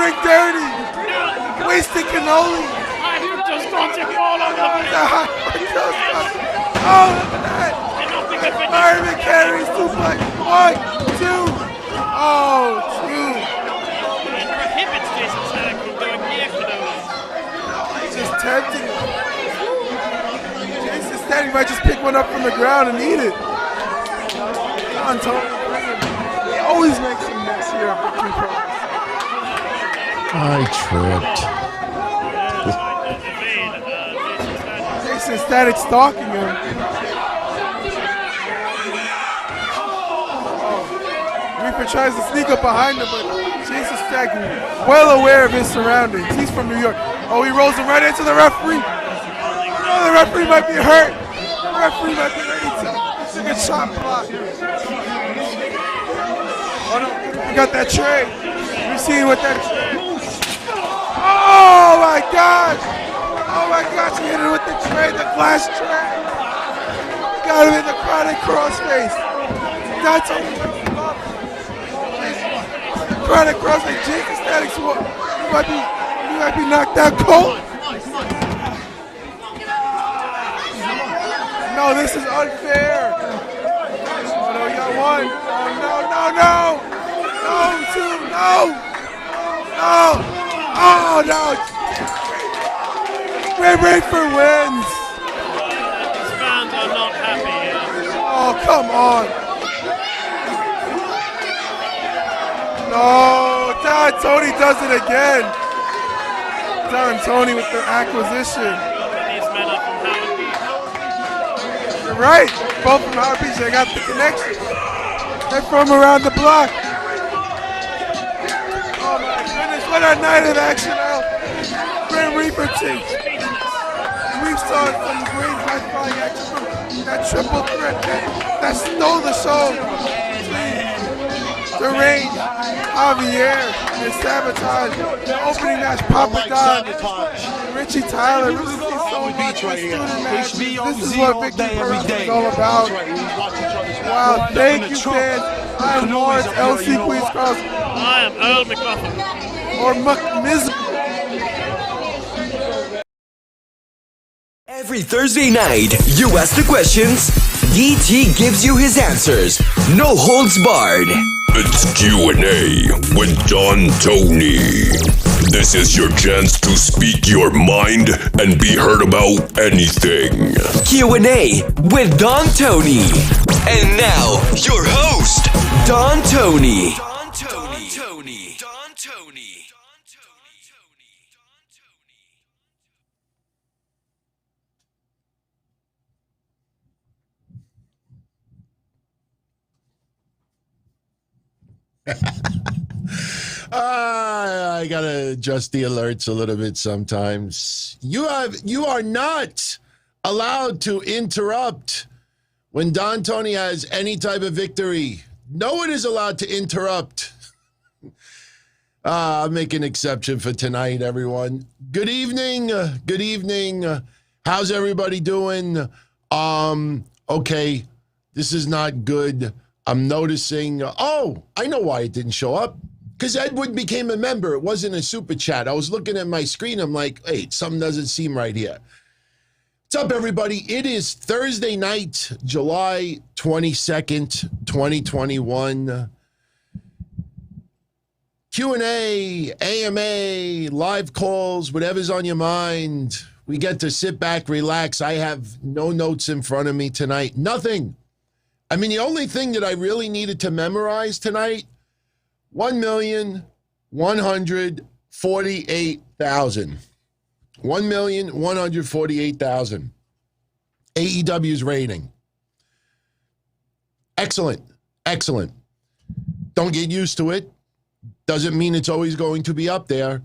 ring dirty. Wasted cannoli. You just got him all over the place. Oh, look at that. Fireman carries suplex. 1, 2. Oh, 2. It prohibits Jason Stanek from going near cannolis. He's just tempting. Jason Stanek might just pick one up from the ground and eat it. Don-O-Mite, he always makes a mess here at Victory Pro. I tripped. Jason Stanek stalking him. Reaper tries to sneak up behind him, but Jason Stanek well aware of his surroundings. He's from New York. Oh, he rolls him right into the referee. Oh, the referee might be hurt. The referee might be ready to get shot block. Oh no, we got that tray. You see what that tray? Oh my God! Oh my gosh, he hit it with the tray, the glass tray. Got him in the chronic crossface. That's how he chronic crossface. Jason Stanek, he might be knocked out cold. No, this is unfair. Oh no, you got one. No. No, 2, no. Oh no. Red Raper wins. These fans are not happy here. Oh, come on. No, Don-O-Mite does it again. Don-O-Mite with the acquisition. These men are from Howard Beach. You're right. Both from Howard Beach. They got the connection. They're from around the block. Oh my goodness, what a night of action. Grim Reaper takes. We saw some great high-flying action from that triple threat that stole the show. The Reign, Javier, and Sabotage. The opening match, Papa Don, Richie Tyler. This is so much This is what Victory Pro Wrestling is all about. Wow, thank you, fans. I am Lawrence LC Queens Cross. I am Earl McMuffin. Or Miz. Every Thursday night, you ask the questions, DT gives you his answers. No holds barred. It's Q&A with Don Tony. This is your chance to speak your mind and be heard about anything. Q&A with Don Tony. And now, your host, Don Tony. I gotta adjust the alerts a little bit sometimes. You are not allowed to interrupt when Don Tony has any type of victory. No one is allowed to interrupt. I'll make an exception for tonight, everyone. Good evening. Good evening. How's everybody doing? Okay, this is not good. I'm noticing, I know why it didn't show up. Because Edward became a member. It wasn't a super chat. I was looking at my screen. I'm like, hey, something doesn't seem right here. What's up, everybody? It is Thursday night, July 22nd, 2021. Q&A, AMA, live calls, whatever's on your mind. We get to sit back, relax. I have no notes in front of me tonight. Nothing. I mean, the only thing that I really needed to memorize tonight, 1,148,000. 1,148,000. AEW's rating. Excellent. Excellent. Don't get used to it. Doesn't mean it's always going to be up there.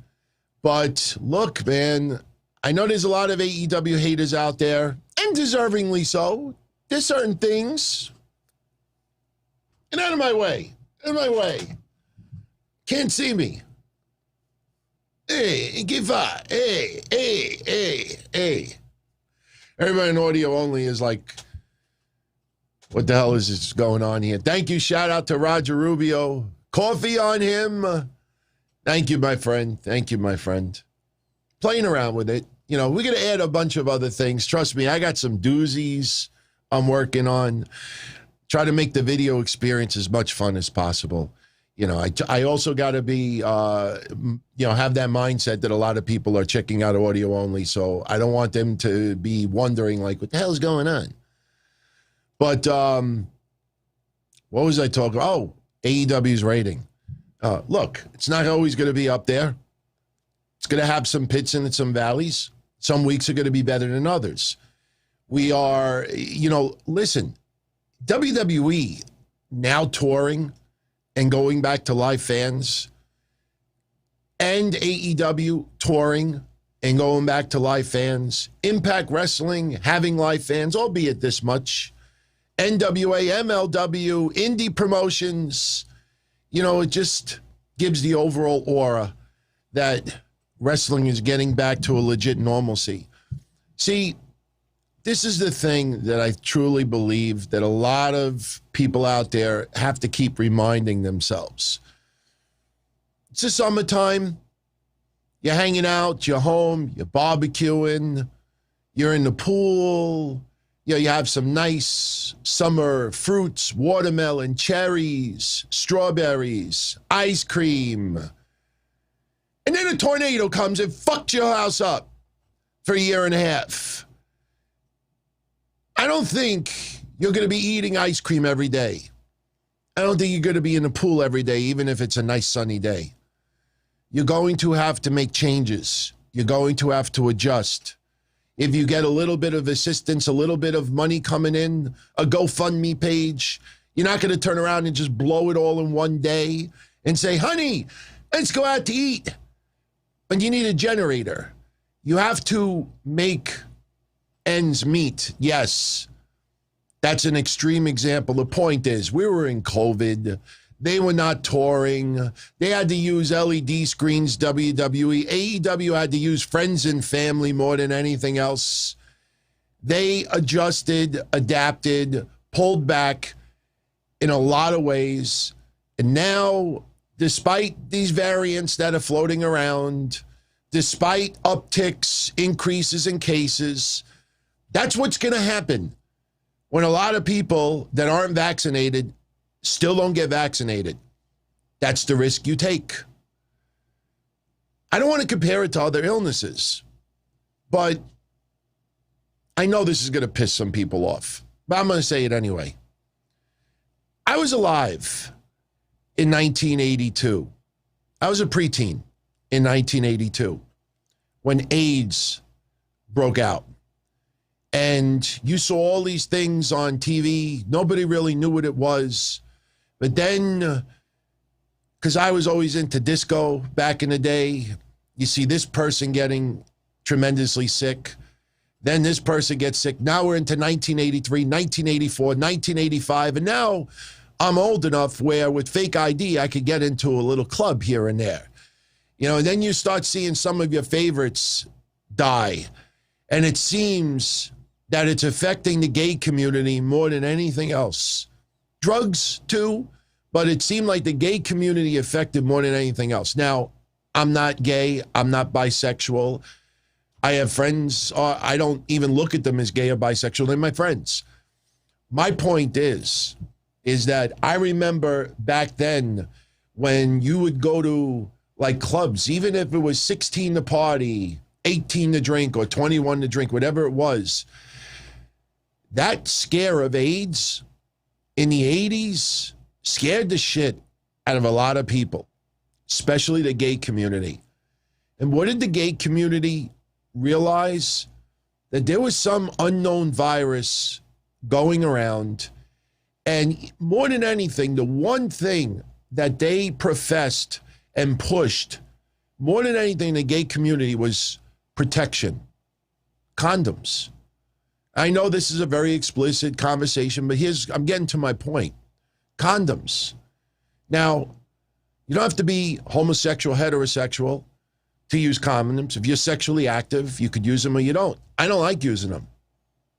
But look, man, I know there's a lot of AEW haters out there, and deservingly so. There's certain things. Get out of my way. Out of my way. Can't see me. Hey, give up. Hey. Everybody in audio only is like, what the hell is this going on here? Thank you. Shout out to Roger Rubio. Coffee on him. Thank you, my friend. Thank you, my friend. Playing around with it. You know, we're going to add a bunch of other things. Trust me, I got some doozies I'm working on. Try to make the video experience as much fun as possible. You know, I also got to be, you know, have that mindset that a lot of people are checking out audio only. So I don't want them to be wondering, like, what the hell's going on? But what was I talking? Oh, AEW's rating. Look, it's not always going to be up there. It's going to have some pits and some valleys. Some weeks are going to be better than others. We are, you know, listen, WWE now touring and going back to live fans, and AEW touring and going back to live fans, Impact Wrestling having live fans, albeit this much, NWA, MLW, indie promotions, you know, it just gives the overall aura that wrestling is getting back to a legit normalcy. See, this is the thing that I truly believe that a lot of people out there have to keep reminding themselves. It's the summertime. You're hanging out, you're home, you're barbecuing, you're in the pool. You know, you have some nice summer fruits, watermelon, cherries, strawberries, ice cream. And then a tornado comes and fucks your house up for a year and a half. I don't think you're going to be eating ice cream every day. I don't think you're going to be in the pool every day, even if it's a nice sunny day. You're going to have to make changes. You're going to have to adjust. If you get a little bit of assistance, a little bit of money coming in, a GoFundMe page, you're not going to turn around and just blow it all in one day and say, honey, let's go out to eat. But you need a generator. You have to make ends meet. Yes, that's an extreme example. The point is, we were in COVID. They were not touring. They had to use LED screens, WWE. AEW had to use friends and family more than anything else. They adjusted, adapted, pulled back in a lot of ways. And now, despite these variants that are floating around, despite upticks, increases in cases, that's what's going to happen when a lot of people that aren't vaccinated still don't get vaccinated. That's the risk you take. I don't want to compare it to other illnesses, but I know this is going to piss some people off, but I'm going to say it anyway. I was alive in 1982. I was a preteen in 1982 when AIDS broke out. And you saw all these things on TV. Nobody really knew what it was. But then, because I was always into disco back in the day, you see this person getting tremendously sick. Then this person gets sick. Now we're into 1983, 1984, 1985. And now I'm old enough where with fake ID, I could get into a little club here and there. You know, and then you start seeing some of your favorites die. And it seems that it's affecting the gay community more than anything else. Drugs, too, but it seemed like the gay community affected more than anything else. Now, I'm not gay. I'm not bisexual. I have friends. I don't even look at them as gay or bisexual. They're my friends. My point is that I remember back then when you would go to, like, clubs, even if it was 16 to party, 18 to drink, or 21 to drink, whatever it was, that scare of AIDS in the 80s scared the shit out of a lot of people, especially the gay community. And what did the gay community realize? That there was some unknown virus going around. And more than anything, the one thing that they professed and pushed more than anything in the gay community was protection. Condoms. I know this is a very explicit conversation, but I'm getting to my point. Condoms. Now, you don't have to be homosexual, heterosexual to use condoms. If you're sexually active, you could use them or you don't. I don't like using them.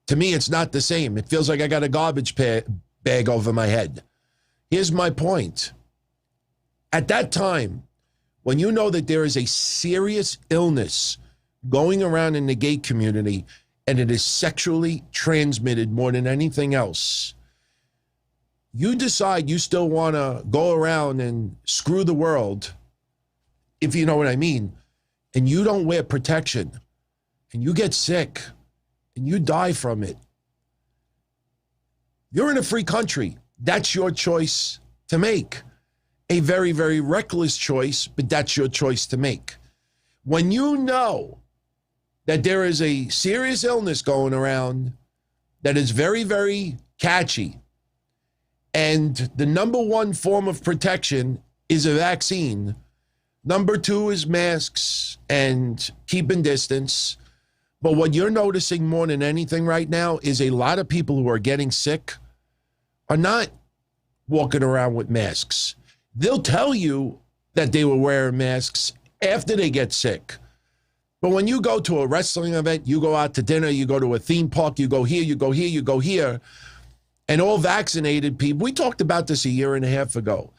To me, it's not the same. It feels like I got a garbage bag over my head. Here's my point. At that time, when you know that there is a serious illness going around in the gay community and it is sexually transmitted more than anything else, you decide you still want to go around and screw the world, if you know what I mean, and you don't wear protection, and you get sick, and you die from it. You're in a free country. That's your choice to make. A very, very reckless choice, but that's your choice to make. When you know that there is a serious illness going around that is very, very catchy, and the number one form of protection is a vaccine, number two is masks and keeping distance. But what you're noticing more than anything right now is a lot of people who are getting sick are not walking around with masks. They'll tell you that they were wearing masks after they get sick. But when you go to a wrestling event, you go out to dinner, you go to a theme park, you go here, you go here, you go here, and all vaccinated people, we talked about this a year and a half ago,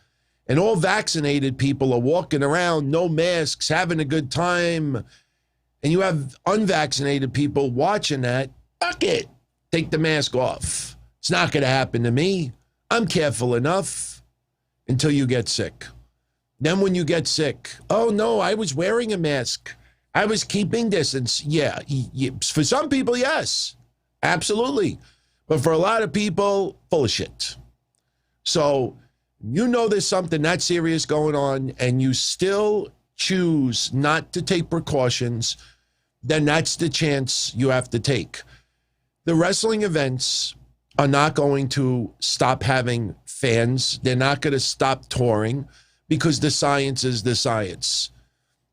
and all vaccinated people are walking around, no masks, having a good time, and you have unvaccinated people watching that. Fuck it. Take the mask off. It's not going to happen to me. I'm careful enough until you get sick. Then when you get sick, oh no, I was wearing a mask. I was keeping distance. Yeah, for some people, yes, absolutely. But for a lot of people, full of shit. So you know there's something that serious going on and you still choose not to take precautions, then that's the chance you have to take. The wrestling events are not going to stop having fans. They're not going to stop touring because the science is the science.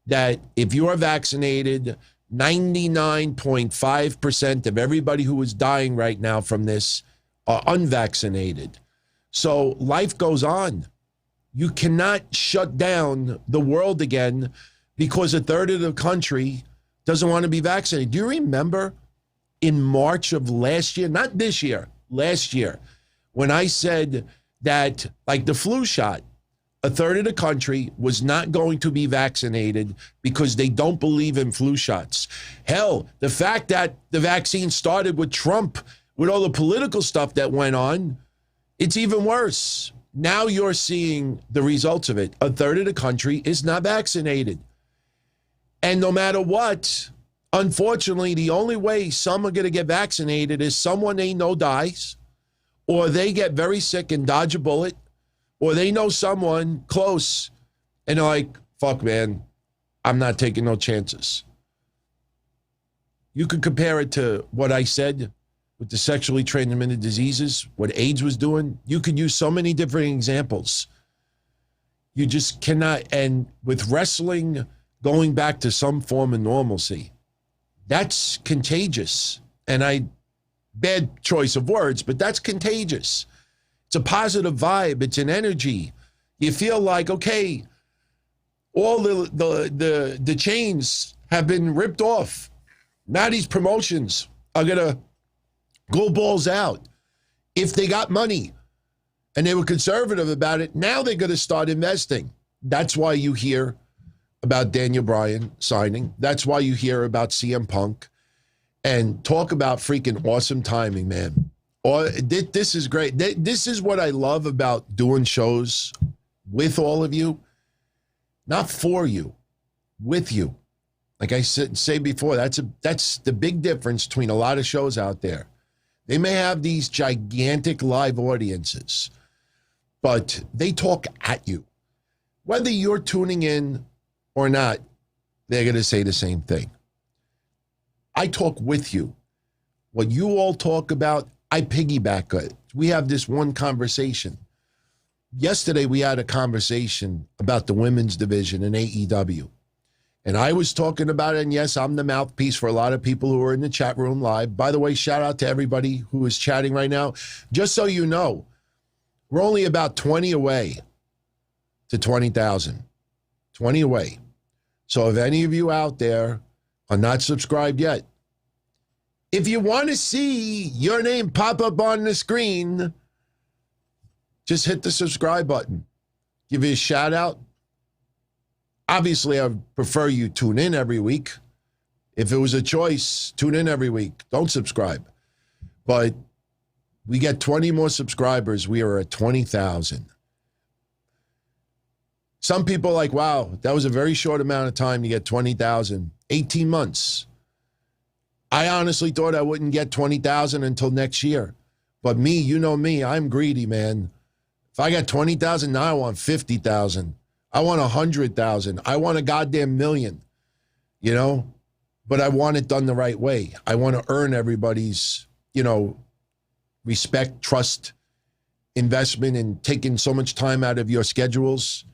That if you are vaccinated, 99.5% of everybody who is dying right now from this are unvaccinated. So life goes on. You cannot shut down the world again because a third of the country doesn't want to be vaccinated. Do you remember in March of last year, not this year, last year, when I said that, like the flu shot, a third of the country was not going to be vaccinated because they don't believe in flu shots. Hell, the fact that the vaccine started with Trump, with all the political stuff that went on, it's even worse. Now you're seeing the results of it. A third of the country is not vaccinated. And no matter what, unfortunately, the only way some are going to get vaccinated is someone they know dies, or they get very sick and dodge a bullet, or they know someone close and they're like, fuck, man, I'm not taking no chances. You could compare it to what I said with the sexually transmitted diseases, what AIDS was doing. You could use so many different examples. You just cannot. And with wrestling going back to some form of normalcy, that's contagious. And bad choice of words, but that's contagious. It's a positive vibe. It's an energy. You feel like, okay, all the chains have been ripped off. Now these promotions are going to go balls out. If they got money and they were conservative about it, now they're going to start investing. That's why you hear about Daniel Bryan signing. That's why you hear about CM Punk. And talk about freaking awesome timing, man. This is great. This is what I love about doing shows with all of you. Not for you, with you. Like I say before, that's the big difference between a lot of shows out there. They may have these gigantic live audiences, but they talk at you. Whether you're tuning in or not, they're going to say the same thing. I talk with you. What you all talk about, I piggyback it. We have this one conversation. Yesterday, we had a conversation about the women's division in AEW. And I was talking about it, and yes, I'm the mouthpiece for a lot of people who are in the chat room live. By the way, shout out to everybody who is chatting right now. Just so you know, we're only about 20 away to 20,000. 20 away. So if any of you out there are not subscribed yet, if you want to see your name pop up on the screen, just hit the subscribe button. Give you a shout out. Obviously, I prefer you tune in every week. If it was a choice, tune in every week. Don't subscribe. But we get 20 more subscribers. We are at 20,000. Some people are like, wow, that was a very short amount of time to get 20,000. 18 months. I honestly thought I wouldn't get 20,000 until next year. But me, you know me, I'm greedy, man. If I got 20,000, now I want 50,000. I want 100,000. I want a goddamn million, you know? But I want it done the right way. I want to earn everybody's, respect, trust, investment, and taking so much time out of your schedules.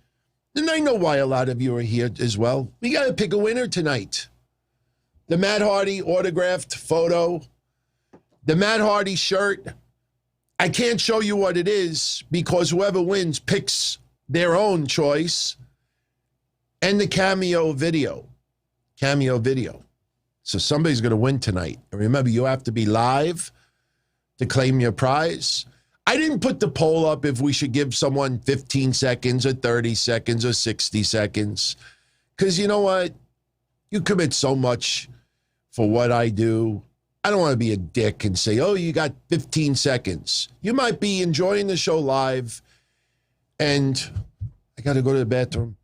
And I know why a lot of you are here as well. We got to pick a winner tonight. The Matt Hardy autographed photo. The Matt Hardy shirt. I can't show you what it is because whoever wins picks their own choice. And the CAMEO video. CAMEO video. So somebody's going to win tonight. And remember, you have to be live to claim your prize. I didn't put the poll up if we should give someone 15 seconds or 30 seconds or 60 seconds. Because you know what? You commit so much for what I do. I don't want to be a dick and say, oh, you got 15 seconds. You might be enjoying the show live and I got to go to the bathroom.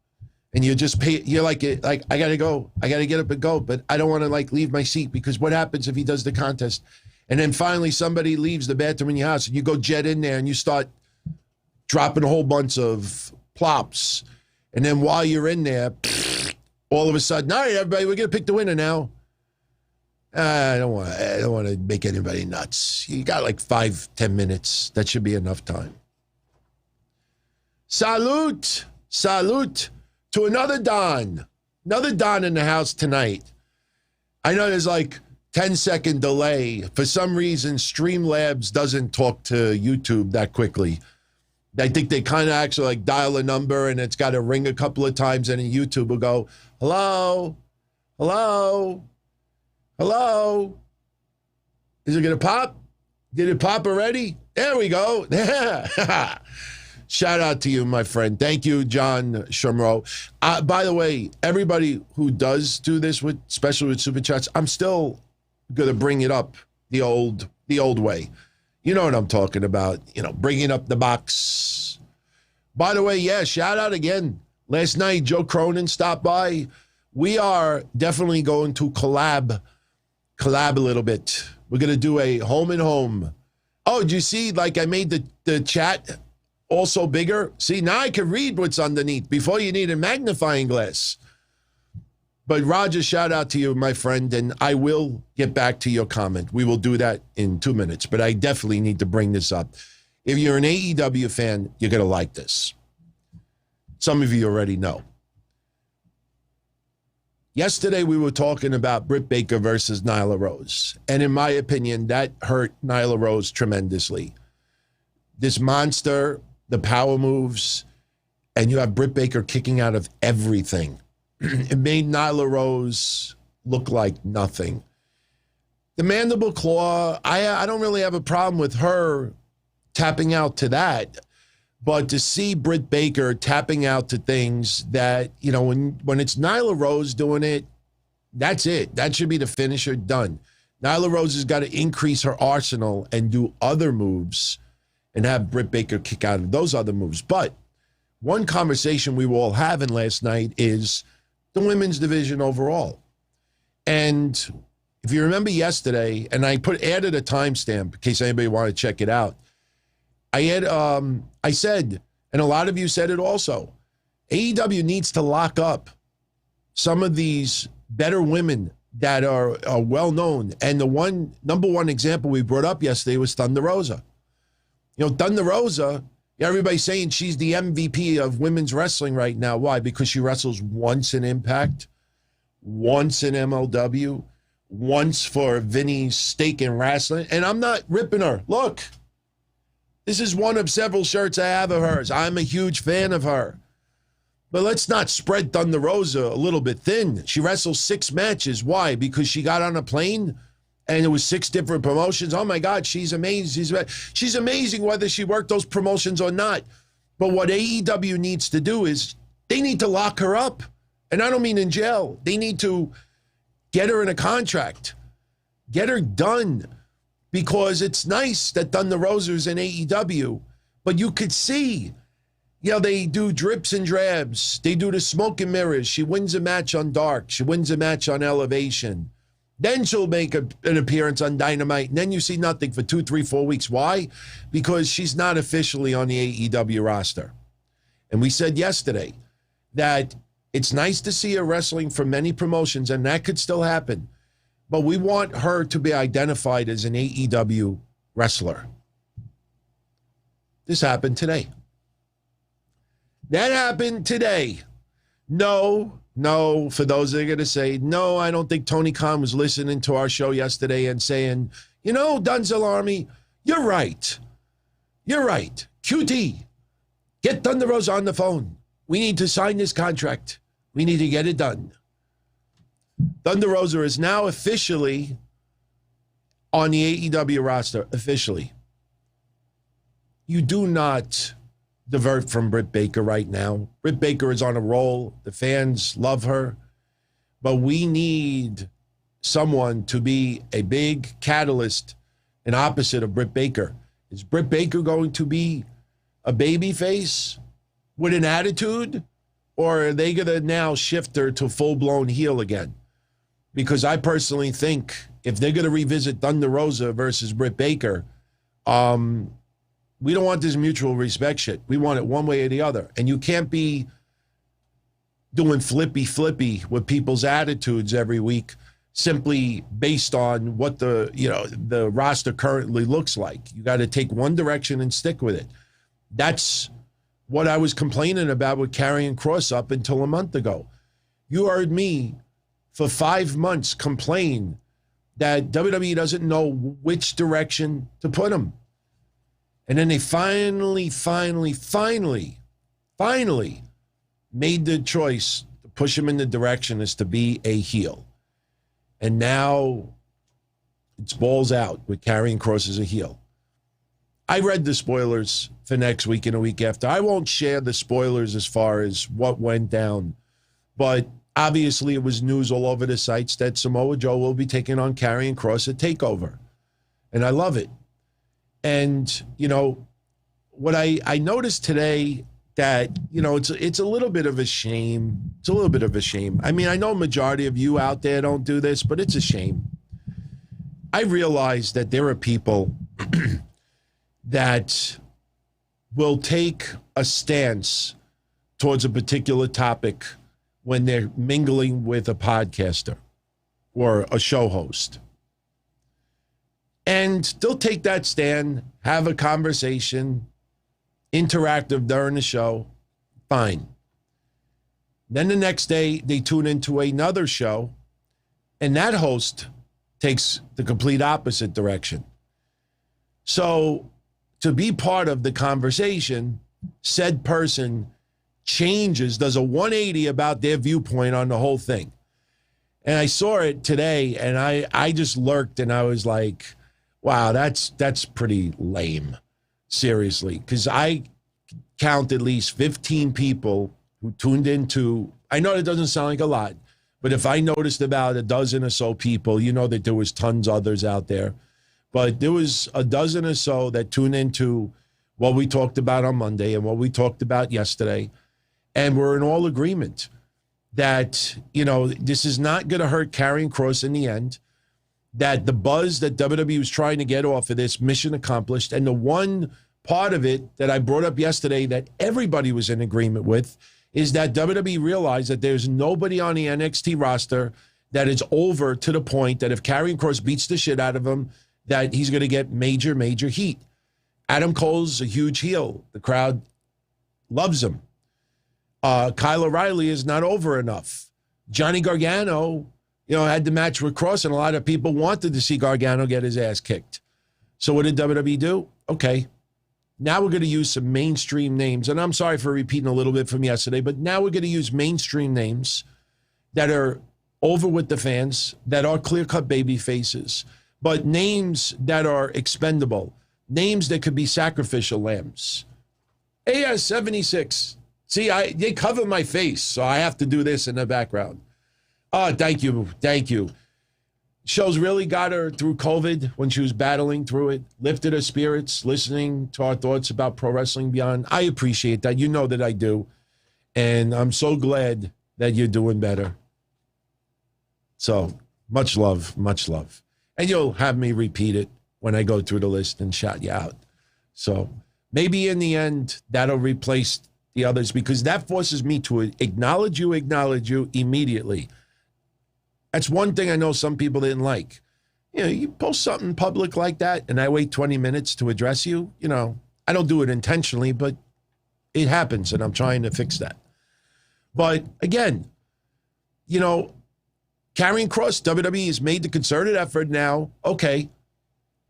And you just pay, you're like, I got to go. I got to get up and go. But I don't want to leave my seat because what happens if he does the contest? And then finally somebody leaves the bathroom in your house and you go jet in there and you start dropping a whole bunch of plops. And then while you're in there, all of a sudden, all right, everybody, we're going to pick the winner now. I don't want to make anybody nuts. You got 5-10 minutes. That should be enough time. Salute to another Don in the house tonight. I know there's 10-second delay. For some reason, Streamlabs doesn't talk to YouTube that quickly. I think they kind of actually dial a number and it's got to ring a couple of times and then YouTube will go, hello, hello, hello. Is it going to pop? Did it pop already? There we go. Shout out to you, my friend. Thank you, John Shamro. By the way, everybody who does do this, especially with Super Chats, I'm still going to bring it up the old way. You know what I'm talking about. Bringing up the box. By the way, yeah, shout out again. Last night, Joe Cronin stopped by. We are definitely going to collab a little bit. We're going to do a home and home. Oh, did you see, I made the chat also bigger? See, now I can read what's underneath. Before you need a magnifying glass. But Roger, shout out to you, my friend, and I will get back to your comment. We will do that in 2 minutes, but I definitely need to bring this up. If you're an AEW fan, you're going to like this. Some of you already know. Yesterday, we were talking about Britt Baker versus Nyla Rose, and in my opinion, that hurt Nyla Rose tremendously. This monster, the power moves, and you have Britt Baker kicking out of everything. It made Nyla Rose look like nothing. The mandible claw, I don't really have a problem with her tapping out to that. But to see Britt Baker tapping out to things that, when it's Nyla Rose doing it, that's it. That should be the finisher, done. Nyla Rose has got to increase her arsenal and do other moves and have Britt Baker kick out of those other moves. But one conversation we were all having last night is the women's division overall. And if you remember yesterday, and I added a timestamp in case anybody wanted to check it out, I said, and a lot of you said it also, AEW needs to lock up some of these better women that are well known. And the number one example we brought up yesterday was Thunder Rosa. Thunder Rosa, everybody's saying she's the MVP of women's wrestling right now. Why? Because she wrestles once in Impact, once in MLW, once for Vinny's Steak and Wrestling. And I'm not ripping her. Look, this is one of several shirts I have of hers. I'm a huge fan of her. But let's not spread Thunder Rosa a little bit thin. She wrestled 6 matches. Why? Because she got on a plane and it was 6 different promotions. Oh, my God, she's amazing. She's amazing whether she worked those promotions or not. But what AEW needs to do is they need to lock her up. And I don't mean in jail. They need to get her in a contract. Get her done. Because it's nice that Thunder Rosa's in AEW, but you could see, they do drips and drabs. They do the smoke and mirrors. She wins a match on Dark. She wins a match on Elevation. Then she'll make an appearance on Dynamite, and then you see nothing for 2, 3, 4 weeks. Why? Because she's not officially on the AEW roster. And we said yesterday that it's nice to see her wrestling for many promotions, and that could still happen. But we want her to be identified as an AEW wrestler. This happened today. That happened today. No, for those that are going to say, no, I don't think Tony Khan was listening to our show yesterday and saying, Dunzel Army, you're right. You're right. QT, get Thunder Rosa on the phone. We need to sign this contract. We need to get it done. Thunder Rosa is now officially on the AEW roster, officially. You do not divert from Britt Baker right now. Britt Baker is on a roll. The fans love her. But we need someone to be a big catalyst and opposite of Britt Baker. Is Britt Baker going to be a baby face with an attitude? Or are they going to now shift her to full-blown heel again? Because I personally think if they're going to revisit Thunder Rosa versus Britt Baker, we don't want this mutual respect shit. We want it one way or the other. And you can't be doing flippy with people's attitudes every week simply based on what the roster currently looks like. You got to take one direction and stick with it. That's what I was complaining about with Karrion Kross up until a month ago. You heard me for 5 months complain that WWE doesn't know which direction to put him. And then they finally made the choice to push him in the direction as to be a heel. And now it's balls out with Karrion Kross as a heel. I read the spoilers for next week and a week after. I won't share the spoilers as far as what went down, but obviously it was news all over the sites that Samoa Joe will be taking on Karrion Kross at TakeOver. And I love it. And, what I noticed today that, it's a little bit of a shame. It's a little bit of a shame. I mean, I know a majority of you out there don't do this, but it's a shame. I realize that there are people that will take a stance towards a particular topic when they're mingling with a podcaster or a show host. And they'll take that stand, have a conversation, interactive during the show, fine. Then the next day, they tune into another show, and that host takes the complete opposite direction. So to be part of the conversation, said person changes, does a 180 about their viewpoint on the whole thing. And I saw it today, and I just lurked, and I was like, wow, that's pretty lame, seriously. Because I count at least 15 people who tuned into, I know it doesn't sound like a lot, but if I noticed about a dozen or so people, that there was tons others out there. But there was a dozen or so that tuned into what we talked about on Monday and what we talked about yesterday. And we're in all agreement that, this is not going to hurt Karrion Kross in the end, that the buzz that WWE was trying to get off of this, mission accomplished. And the one part of it that I brought up yesterday that everybody was in agreement with is that WWE realized that there's nobody on the NXT roster that is over to the point that if Karrion Kross beats the shit out of him, that he's going to get major, major heat. Adam Cole's a huge heel. The crowd loves him. Kyle O'Reilly is not over enough. Johnny Gargano, had the match with Kross, and a lot of people wanted to see Gargano get his ass kicked. So what did WWE do? Okay, now we're going to use some mainstream names. And I'm sorry for repeating a little bit from yesterday, but now we're going to use mainstream names that are over with the fans, that are clear-cut baby faces, but names that are expendable, names that could be sacrificial lambs. AS76 See, they cover my face, so I have to do this in the background. Oh, thank you. Thank you. Shows really got her through COVID when she was battling through it, lifted her spirits, listening to our thoughts about Pro Wrestling Beyond. I appreciate that. You know that I do. And I'm so glad that you're doing better. So much love, much love. And you'll have me repeat it when I go through the list and shout you out. So maybe in the end, that'll replace the others, because that forces me to acknowledge you immediately. That's one thing I know some people didn't like. You know, you post something public like that and I wait 20 minutes to address you. You know, I don't do it intentionally, but it happens and I'm trying to fix that. But again, you know, Karrion Kross, WWE has made the concerted effort now. Okay,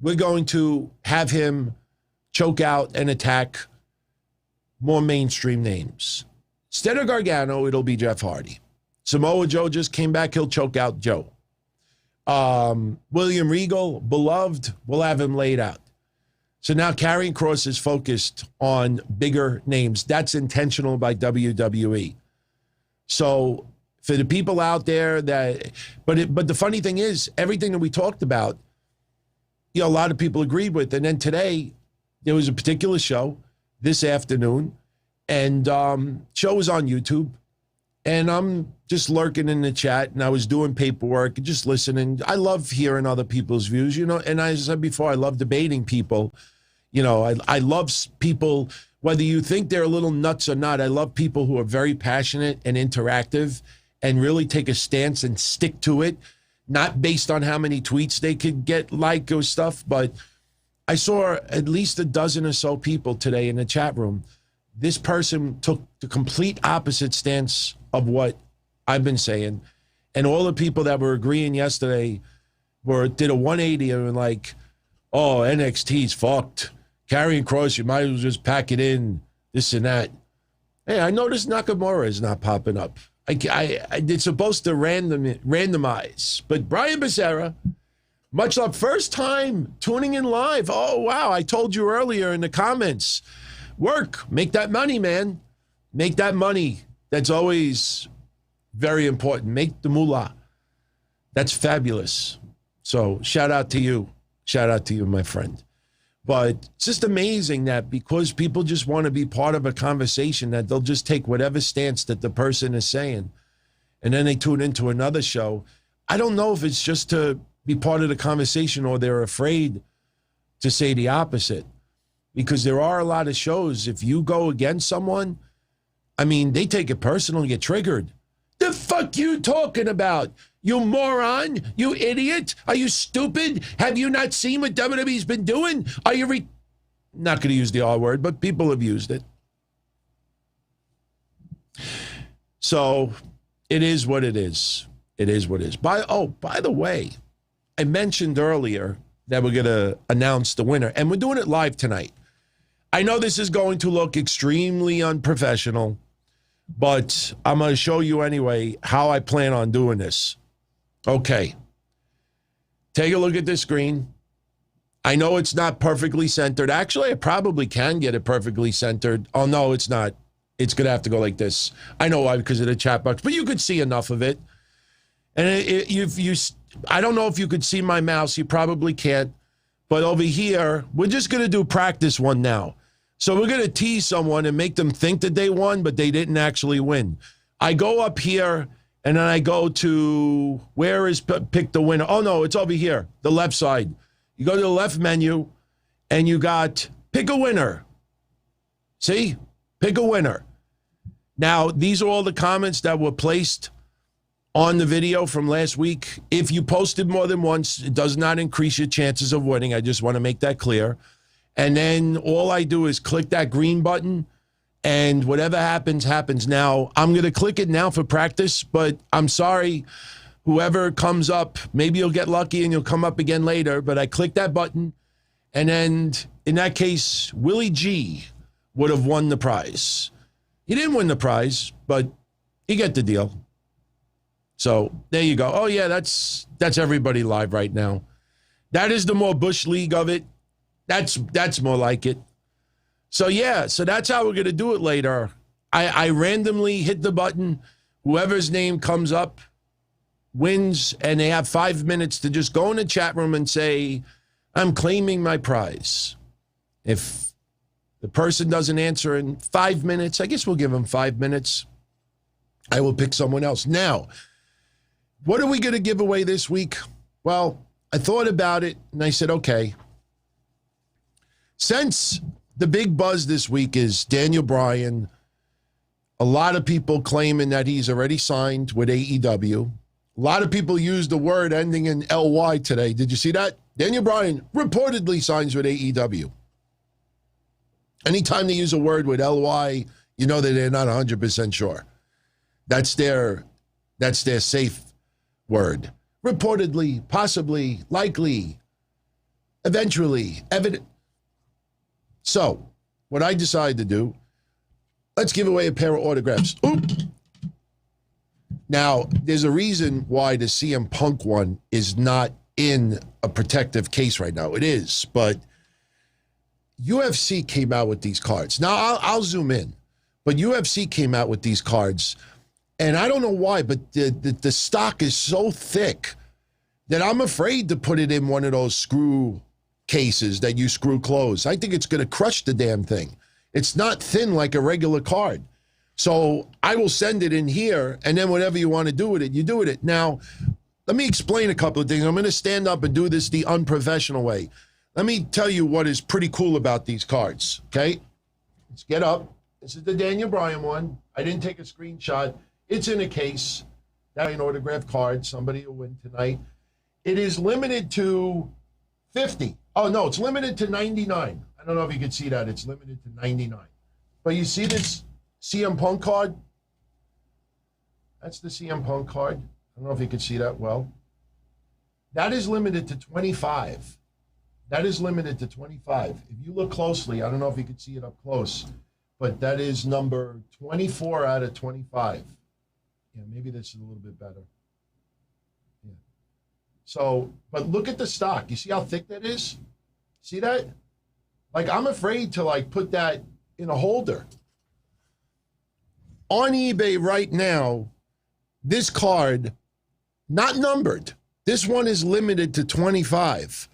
we're going to have him choke out and attack more mainstream names. Instead of Gargano, it'll be Jeff Hardy. Samoa Joe just came back. He'll choke out Joe. William Regal, beloved, we'll have him laid out. So now Karrion Kross is focused on bigger names. That's intentional by WWE. So for the people out there that, but the funny thing is, everything that we talked about, you know, a lot of people agreed with. And then today, there was a particular show this afternoon, and show was on YouTube, and I'm just lurking in the chat, and I was doing paperwork and just listening. I love hearing other people's views, you know, and as I said before, I love debating people. You know, I love people, whether you think they're a little nuts or not. I love people who are very passionate and interactive and really take a stance and stick to it, not based on how many tweets they could get like or stuff, but I saw at least a dozen or so people today in the chat room. This person took the complete opposite stance of what I've been saying. And all the people that were agreeing yesterday did a 180 and were like, oh, NXT's fucked. Karrion Kross, you might as well just pack it in, this and that. Hey, I noticed Nakamura is not popping up. It's supposed to randomize. But Brian Becerra, much love. First time tuning in live. Oh, wow. I told you earlier in the comments. Work. Make that money, man. Make that money. That's always very important. Make the moolah. That's fabulous. So shout out to you. Shout out to you, my friend. But it's just amazing that because people just want to be part of a conversation, that they'll just take whatever stance that the person is saying. And then they tune into another show. I don't know if it's just to be part of the conversation or they're afraid to say the opposite, because there are a lot of shows. If you go against someone, I mean, they take it personal and get triggered. The fuck you talking about? You moron? You idiot? Are you stupid? Have you not seen what WWE's been doing? Are you not going to use the R word, but people have used it. So it is what it is. It is what it is. By the way, I mentioned earlier that we're going to announce the winner, and we're doing it live tonight. I know this is going to look extremely unprofessional, but I'm going to show you anyway how I plan on doing this. Okay. Take a look at this screen. I know it's not perfectly centered. Actually, I probably can get it perfectly centered. Oh, no, it's not. It's going to have to go like this. I know why, because of the chat box, but you could see enough of it. And I don't know if you could see my mouse. You probably can't. But over here, we're just going to do practice one now. So we're going to tease someone and make them think that they won, but they didn't actually win. I go up here, and then I go to, where is pick the winner? Oh, no, it's over here, the left side. You go to the left menu, and you got pick a winner. See? Pick a winner. Now, these are all the comments that were placed on the video from last week. If you posted more than once, it does not increase your chances of winning. I just want to make that clear. And then all I do is click that green button, and whatever happens, happens. Now, I'm going to click it now for practice, but I'm sorry, whoever comes up, maybe you'll get lucky and you'll come up again later, but I click that button, and then in that case, Willie G would have won the prize. He didn't win the prize, but he get the deal. So there you go. Oh, yeah, that's everybody live right now. That is the more Bush League of it. That's more like it. So, yeah, so that's how we're going to do it later. I randomly hit the button. Whoever's name comes up wins, and they have 5 minutes to just go in the chat room and say, I'm claiming my prize. If the person doesn't answer in 5 minutes, I guess we'll give them 5 minutes. I will pick someone else. Now, what are we going to give away this week? Well, I thought about it, and I said, okay. Since the big buzz this week is Daniel Bryan, a lot of people claiming that he's already signed with AEW. A lot of people use the word ending in LY today. Did you see that? Daniel Bryan reportedly signs with AEW. Anytime they use a word with LY, you know that they're not 100% sure. That's their safe word. Reportedly, possibly, likely, eventually, evident. So, what I decided to do, let's give away a pair of autographs. Oop. Now, there's a reason why the CM Punk one is not in a protective case right now. It is, but UFC came out with these cards. Now, I'll zoom in, but UFC came out with these cards, and I don't know why, but the stock is so thick that I'm afraid to put it in one of those screw cases that you screw closed. I think it's going to crush the damn thing. It's not thin like a regular card. So I will send it in here, and then whatever you want to do with it, you do with it. Now, let me explain a couple of things. I'm going to stand up and do this the unprofessional way. Let me tell you what is pretty cool about these cards, okay? Let's get up. This is the Daniel Bryan one. I didn't take a screenshot. It's in a case. That's an autographed card. Somebody will win tonight. It is limited to 50. Oh, no, it's limited to 99. I don't know if you can see that. It's limited to 99. But you see this CM Punk card? That's the CM Punk card. I don't know if you can see that well. That is limited to 25. That is limited to 25. If you look closely, I don't know if you can see it up close, but that is number 24 out of 25. Yeah, maybe this is a little bit better. Yeah. So, but look at the stock. You see how thick that is? See that? Like, I'm afraid to, like, put that in a holder. On eBay right now, this card, not numbered. This one is limited to 25.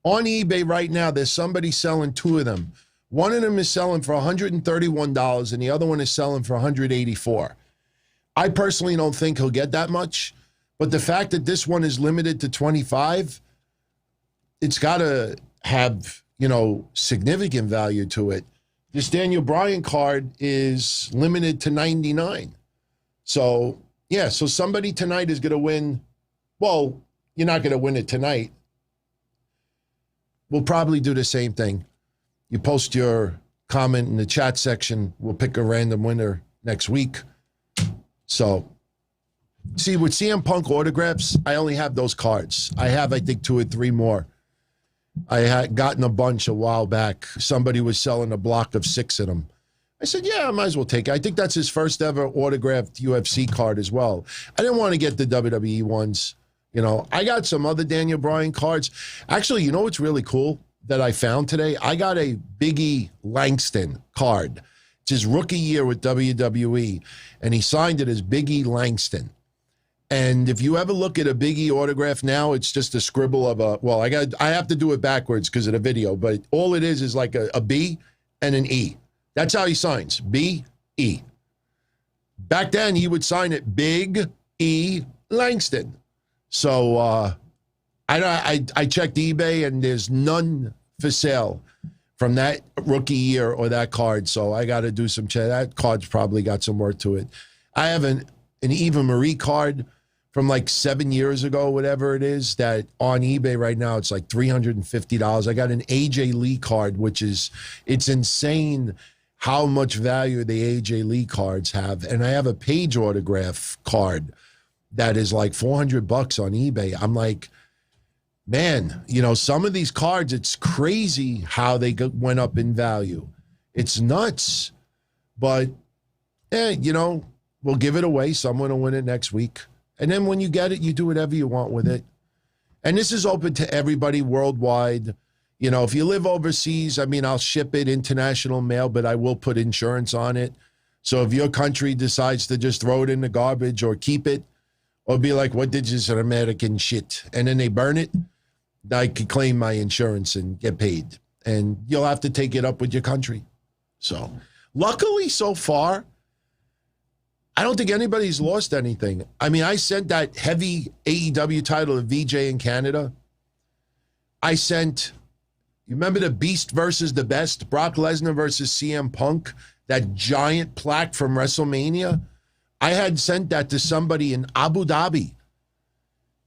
On eBay right now, there's somebody selling two of them. One of them is selling for $131, and the other one is selling for $184. I personally don't think he'll get that much, but the fact that this one is limited to 25, it's got to have, you know, significant value to it. This Daniel Bryan card is limited to 99. So, yeah, so somebody tonight is going to win. Well, you're not going to win it tonight. We'll probably do the same thing. You post your comment in the chat section. We'll pick a random winner next week. So, see, with CM Punk autographs, I only have those cards. I have, I think, 2 or 3 more. I had gotten a bunch a while back. Somebody was selling a block of 6 of them. I said, yeah, I might as well take it. I think that's his first ever autographed UFC card as well. I didn't want to get the WWE ones. You know, I got some other Daniel Bryan cards. Actually, you know what's really cool that I found today? I got a Biggie Langston card. It's his rookie year with WWE, and he signed it as Biggie Langston. And if you ever look at a Biggie autograph now, it's just a scribble of a, well, I have to do it backwards because of the video, but all it is like a B and an E. That's how he signs, B, E. Back then, he would sign it Big E Langston. So I checked eBay, and there's none for sale from that rookie year or that card. So I got to do some check. That card's probably got some worth to it. I have an Eva Marie card from like 7 years ago, whatever it is, that on eBay right now, it's like $350. I got an AJ Lee card, which is, it's insane how much value the AJ Lee cards have. And I have a Page autograph card that is like $400 on eBay. I'm like, man, you know, some of these cards, it's crazy how they went up in value. It's nuts. But, you know, we'll give it away. Someone will win it next week. And then when you get it, you do whatever you want with it. And this is open to everybody worldwide. You know, if you live overseas, I mean, I'll ship it international mail, but I will put insurance on it. So if your country decides to just throw it in the garbage or keep it, or be like, what did this American shit? And then they burn it, I could claim my insurance and get paid. And you'll have to take it up with your country. So luckily so far, I don't think anybody's lost anything. I mean, I sent that heavy AEW title to VJ in Canada. I sent, you remember the Beast versus the Best, Brock Lesnar versus CM Punk, that giant plaque from WrestleMania? I had sent that to somebody in Abu Dhabi.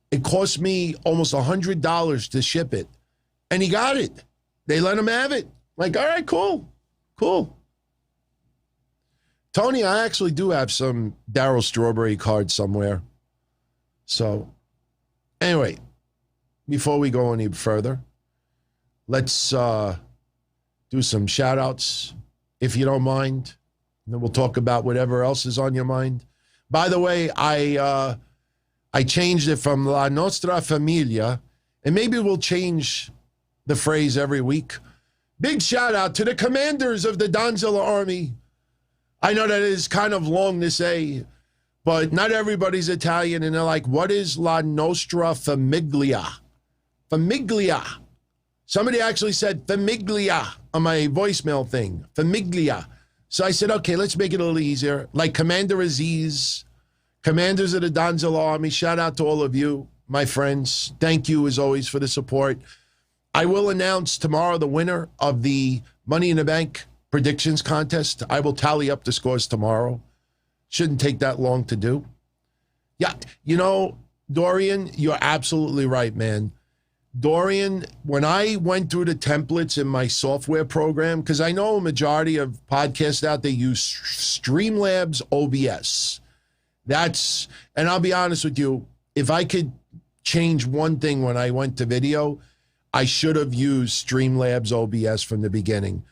It cost me almost $100 to ship it. And he got it. They let him have it. Like, all right, cool. Tony, I actually do have some Darryl Strawberry cards somewhere. So, anyway, before we go any further, let's do some shout-outs, if you don't mind. And then we'll talk about whatever else is on your mind. By the way, I changed it from La Nostra Familia, and maybe we'll change the phrase every week. Big shout-out to the commanders of the Donzilla Army. I know that is kind of long to say, but not everybody's Italian, and they're like, what is La Nostra Famiglia? Famiglia. Somebody actually said Famiglia on my voicemail thing. Famiglia. So I said, okay, let's make it a little easier. Like Commander Aziz, commanders of the Donzilla Army, shout out to all of you, my friends. Thank you, as always, for the support. I will announce tomorrow the winner of the Money in the Bank predictions contest. I will tally up the scores tomorrow. Shouldn't take that long to do. Yeah, you know, Dorian, you're absolutely right, man. Dorian, when I went through the templates in my software program, because I know a majority of podcasts out there use Streamlabs OBS. And I'll be honest with you, if I could change one thing when I went to video, I should have used Streamlabs OBS from the beginning,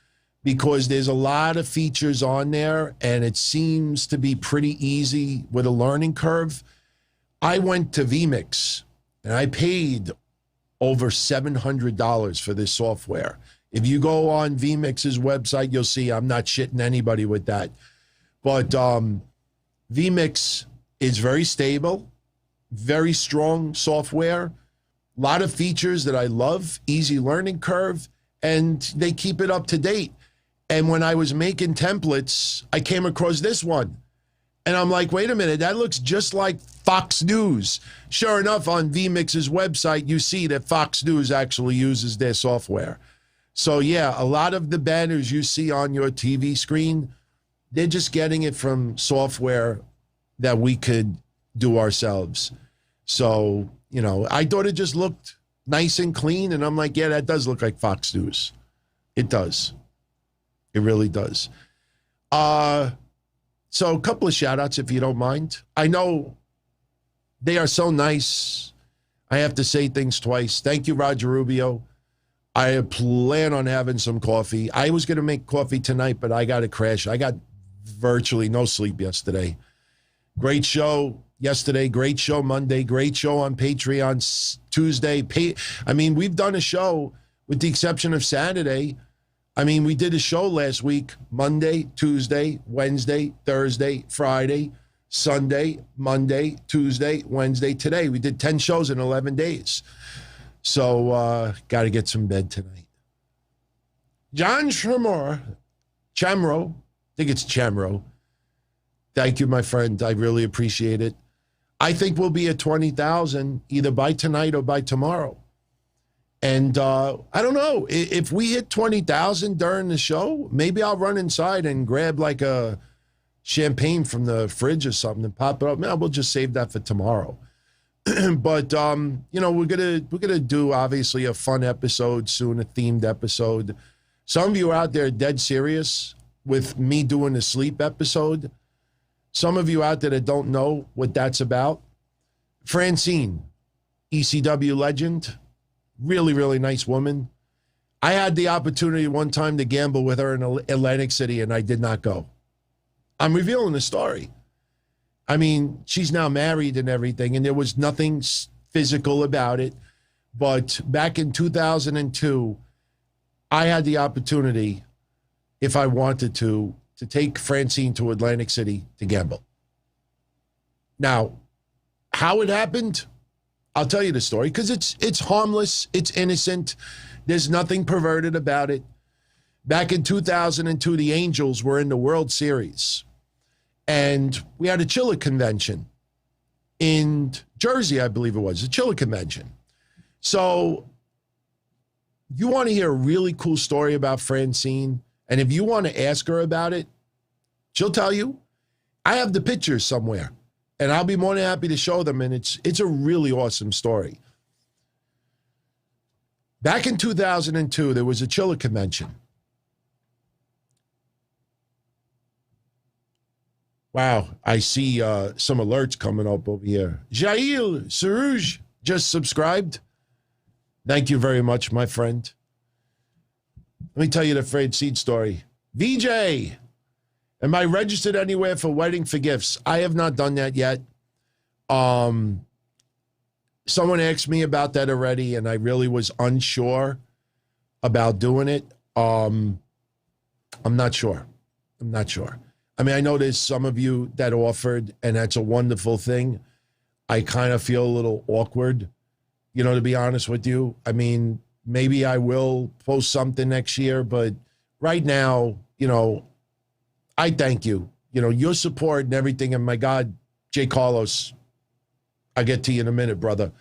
because there's a lot of features on there and it seems to be pretty easy with a learning curve. I went to vMix and I paid over $700 for this software. If you go on vMix's website, you'll see I'm not shitting anybody with that. But vMix is very stable, very strong software, a lot of features that I love, easy learning curve, and they keep it up to date. And when I was making templates, I came across this one. And I'm like, wait a minute, that looks just like Fox News. Sure enough, on vMix's website, you see that Fox News actually uses their software. So yeah, a lot of the banners you see on your TV screen, they're just getting it from software that we could do ourselves. So, you know, I thought it just looked nice and clean. And I'm like, yeah, that does look like Fox News. It does. It really does. So a couple of shout outs, if you don't mind. I know they are so nice. I have to say things twice. Thank you, Roger Rubio. I plan on having some coffee. I was going to make coffee tonight, but I got to crash. I got virtually no sleep yesterday. Great show yesterday. Great show Monday. Great show on Patreon Tuesday. I mean, we've done a show with the exception of Saturday. I mean, we did a show last week, Monday, Tuesday, Wednesday, Thursday, Friday, Sunday, Monday, Tuesday, Wednesday, today. We did 10 shows in 11 days. So, got to get some bed tonight. John Chamro, I think it's Chamro. Thank you, my friend. I really appreciate it. I think we'll be at 20,000 either by tonight or by tomorrow. And I don't know, if we hit 20,000 during the show, maybe I'll run inside and grab like a champagne from the fridge or something and pop it up. Man, we'll just save that for tomorrow. But you know, we're gonna do obviously a fun episode soon, a themed episode. Some of you out there are dead serious with me doing the sleep episode. Some of you out there that don't know what that's about. Francine, ECW legend. Really, really nice woman. I had the opportunity one time to gamble with her in Atlantic City, and I did not go. I'm revealing the story. I mean, she's now married and everything, and there was nothing physical about it. But back in 2002, I had the opportunity, if I wanted to to take Francine to Atlantic City to gamble. Now, how it happened, I'll tell you the story, because it's harmless, it's innocent, there's nothing perverted about it. Back in 2002, the Angels were in the World Series, and we had a Chiller convention in Jersey, I believe it was, a Chiller convention. So you want to hear a really cool story about Francine, and if you want to ask her about it, she'll tell you. I have the pictures somewhere, and I'll be more than happy to show them, and it's a really awesome story. Back in 2002, there was a Chiller convention. Wow, I see some alerts coming up over here. Jail Sarouge just subscribed. Thank you very much, my friend. Let me tell you the Francine story. VJ, am I registered anywhere for Wedding for Gifts? I have not done that yet. Someone asked me about that already, and I really was unsure about doing it. I'm not sure. I mean, I know there's some of you that offered, and that's a wonderful thing. I kind of feel a little awkward, to be honest with you. I mean, maybe I will post something next year, but right now, I thank you. Your support and everything. And my God, Jay Carlos, I'll get to you in a minute, brother.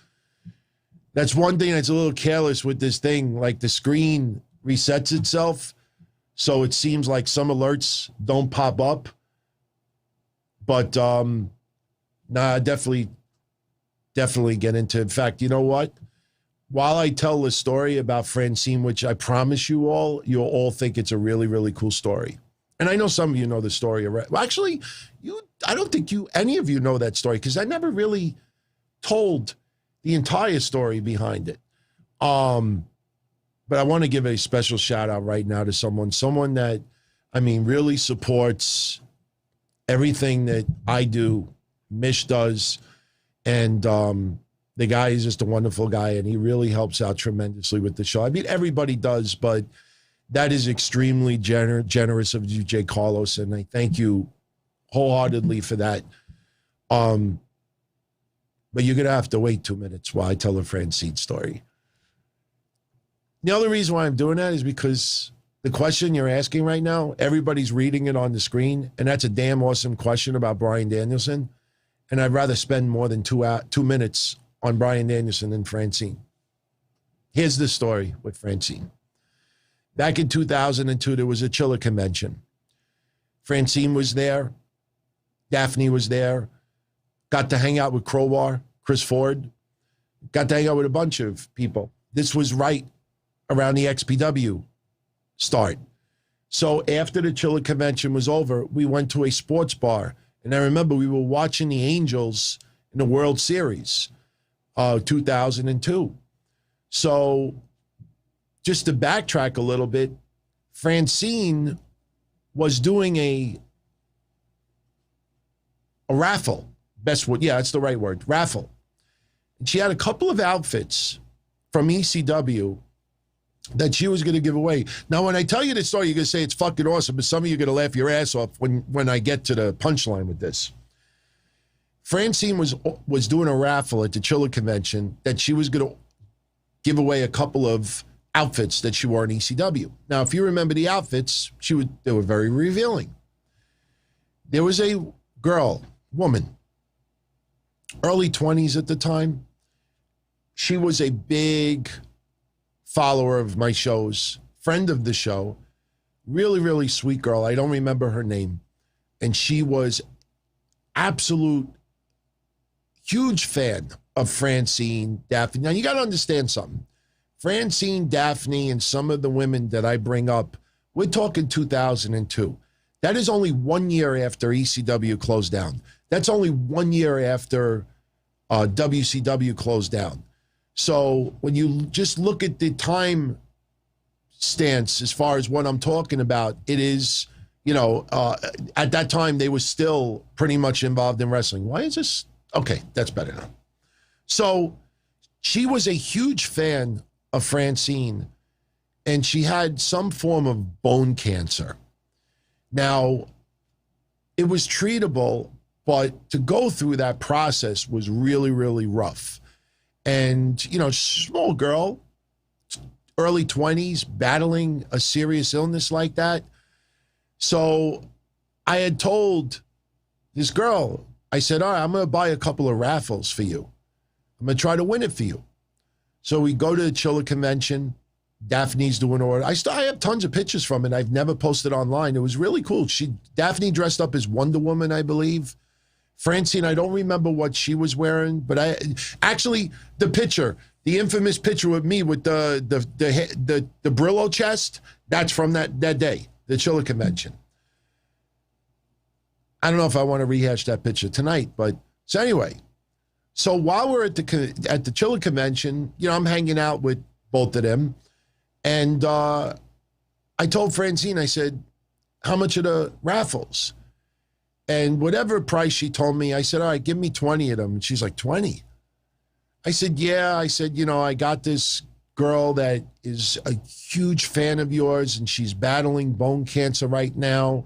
That's one thing that's a little careless with this thing. Like the screen resets itself, so it seems like some alerts don't pop up. But definitely get into. In fact, you know what? While I tell the story about Francine, which I promise you'll all think it's a really, really cool story. And I know some of you know the story already. Well, actually, I don't think any of you know that story, because I never really told the entire story behind it. But I want to give a special shout out right now to someone that, really supports everything that I do, Mish does, and the guy is just a wonderful guy, and he really helps out tremendously with the show. I mean, everybody does, but that is extremely generous of you, Jay Carlos, and I thank you wholeheartedly for that. But you're going to have to wait 2 minutes while I tell the Francine story. The other reason why I'm doing that is because the question you're asking right now, everybody's reading it on the screen, and that's a damn awesome question about Bryan Danielson, and I'd rather spend more than 2 minutes on Bryan Danielson than Francine. Here's the story with Francine. Back in 2002, there was a Chiller convention. Francine was there. Daphne was there. Got to hang out with Crowbar, Chris Ford. Got to hang out with a bunch of people. This was right around the XPW start. So after the Chiller convention was over, we went to a sports bar. And I remember we were watching the Angels in the World Series, 2002. So just to backtrack a little bit, Francine was doing a raffle. That's the right word, raffle. And she had a couple of outfits from ECW that she was going to give away. Now, when I tell you this story, you're going to say it's fucking awesome, but some of you are going to laugh your ass off when I get to the punchline with this. Francine was doing a raffle at the Chiller convention that she was going to give away a couple of outfits that she wore in ECW. Now, if you remember the outfits, they were very revealing. There was a woman, early 20s at the time. She was a big follower of my shows, friend of the show, really, really sweet girl. I don't remember her name. And she was absolute huge fan of Francine, Daphne. Now, you got to understand something. Francine, Daphne, and some of the women that I bring up, we're talking 2002. That is only 1 year after ECW closed down. That's only 1 year after WCW closed down. So when you just look at the time stance as far as what I'm talking about, it is, at that time they were still pretty much involved in wrestling. Why is this? Okay, that's better now. So she was a huge fan of Francine, and she had some form of bone cancer. Now, it was treatable, but to go through that process was really, really rough. And, you know, small girl, early 20s, battling a serious illness like that. So I had told this girl, I said, all right, I'm going to buy a couple of raffles for you. I'm going to try to win it for you. So we go to the Chiller Convention. Daphne's doing order. I have tons of pictures from it. I've never posted online. It was really cool. Daphne dressed up as Wonder Woman, I believe. Francine, I don't remember what she was wearing, but the picture, the infamous picture with me with the Brillo chest, that's from that day, the Chiller Convention. I don't know if I want to rehash that picture tonight, but so anyway. So while we're at the Chiller Convention, you know, I'm hanging out with both of them. And I told Francine, I said, how much are the raffles? And whatever price she told me, I said, all right, give me 20 of them. And she's like, 20? I said, yeah. I said, you know, I got this girl that is a huge fan of yours, and she's battling bone cancer right now.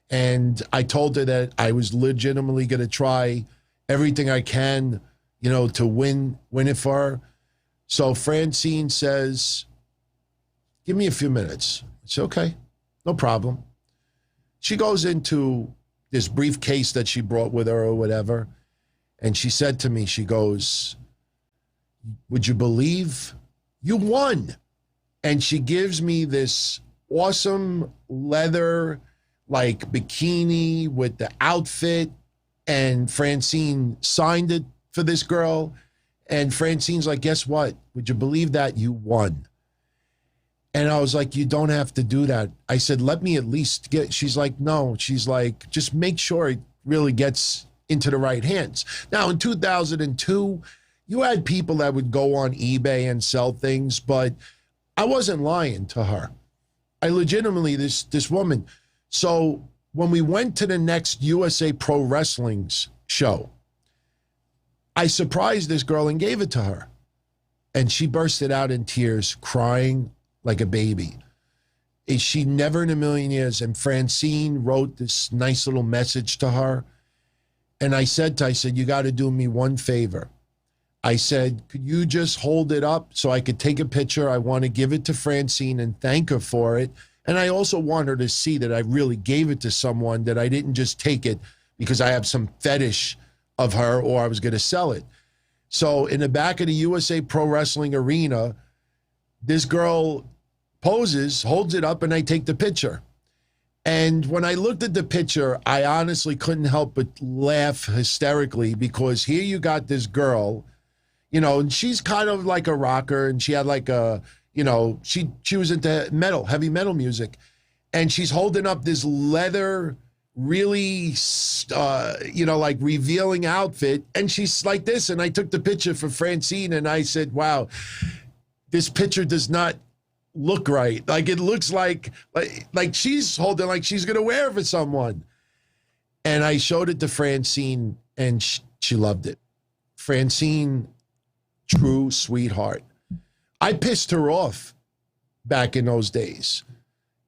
And I told her that I was legitimately going to try everything I can, you know, to win it for her. So Francine says, give me a few minutes. I said, okay, no problem. She goes into this briefcase that she brought with her or whatever, and she said to me, she goes, would you believe you won? And she gives me this awesome leather, like bikini with the outfit, and Francine signed it for this girl. And Francine's like, guess what? Would you believe that you won? And I was like, you don't have to do that. I said, let me at least get, she's like, no. She's like, just make sure it really gets into the right hands. Now, in 2002, you had people that would go on eBay and sell things, but I wasn't lying to her. I legitimately, this woman. So when we went to the next USA Pro Wrestling's show, I surprised this girl and gave it to her. And she bursted out in tears, crying like a baby. She never in a million years. And Francine wrote this nice little message to her. And I said, you got to do me one favor. I said, could you just hold it up so I could take a picture? I want to give it to Francine and thank her for it. And I also want her to see that I really gave it to someone, that I didn't just take it because I have some fetish of her or I was going to sell it. So in the back of the USA Pro Wrestling arena, this girl poses, holds it up, and I take the picture. And when I looked at the picture, I honestly couldn't help but laugh hysterically, because here you got this girl, you know, and she's kind of like a rocker, and she had like a, you know, she was into metal, heavy metal music, and she's holding up this leather, really, you know, like revealing outfit, and she's like this. And I took the picture for Francine, and I said, wow, this picture does not look right. Like, it looks like she's holding, like she's going to wear it for someone. And I showed it to Francine, and she loved it. Francine, true sweetheart. I pissed her off back in those days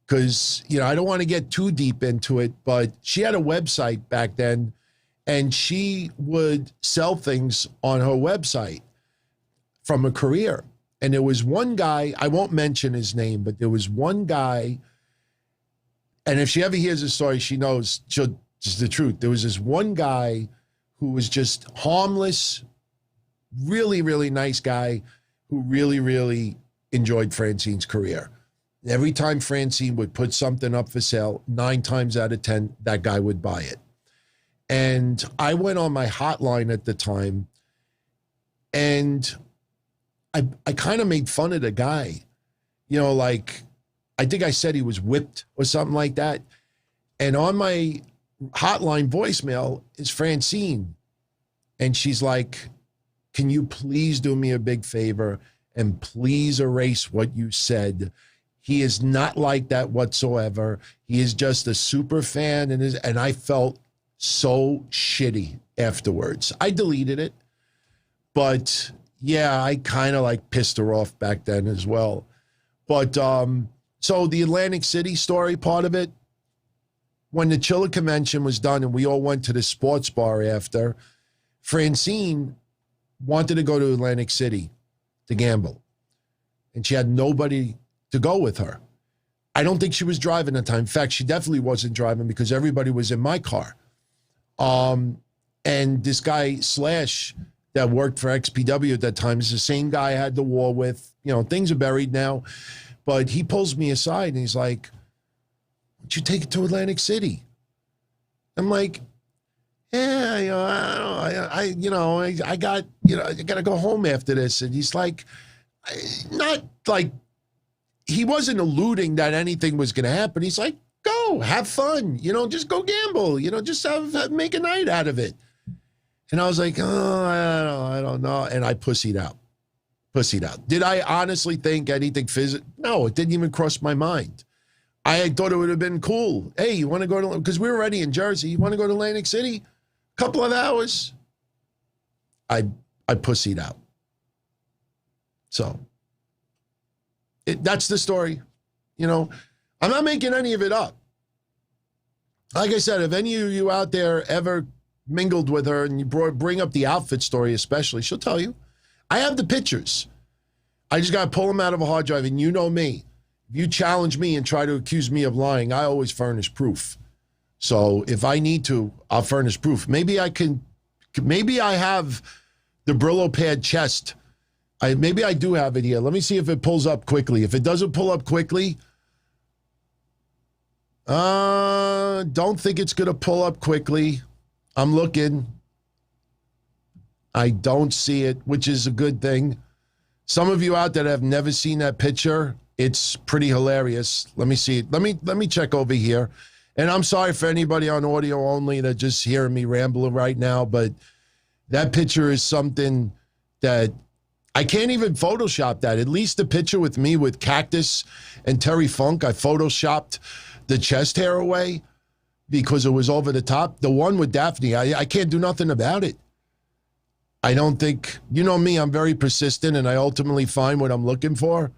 because, you know, I don't want to get too deep into it, but she had a website back then, and she would sell things on her website from a career. And there was one guy, I won't mention his name, but there was one guy, and if she ever hears the story, she knows just the truth. There was this one guy who was just harmless, really, really nice guy who really, really enjoyed Francine's career. Every time Francine would put something up for sale, 9 times out of 10, that guy would buy it. And I went on my hotline at the time, and I kind of made fun of the guy. You know, like, I think I said he was whipped or something like that. And on my hotline voicemail is Francine. And she's like, can you please do me a big favor and please erase what you said? He is not like that whatsoever. He is just a super fan. And I felt so shitty afterwards. I deleted it. But yeah, I kind of like pissed her off back then as well. But so the Atlantic City story part of it, when the Chiller convention was done and we all went to the sports bar after, Francine wanted to go to Atlantic City to gamble. And she had nobody to go with her. I don't think she was driving at the time. In fact, she definitely wasn't driving because everybody was in my car. And this guy, Slash, that worked for XPW at that time, is the same guy I had the war with. You know, things are buried now. But he pulls me aside and he's like, "Why don't you take it to Atlantic City?" I'm like, "Yeah, you know, I got to go home after this." And he's like, not like, he wasn't alluding that anything was going to happen. He's like, "Go, have fun, you know, just go gamble, you know, just make a night out of it." And I was like, "Oh, I don't know." And I pussied out. Did I honestly think anything physical? No, it didn't even cross my mind. I thought it would have been cool. Hey, you want to go to, because we were already in Jersey, you want to go to Atlantic City? Couple of hours. I pussied out. So that's the story. You know, I'm not making any of it up. Like I said, if any of you out there ever mingled with her and you bring up the outfit story especially, she'll tell you. I have the pictures. I just got to pull them out of a hard drive. And you know me. If you challenge me and try to accuse me of lying, I always furnish proof. So if I need to, I'll furnish proof. Maybe I have the Brillo pad chest. Maybe I do have it here. Let me see if it pulls up quickly. If it doesn't pull up quickly, don't think it's going to pull up quickly. I'm looking. I don't see it, which is a good thing. Some of you out there that have never seen that picture, it's pretty hilarious. Let me see. Let me check over here. And I'm sorry for anybody on audio only that just hearing me rambling right now, but that picture is something that I can't even Photoshop that. At least the picture with me with Cactus and Terry Funk, I Photoshopped the chest hair away because it was over the top. The one with Daphne, I can't do nothing about it. I don't think, you know me, I'm very persistent and I ultimately find what I'm looking for.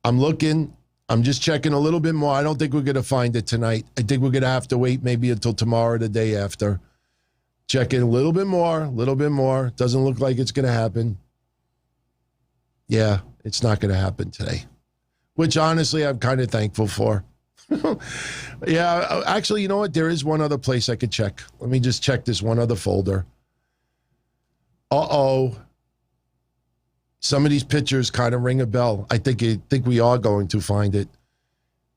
I'm looking, I'm just checking a little bit more. I don't think we're going to find it tonight. I think we're going to have to wait maybe until tomorrow or the day after. Checking a little bit more. Doesn't look like it's going to happen. Yeah, it's not going to happen today, which honestly I'm kind of thankful for. Yeah, actually, you know what? There is one other place I could check. Let me just check this one other folder. Uh-oh. Some of these pictures kind of ring a bell. I think we are going to find it.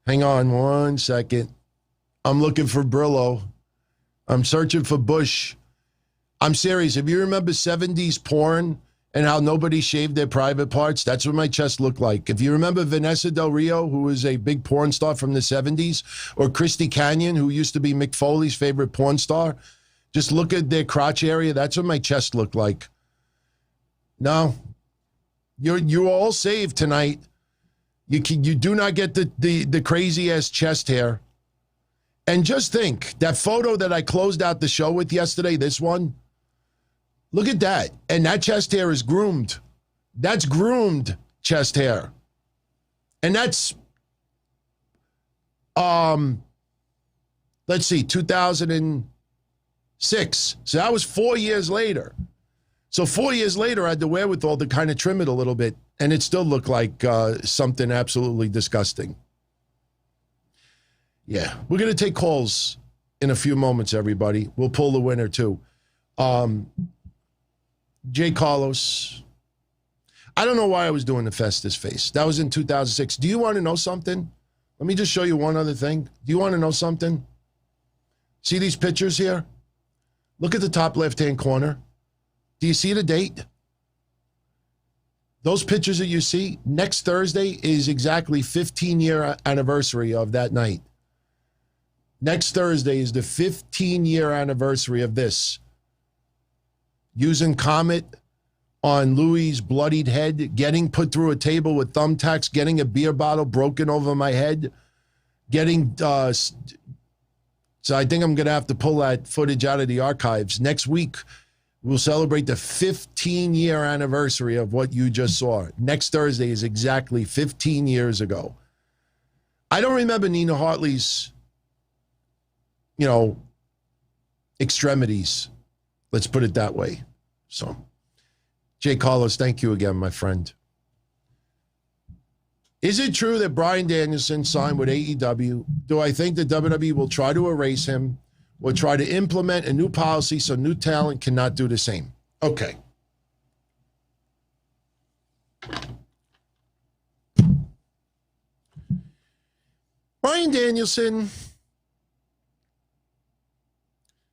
Hang on 1 second. I'm looking for Brillo. I'm searching for Bush. I'm serious. If you remember 70s porn and how nobody shaved their private parts, that's what my chest looked like. If you remember Vanessa Del Rio, who was a big porn star from the 70s, or Christy Canyon, who used to be Mick Foley's favorite porn star, just look at their crotch area. That's what my chest looked like. No, you're all saved tonight. You do not get the crazy ass chest hair. And just think, that photo that I closed out the show with yesterday, this one, look at that. And that chest hair is groomed. That's groomed chest hair. And that's, let's see, 2006. So that was 4 years later. So 4 years later, I had the wherewithal to kind of trim it a little bit, and it still looked like something absolutely disgusting. Yeah, we're going to take calls in a few moments, everybody. We'll pull the winner, too. Jay Carlos. I don't know why I was doing the Festus face. That was in 2006. Do you want to know something? Let me just show you one other thing. Do you want to know something? See these pictures here? Look at the top left-hand corner. Do you see the date? Those pictures that you see, next Thursday is exactly 15-year anniversary of that night. Next Thursday is the 15-year anniversary of this. Using Comet on Louis' bloodied head, getting put through a table with thumbtacks, getting a beer bottle broken over my head, getting... so I think I'm going to have to pull that footage out of the archives. Next week, we'll celebrate the 15-year anniversary of what you just saw. Next Thursday is exactly 15 years ago. I don't remember Nina Hartley's extremities. Let's put it that way. So, Jay Carlos, thank you again, my friend. Is it true that Bryan Danielson signed with AEW? Do I think that WWE will try to erase him or try to implement a new policy so new talent cannot do the same? Okay. Bryan Danielson,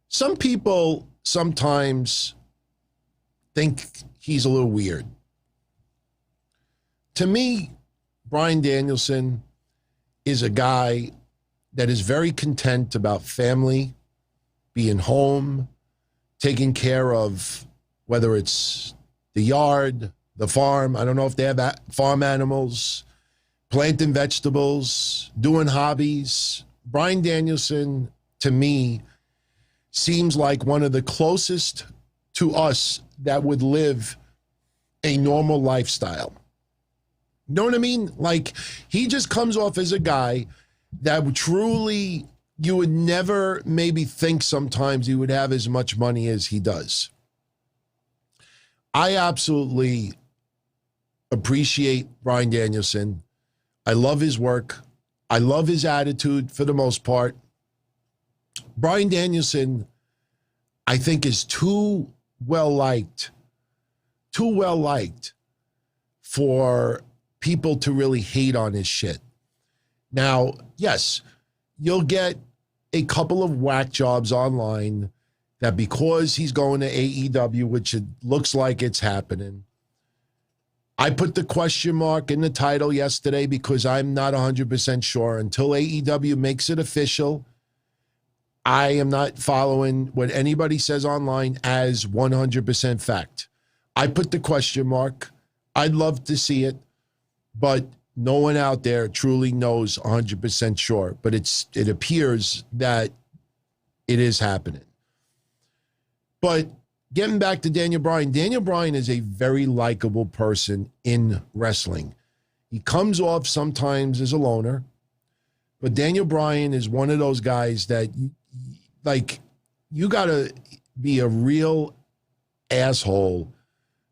some people sometimes think he's a little weird. To me, Bryan Danielson is a guy that is very content about family, being home, taking care of whether it's the yard, the farm. I don't know if they have farm animals, planting vegetables, doing hobbies. Bryan Danielson, to me, seems like one of the closest to us that would live a normal lifestyle. You know what I mean? Like, he just comes off as a guy that would truly, you would never maybe think sometimes he would have as much money as he does. I absolutely appreciate Bryan Danielson. I love his work. I love his attitude for the most part. Bryan Danielson, I think, is too well liked for people to really hate on his shit. Now, yes, you'll get a couple of whack jobs online that because he's going to AEW, which it looks like it's happening. I put the question mark in the title yesterday because I'm not 100% sure. Until AEW makes it official, I am not following what anybody says online as 100% fact. I put the question mark. I'd love to see it, but no one out there truly knows 100% sure. But it appears that it is happening. But getting back to Daniel Bryan is a very likable person in wrestling. He comes off sometimes as a loner, but Daniel Bryan is one of those guys that, you got to be a real asshole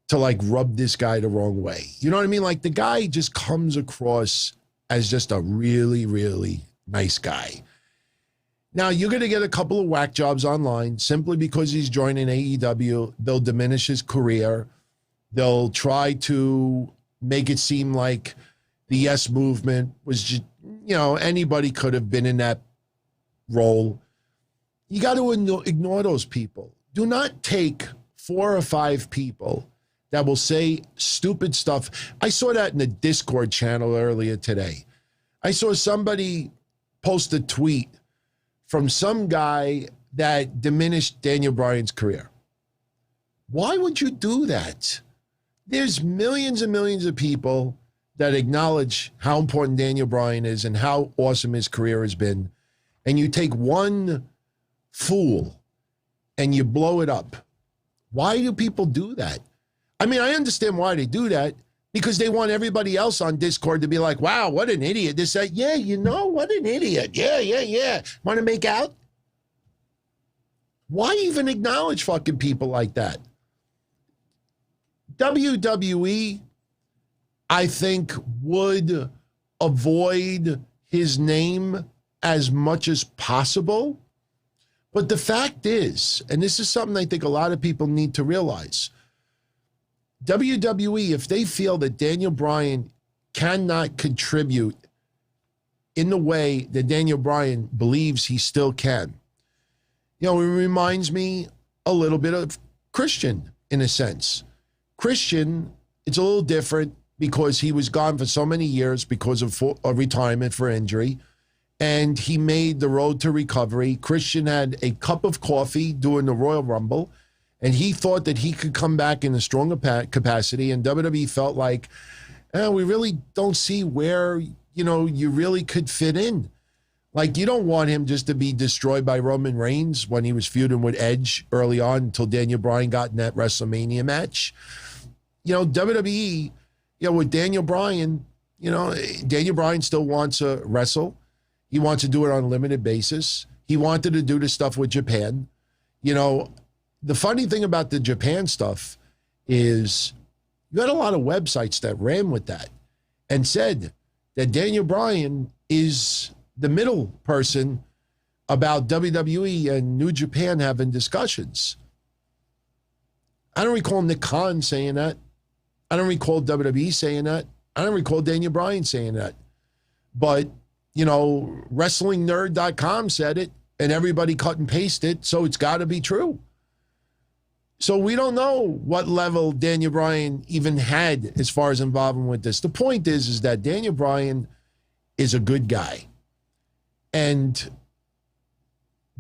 to, rub this guy the wrong way. You know what I mean? Like, the guy just comes across as just a really, really nice guy. Now, you're going to get a couple of whack jobs online simply because he's joining AEW. They'll diminish his career. They'll try to make it seem like the Yes Movement was just, anybody could have been in that role. You got to ignore those people. Do not take 4 or 5 people that will say stupid stuff. I saw that in the Discord channel earlier today. I saw somebody post a tweet from some guy that diminished Daniel Bryan's career. Why would you do that? There's millions and millions of people that acknowledge how important Daniel Bryan is and how awesome his career has been. And you take one fool and you blow it up. Why do people do that? I mean, I understand why they do that, because they want everybody else on Discord to be like, wow, what an idiot. This, that, yeah, what an idiot. Yeah. Want to make out? Why even acknowledge fucking people like that? WWE, I think, would avoid his name as much as possible. But the fact is, and this is something I think a lot of people need to realize, WWE, if they feel that Daniel Bryan cannot contribute in the way that Daniel Bryan believes he still can, it reminds me a little bit of Christian in a sense. Christian, it's a little different because he was gone for so many years because of retirement for injury, and he made the road to recovery. Christian had a cup of coffee during the Royal Rumble, and he thought that he could come back in a stronger capacity, and WWE felt like, we really don't see where, you really could fit in. Like, you don't want him just to be destroyed by Roman Reigns when he was feuding with Edge early on until Daniel Bryan got in that WrestleMania match. WWE, with Daniel Bryan, Daniel Bryan still wants to wrestle. He wants to do it on a limited basis. He wanted to do the stuff with Japan. You know, the funny thing about the Japan stuff is you had a lot of websites that ran with that and said that Daniel Bryan is the middle person about WWE and New Japan having discussions. I don't recall Nick Khan saying that. I don't recall WWE saying that. I don't recall Daniel Bryan saying that. But, you know, WrestlingNerd.com said it, and everybody cut and pasted, so it's got to be true. So we don't know what level Daniel Bryan even had as far as involvement with this. The point is that Daniel Bryan is a good guy. And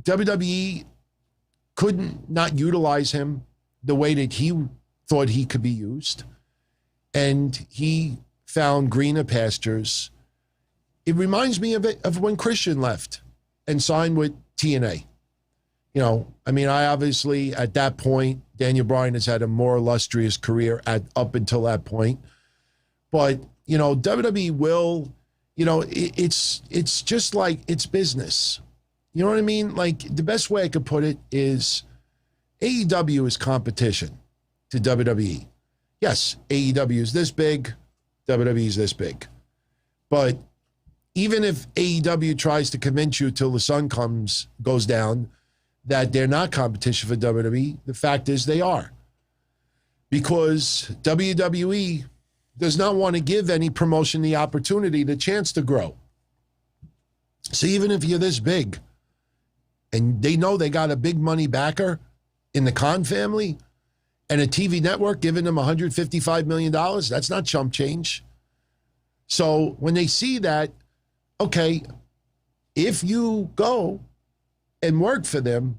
WWE couldn't not utilize him the way that he thought he could be used. And he found greener pastures. It reminds me of when Christian left and signed with TNA. You know, I mean, I obviously, at that point, Daniel Bryan has had a more illustrious career up until that point. But, you know, WWE will, you know, it's just like it's business. You know what I mean? Like, the best way I could put it is AEW is competition to WWE. Yes, AEW is this big, WWE is this big. But even if AEW tries to convince you till the sun goes down, that they're not competition for WWE, the fact is they are. Because WWE does not want to give any promotion the opportunity, the chance to grow. So even if you're this big, and they know they got a big money backer in the Khan family, and a TV network giving them $155 million, that's not chump change. So when they see that, okay, if you go and work for them,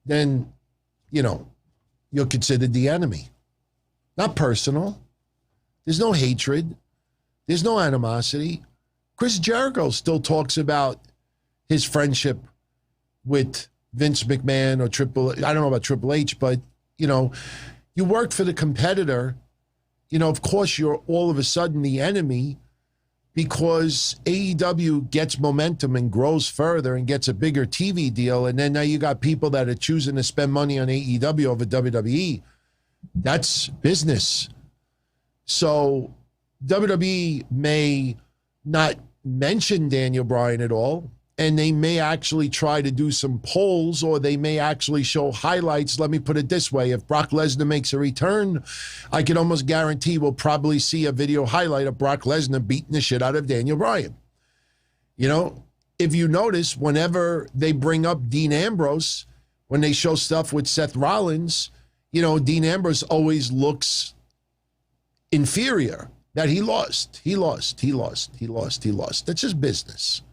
then, you know, you're considered the enemy. Not personal. There's no hatred. There's no animosity. Chris Jericho still talks about his friendship with Vince McMahon or I don't know about Triple H, but, you know, you work for the competitor. You know, of course, you're all of a sudden the enemy, because AEW gets momentum and grows further and gets a bigger TV deal. And then now you got people that are choosing to spend money on AEW over WWE. That's business. So WWE may not mention Daniel Bryan at all, and they may actually try to do some polls, or they may actually show highlights. Let me put it this way. If Brock Lesnar makes a return, I can almost guarantee we'll probably see a video highlight of Brock Lesnar beating the shit out of Daniel Bryan. You know, if you notice, whenever they bring up Dean Ambrose, when they show stuff with Seth Rollins, you know, Dean Ambrose always looks inferior, that he lost. That's just business.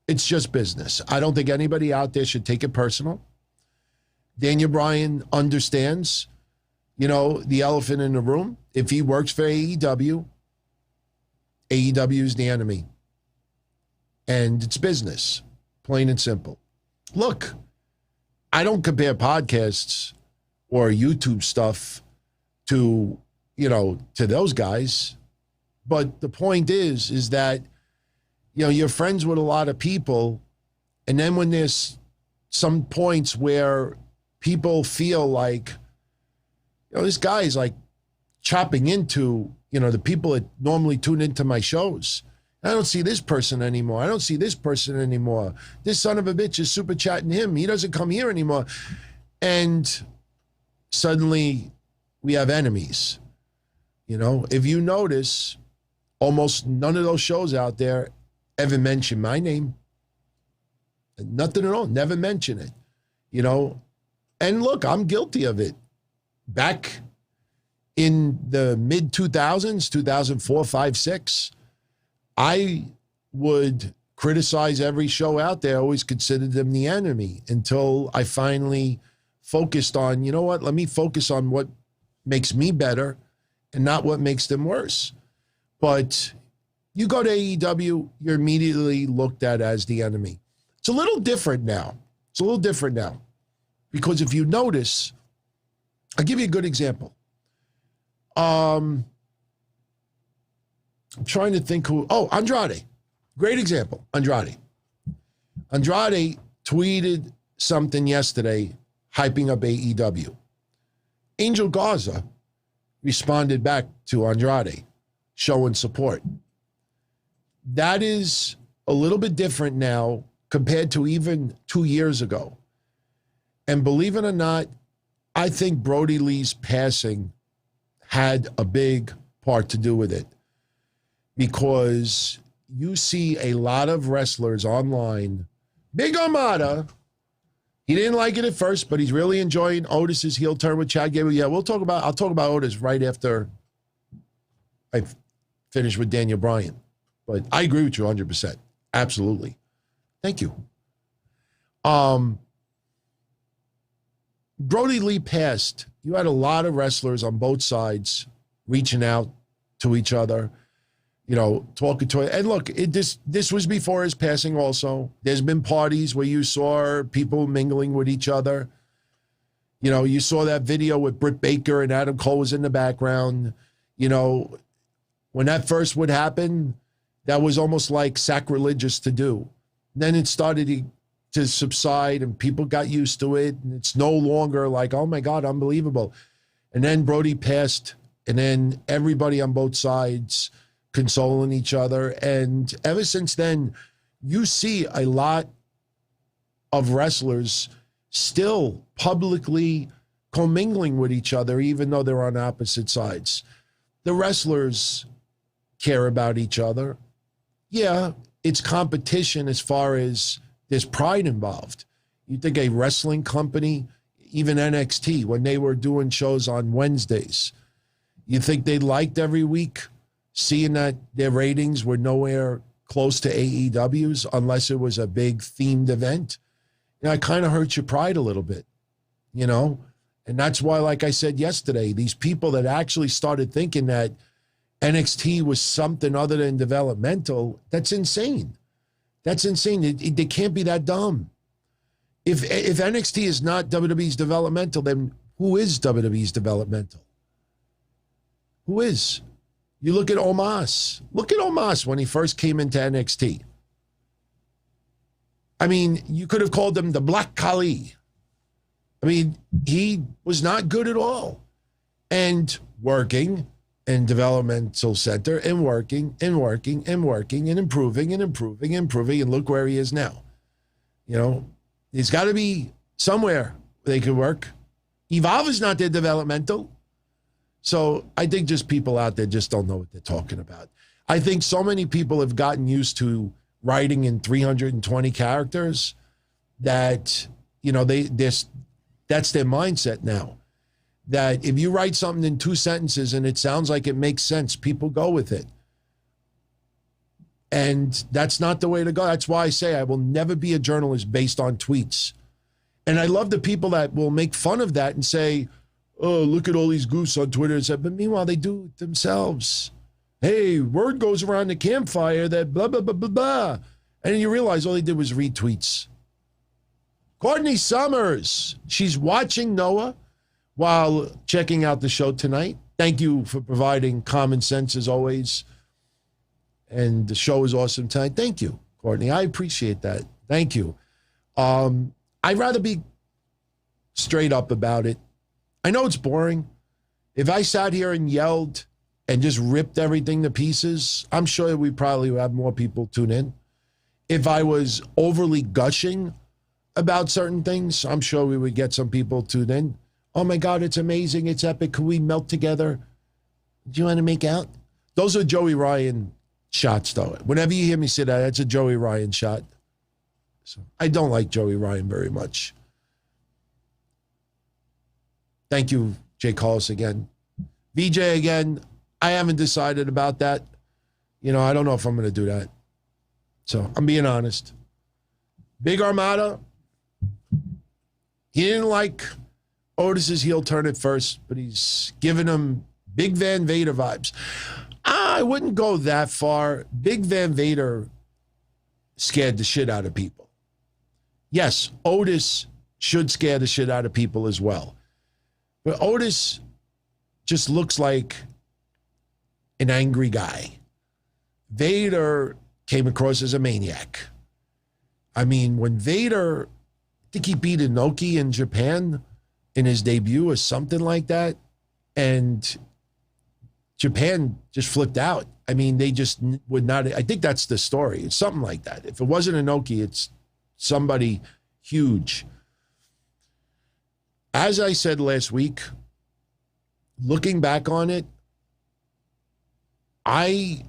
It's just business. I don't think anybody out there should take it personal. Daniel Bryan understands, you know, the elephant in the room. If he works for AEW, AEW is the enemy. And it's business, plain and simple. Look, I don't compare podcasts or YouTube stuff to, you know, to those guys. But the point is that, you know, you're friends with a lot of people, and then when there's some points where people feel like, you know, this guy is like chopping into, you know, the people that normally tune into my shows. I don't see this person anymore. I don't see this person anymore. This son of a bitch is super chatting him. He doesn't come here anymore. And suddenly we have enemies. You know, if you notice, almost none of those shows out there ever mention my name. Nothing at all. Never mention it. You know, and look, I'm guilty of it. Back in the mid-2000s, 2004, 5, 6, I would criticize every show out there, always considered them the enemy, until I finally focused on, you know what, let me focus on what makes me better and not what makes them worse. But you go to AEW, you're immediately looked at as the enemy. It's a little different now. Because if you notice, I'll give you a good example. I'm trying to think who. Oh, Andrade. Great example, Andrade. Andrade tweeted something yesterday hyping up AEW. Angel Garza responded back to Andrade, showing support. That is a little bit different now compared to even 2 years ago. And believe it or not, I think Brody Lee's passing had a big part to do with it, because you see a lot of wrestlers online. Big Armada, he didn't like it at first, but he's really enjoying Otis's heel turn with Chad Gable. Yeah, I'll talk about Otis right after I finish with Daniel Bryan. But I agree with you 100%. Absolutely. Thank you. Brody Lee passed. You had a lot of wrestlers on both sides reaching out to each other, you know, talking to it. And look, this was before his passing also. There's been parties where you saw people mingling with each other. You know, you saw that video with Britt Baker and Adam Cole was in the background. You know, when that first would happen, that was almost like sacrilegious to do. Then it started to subside and people got used to it. And it's no longer like, oh my God, unbelievable. And then Brody passed, and then everybody on both sides consoling each other. And ever since then, you see a lot of wrestlers still publicly commingling with each other, even though they're on opposite sides. The wrestlers care about each other. Yeah, it's competition as far as there's pride involved. You think a wrestling company, even NXT, when they were doing shows on Wednesdays, you think they liked every week seeing that their ratings were nowhere close to AEW's unless it was a big themed event? You know, it kind of hurts your pride a little bit, you know? And that's why, like I said yesterday, these people that actually started thinking that NXT was something other than developmental, that's insane. That's insane. They can't be that dumb. If NXT is not WWE's developmental, then who is WWE's developmental? Who is? You look at Omos. Look at Omos when he first came into NXT. I mean, you could have called him the Black Khali. I mean, he was not good at all. And working in developmental center and working and improving and improving. And look where he is now. You know, he's got to be somewhere they could work. Evolve is not their developmental. So I think just people out there just don't know what they're talking about. I think so many people have gotten used to writing in 320 characters that, you know, that's their mindset now. That if you write something in 2 sentences and it sounds like it makes sense, people go with it. And that's not the way to go. That's why I say I will never be a journalist based on tweets. And I love the people that will make fun of that and say, oh, look at all these goofs on Twitter. And say, but meanwhile, they do it themselves. Hey, word goes around the campfire that blah, blah, blah, blah, blah. And then you realize all they did was retweets. Courtney Summers, she's watching Noah while checking out the show tonight. Thank you for providing common sense as always. And the show is awesome tonight. Thank you, Courtney. I appreciate that. Thank you. I'd rather be straight up about it. I know it's boring. If I sat here and yelled and just ripped everything to pieces, I'm sure we probably would have more people tune in. If I was overly gushing about certain things, I'm sure we would get some people tuned in. Oh my God, it's amazing. It's epic. Can we melt together? Do you want to make out? Those are Joey Ryan shots, though. Whenever you hear me say that, that's a Joey Ryan shot. So I don't like Joey Ryan very much. Thank you, Jay Collis again. VJ again, I haven't decided about that. You know, I don't know if I'm going to do that. So I'm being honest. Big Armada, he didn't like Otis's heel turn at first, but he's giving him Big Van Vader vibes. I wouldn't go that far. Big Van Vader scared the shit out of people. Yes, Otis should scare the shit out of people as well. But Otis just looks like an angry guy. Vader came across as a maniac. I mean, when Vader, I think he beat Inoki in Japan in his debut or something like that, and Japan just flipped out. I mean, they just would not. I think that's the story. It's something like that. If it wasn't Inoki, it's somebody huge. As I said last week, looking back on it, I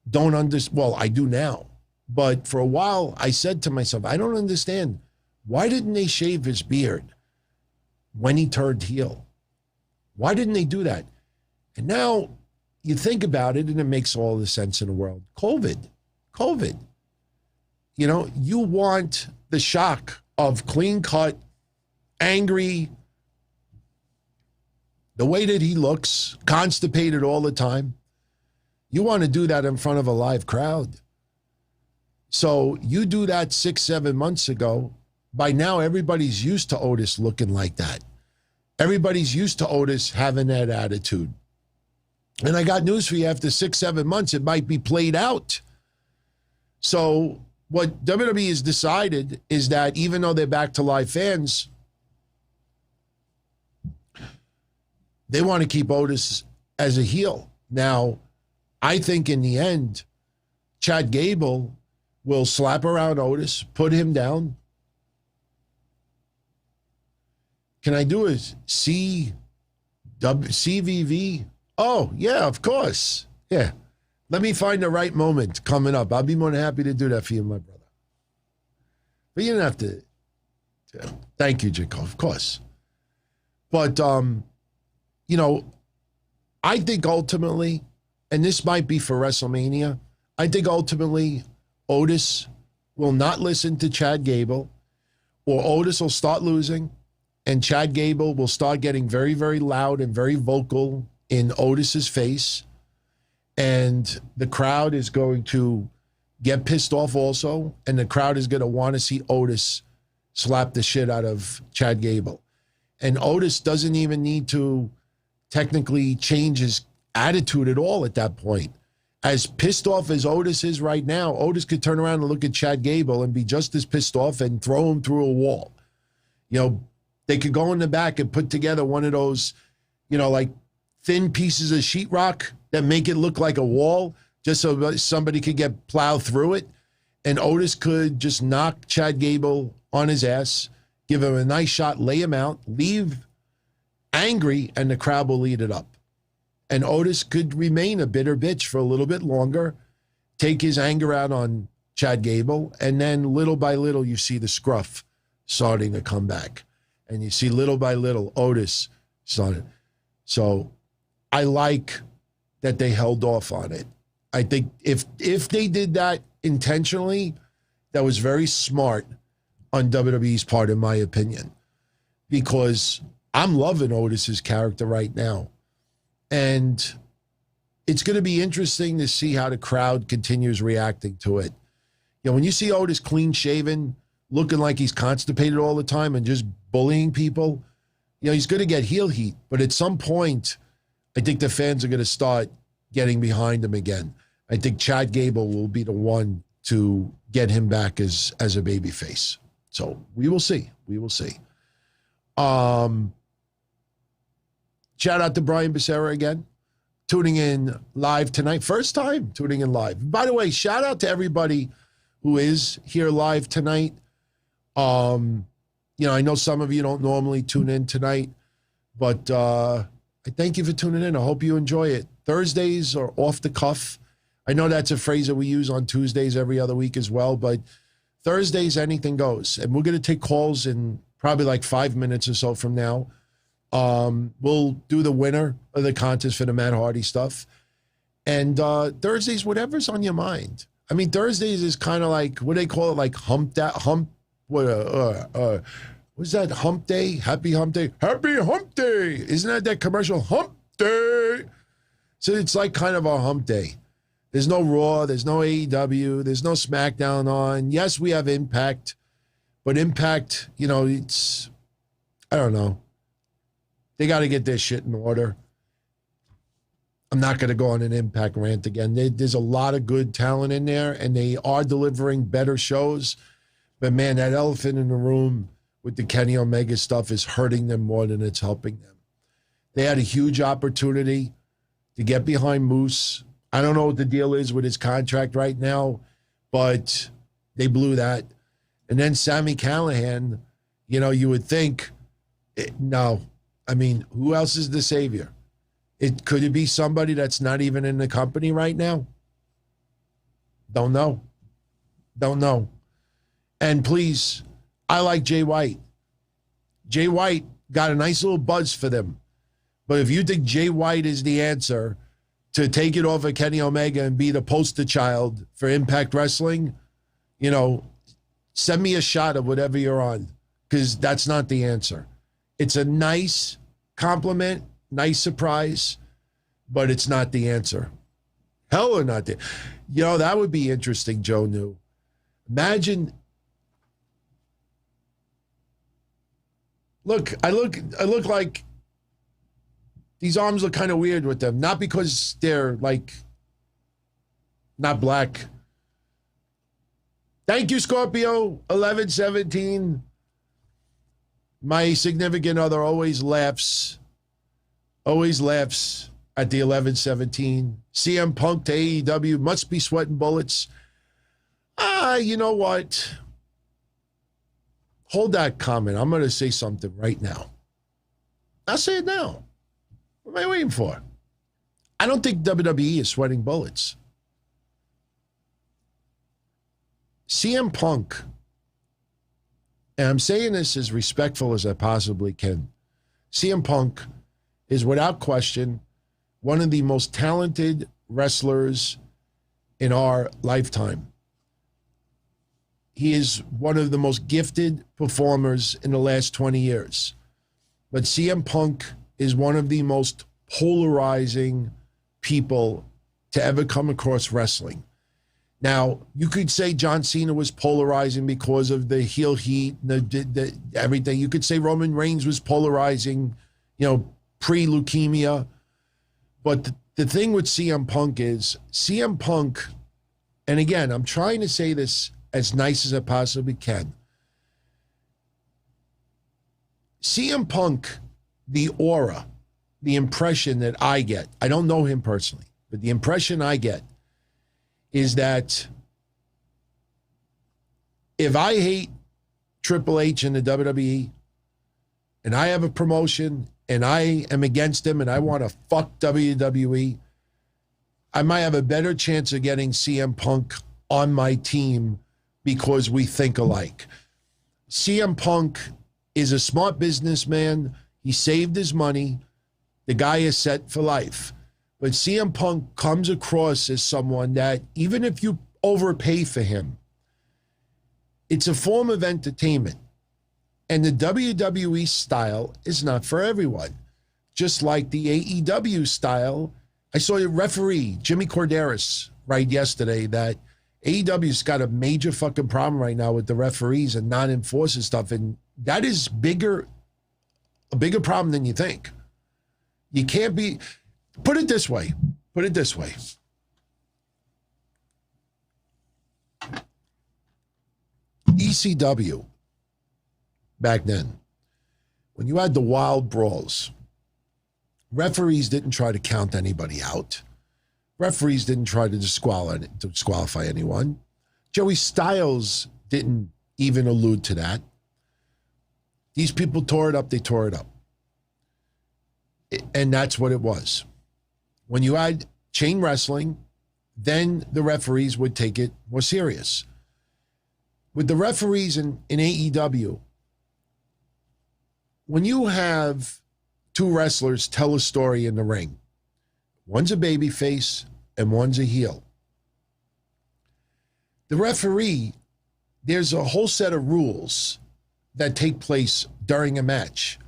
don't understand. Well, I do now. But for a while, I said to myself, I don't understand. Why didn't they shave his beard when he turned heel? Why didn't they do that? And now you think about it, and it makes all the sense in the world. COVID. You know, you want the shock of clean cut, angry, the way that he looks, constipated all the time. You want to do that in front of a live crowd. So you do that 6-7 months ago. By now, everybody's used to Otis looking like that. Everybody's used to Otis having that attitude. And I got news for you. After 6-7 months, it might be played out. So what WWE has decided is that even though they're back to live fans, they want to keep Otis as a heel. Now, I think in the end, Chad Gable will slap around Otis, put him down. Can I do a CVV? Oh, yeah, of course. Yeah. Let me find the right moment coming up. I'll be more than happy to do that for you, my brother. But you don't have to. Thank you, Jacob, of course. But, you know, I think ultimately, and this might be for WrestleMania, I think ultimately Otis will not listen to Chad Gable, or Otis will start losing, and Chad Gable will start getting very, very loud and very vocal in Otis's face. And the crowd is going to get pissed off also, and the crowd is going to want to see Otis slap the shit out of Chad Gable. And Otis doesn't even need to technically change his attitude at all at that point. As pissed off as Otis is right now, Otis could turn around and look at Chad Gable and be just as pissed off and throw him through a wall. You know, they could go in the back and put together one of those, you know, like thin pieces of sheetrock that make it look like a wall, just so somebody could get plowed through it. And Otis could just knock Chad Gable on his ass, give him a nice shot, lay him out, leave angry, and the crowd will eat it up. And Otis could remain a bitter bitch for a little bit longer, take his anger out on Chad Gable, and then little by little you see the scruff starting to come back. And you see little by little Otis started. So I like that they held off on it. I think if they did that intentionally, that was very smart on WWE's part, in my opinion, because I'm loving Otis's character right now. And it's going to be interesting to see how the crowd continues reacting to it. You know, when you see Otis clean shaven, looking like he's constipated all the time and just bullying people, you know, he's going to get heel heat. But at some point, I think the fans are going to start getting behind him again. I think Chad Gable will be the one to get him back as a babyface. So we will see. We will see. Shout out to Brian Becerra again, tuning in live tonight. First time tuning in live. By the way, shout out to everybody who is here live tonight. You know, I know some of you don't normally tune in tonight, but I thank you for tuning in. I hope you enjoy it. Thursdays are off the cuff. I know that's a phrase that we use on Tuesdays every other week as well, but Thursdays, anything goes. And we're going to take calls in probably like 5 minutes or so from now. We'll do the winner of the contest for the Matt Hardy stuff. And Thursdays, whatever's on your mind. I mean, Thursdays is kind of like, what do they call it? Like what's that? Hump day? Happy hump day? Happy hump day. Isn't that commercial? Hump day. So it's like kind of a hump day. There's no Raw. There's no AEW. There's no SmackDown on. Yes, we have Impact. But Impact, you know, it's, I don't know. They got to get their shit in order. I'm not going to go on an Impact rant again. There's a lot of good talent in there, and they are delivering better shows. But man, that elephant in the room with the Kenny Omega stuff is hurting them more than it's helping them. They had a huge opportunity to get behind Moose. I don't know what the deal is with his contract right now, but they blew that. And then Sami Callihan, you would think, no. I mean, who else is the savior? Could it be somebody that's not even in the company right now? Don't know. And please, I like Jay White. Jay White got a nice little buzz for them. But if you think Jay White is the answer to take it off of Kenny Omega and be the poster child for Impact Wrestling, send me a shot of whatever you're on, because that's not the answer. It's a nice compliment, nice surprise, but it's not the answer. Hell or not. That would be interesting, Joe New. Imagine. Look, I look like these arms look kind of weird with them. Not because they're not black. Thank you, Scorpio 1117. My significant other always laughs at the 1117. CM Punk to AEW must be sweating bullets. You know what? Hold that comment. I'm going to say something right now. I'll say it now. What am I waiting for? I don't think WWE is sweating bullets. CM Punk, and I'm saying this as respectful as I possibly can, CM Punk is without question one of the most talented wrestlers in our lifetime. He is one of the most gifted performers in the last 20 years. But CM Punk is one of the most polarizing people to ever come across wrestling. Now, you could say John Cena was polarizing because of the heel heat, the everything. You could say Roman Reigns was polarizing, pre-leukemia. But the thing with CM Punk is, CM Punk, and again, I'm trying to say this as nice as I possibly can. CM Punk, the aura, the impression that I get, I don't know him personally, but the impression I get is that if I hate Triple H and the WWE, and I have a promotion, and I am against him, and I want to fuck WWE, I might have a better chance of getting CM Punk on my team because we think alike. CM Punk is a smart businessman. He saved his money. The guy is set for life. But CM Punk comes across as someone that, even if you overpay for him, it's a form of entertainment. And the WWE style is not for everyone. Just like the AEW style. I saw a referee, Jimmy Corderas, write yesterday that AEW's got a major fucking problem right now with the referees and non-enforcing stuff. And that is a bigger problem than you think. You can't be, put it this way. ECW, back then, when you had the wild brawls, referees didn't try to count anybody out. Referees didn't try to disqualify anyone. Joey Styles didn't even allude to that. These people tore it up, they tore it up. And that's what it was. When you had chain wrestling, then the referees would take it more serious. With the referees in AEW, when you have two wrestlers tell a story in the ring, one's a babyface and one's a heel. The referee, there's a whole set of rules that take place during a match.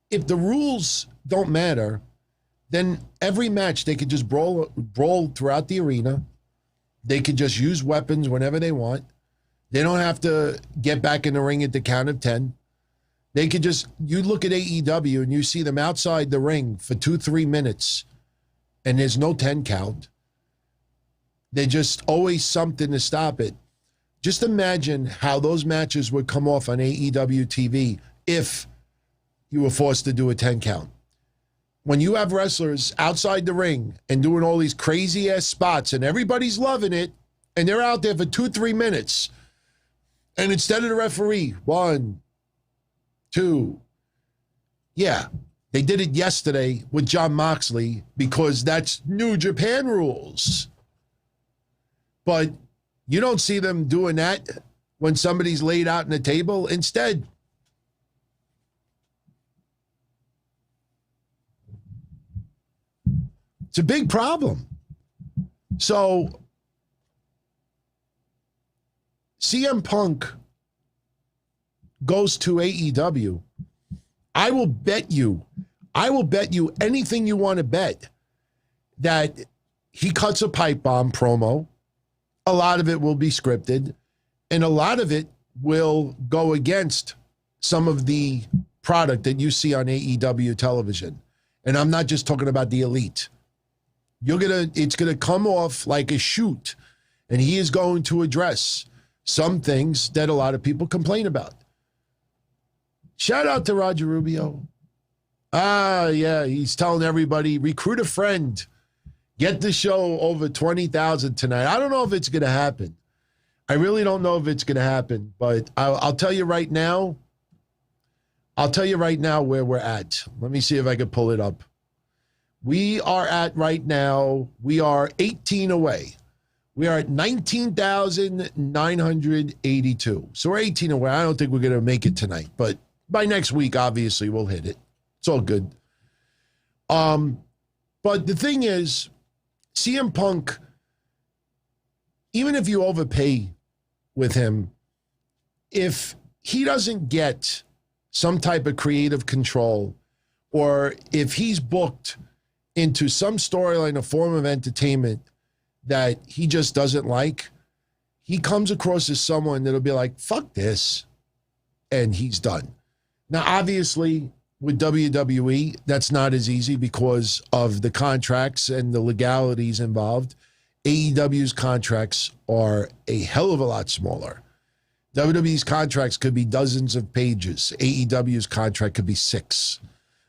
If the rules don't matter, then every match they could just brawl throughout the arena. They could just use weapons whenever they want. They don't have to get back in the ring at the count of 10. They could just, you look at AEW and you see them outside the ring for 2-3 minutes and there's no 10 count. There's just always something to stop it. Just imagine how those matches would come off on AEW TV if you were forced to do a 10 count. When you have wrestlers outside the ring and doing all these crazy ass spots and everybody's loving it and they're out there for 2-3 minutes, and instead of the referee, 1, 2, yeah, they did it yesterday with Jon Moxley because that's New Japan rules. But you don't see them doing that when somebody's laid out on the table. Instead, it's a big problem. So CM Punk goes to AEW. I will bet you anything you want to bet that he cuts a pipe bomb promo. A lot of it will be scripted, and a lot of it will go against some of the product that you see on AEW television. And I'm not just talking about the elite. It's gonna come off like a shoot, and he is going to address some things that a lot of people complain about. Shout out to Roger Rubio. Yeah, he's telling everybody, recruit a friend. Get the show over 20,000 tonight. I don't know if it's going to happen. I really don't know if it's going to happen, but I'll tell you right now. I'll tell you right now where we're at. Let me see if I can pull it up. We are at right now, we are 18 away. We are at 19,982. So we're 18 away. I don't think we're going to make it tonight, but by next week, obviously, we'll hit it. It's all good. But the thing is, CM Punk, even if you overpay with him, if he doesn't get some type of creative control, or if he's booked into some storyline, a form of entertainment that he just doesn't like, he comes across as someone that'll be like, fuck this, and he's done. Now, obviously, with WWE, that's not as easy because of the contracts and the legalities involved. AEW's contracts are a hell of a lot smaller. WWE's contracts could be dozens of pages. AEW's contract could be 6.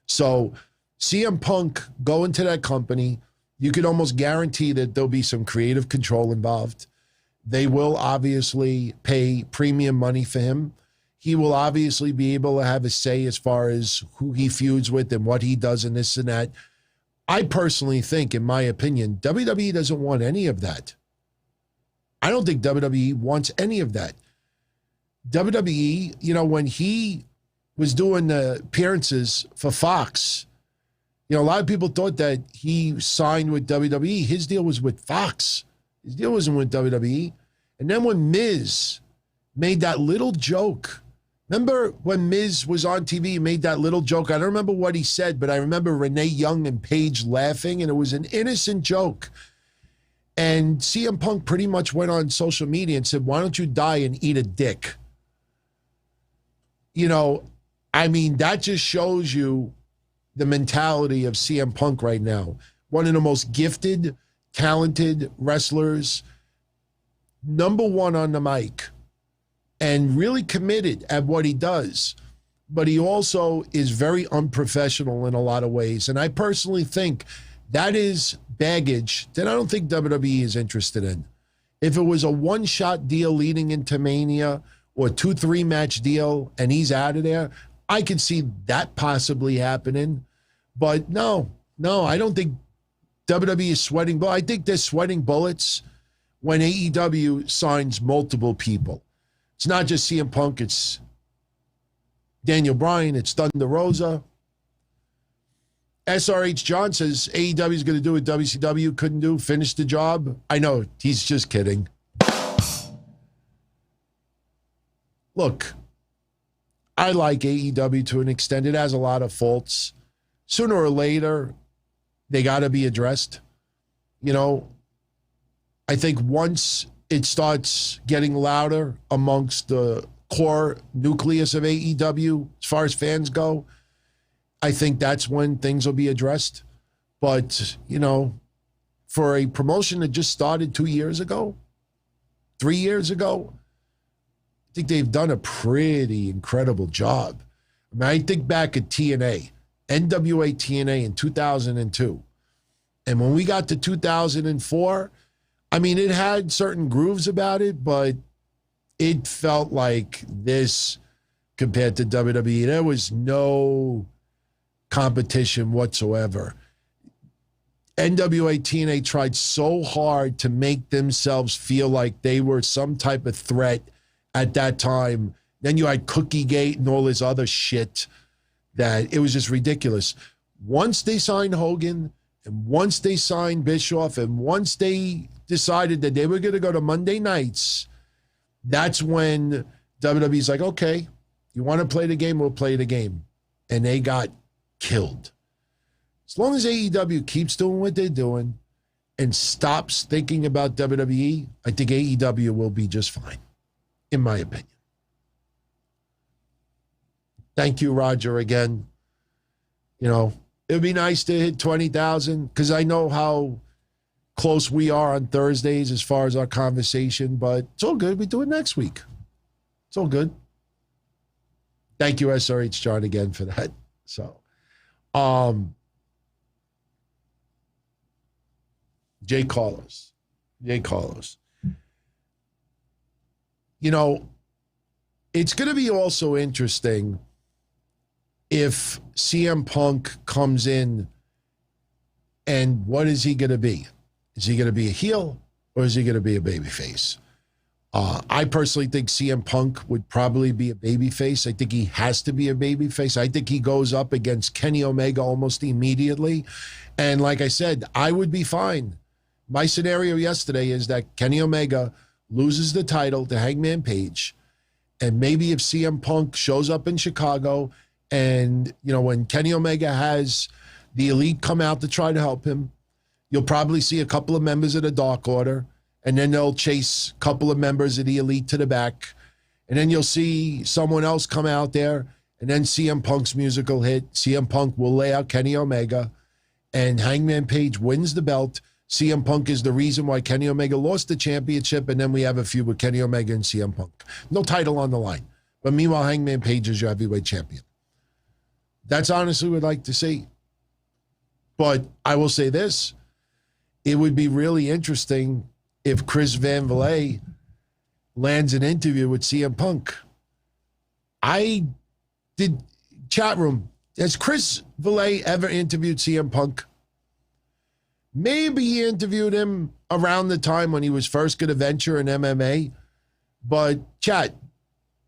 So CM Punk going to that company, you could almost guarantee that there'll be some creative control involved. They will obviously pay premium money for him. He will obviously be able to have a say as far as who he feuds with and what he does and this and that. I personally think, in my opinion, WWE doesn't want any of that. I don't think WWE wants any of that. WWE, you know, when he was doing the appearances for Fox, you know, a lot of people thought that he signed with WWE. His deal was with Fox. His deal wasn't with WWE. And then when Miz made that little joke, remember when Miz was on TV, he made that little joke? I don't remember what he said, but I remember Renee Young and Paige laughing, and it was an innocent joke. And CM Punk pretty much went on social media and said, why don't you die and eat a dick? You know, I mean, that just shows you the mentality of CM Punk right now. One of the most gifted, talented wrestlers, #1 on the mic, and really committed at what he does. But he also is very unprofessional in a lot of ways. And I personally think that is baggage that I don't think WWE is interested in. If it was a one-shot deal leading into Mania or 2-3 match deal and he's out of there, I could see that possibly happening. But no, I don't think WWE is sweating bullets. I think they're sweating bullets when AEW signs multiple people. It's not just CM Punk, it's Daniel Bryan, it's Thunder Rosa. SRH John says AEW is going to do what WCW couldn't do, finish the job. I know, he's just kidding. Look, I like AEW to an extent. It has a lot of faults. Sooner or later, they got to be addressed. You know, I think once it starts getting louder amongst the core nucleus of AEW, as far as fans go, I think that's when things will be addressed. But, you know, for a promotion that just started 2 years ago, 3 years ago, I think they've done a pretty incredible job. I mean, I think back at TNA, NWA TNA in 2002. And when we got to 2004, I mean, it had certain grooves about it, but it felt like this compared to WWE. There was no competition whatsoever. NWA TNA tried so hard to make themselves feel like they were some type of threat at that time. Then you had Cookie Gate and all this other shit that it was just ridiculous. Once they signed Hogan, and once they signed Bischoff, and once they decided that they were going to go to Monday nights, that's when WWE's like, okay, you want to play the game, we'll play the game. And they got killed. As long as AEW keeps doing what they're doing and stops thinking about WWE, I think AEW will be just fine, in my opinion. Thank you, Roger, again. You know, it would be nice to hit 20,000 because I know how close we are on Thursdays as far as our conversation, but it's all good. We do it next week. It's all good. Thank you, SRH John, again for that. So, Jay Carlos. You know, it's going to be also interesting if CM Punk comes in, and what is he going to be? Is he going to be a heel or is he going to be a babyface? I personally think CM Punk would probably be a babyface. I think he has to be a babyface. I think he goes up against Kenny Omega almost immediately. And like I said, I would be fine. My scenario yesterday is that Kenny Omega loses the title to Hangman Page. And maybe if CM Punk shows up in Chicago and, you know, when Kenny Omega has the Elite come out to try to help him, you'll probably see a couple of members of the Dark Order, and then they'll chase a couple of members of the Elite to the back. And then you'll see someone else come out there, and then CM Punk's musical hit. CM Punk will lay out Kenny Omega, and Hangman Page wins the belt. CM Punk is the reason why Kenny Omega lost the championship, and then we have a feud with Kenny Omega and CM Punk. No title on the line. But meanwhile, Hangman Page is your heavyweight champion. That's honestly what I'd like to see. But I will say this. It would be really interesting if Chris Van Vliet lands an interview with CM Punk. Chat room, has Chris Valet ever interviewed CM Punk? Maybe he interviewed him around the time when he was first going to venture in MMA. But chat,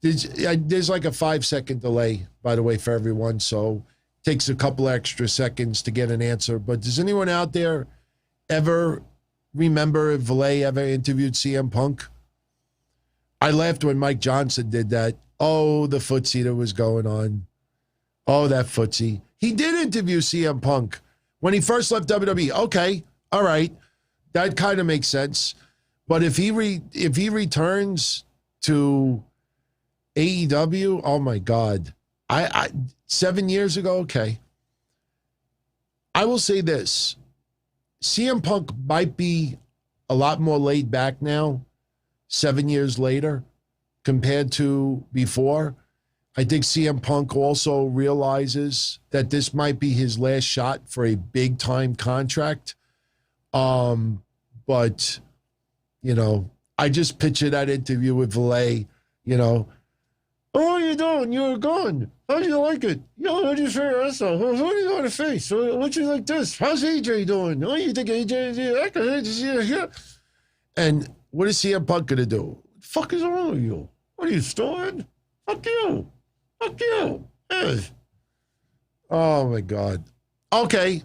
there's like a 5-second delay, by the way, for everyone. So it takes a couple extra seconds to get an answer. But does anyone out there ever remember if Valet ever interviewed CM Punk? I laughed when Mike Johnson did that. Oh, the footsie that was going on. Oh, that footsie. He did interview CM Punk when he first left WWE. Okay, all right. That kind of makes sense. But if he returns to AEW, oh my God. 7 years ago, okay. I will say this. CM Punk might be a lot more laid back now, 7 years later, compared to before. I think CM Punk also realizes that this might be his last shot for a big-time contract. But, you know, I just picture that interview with Valet, you know. Oh, what are you doing? You were gone. How do you like it? Yo, how do you feel wrestle? Who do you want to face? What you like this? How's AJ doing? Oh, you think AJ is here? And what is CM Punk going to do? What the fuck is wrong with you? What are you, stoned? Fuck you. Fuck you. Yes. Oh, my God. Okay.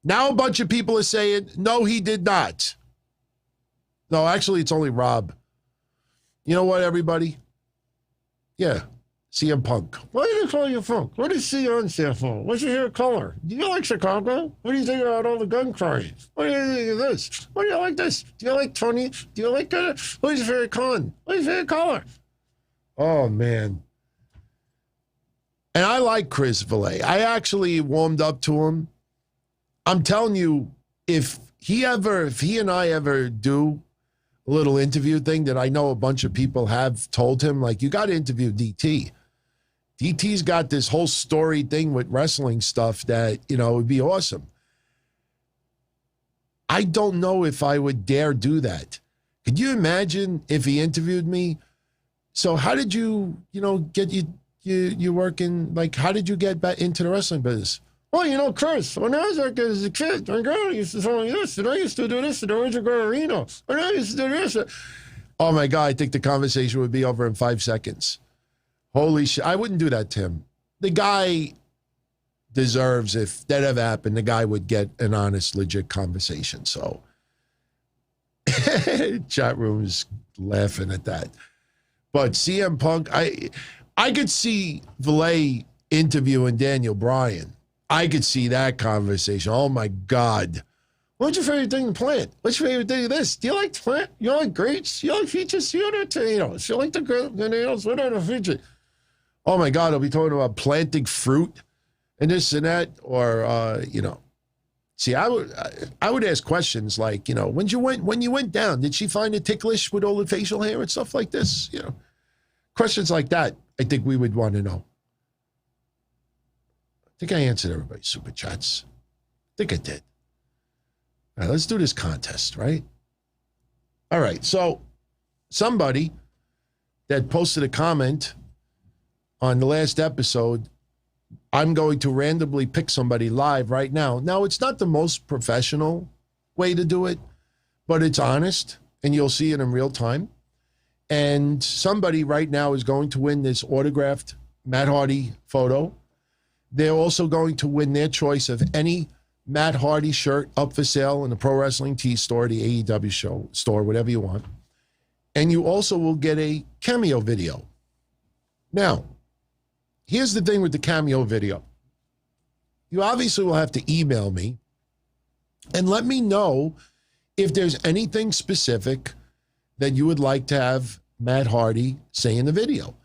Now a bunch of people are saying, no, he did not. No, actually, it's only Rob. You know what, everybody? Yeah, CM Punk. Why do they call you Funk? What does CM stand for? What's your hair color? Do you like Chicago? What do you think about all the gun crimes? What do you think of this? What do you like this? Do you like Tony? Do you like who's your favorite con? What's your favorite color? Oh, man. And I like Chris Valet. I actually warmed up to him. I'm telling you, if he and I ever do little interview thing that I know a bunch of people have told him, like, you got to interview DT. DT's got this whole story thing with wrestling stuff that, would be awesome. I don't know if I would dare do that. Could you imagine if he interviewed me? So how did you, get you working, like, how did you get back into the wrestling business? Well, Chris, when I was like as a kid, my girl used to tell me this, and I used to do this in the Original Arena, and I used to do this. Oh, my God, I think the conversation would be over in 5 seconds. Holy shit. I wouldn't do that to him. The guy deserves, if that ever happened, the guy would get an honest, legit conversation. So, chat room's laughing at that. But CM Punk, I could see Valet interviewing Daniel Bryan. I could see that conversation. Oh, my God. What's your favorite thing to plant? What's your favorite thing of this? Do you like to plant? You like grapes? You like peaches? You like tomatoes? You like the tomatoes? What are the features? Oh, my God. I'll be talking about planting fruit and this and that. Or, See, I would ask questions like, when you went down, did she find it ticklish with all the facial hair and stuff like this? Questions like that, I think we would want to know. I think I answered everybody's super chats. I think I did. All right, let's do this contest, right? All right, so somebody that posted a comment on the last episode, I'm going to randomly pick somebody live right now. Now, it's not the most professional way to do it, but it's honest, and you'll see it in real time. And somebody right now is going to win this autographed Matt Hardy photo. They're also going to win their choice of any Matt Hardy shirt up for sale in the Pro Wrestling Tees store, the AEW show store, whatever you want. And you also will get a CAMEO video. Now, here's the thing with the CAMEO video. You obviously will have to email me and let me know if there's anything specific that you would like to have Matt Hardy say in the video.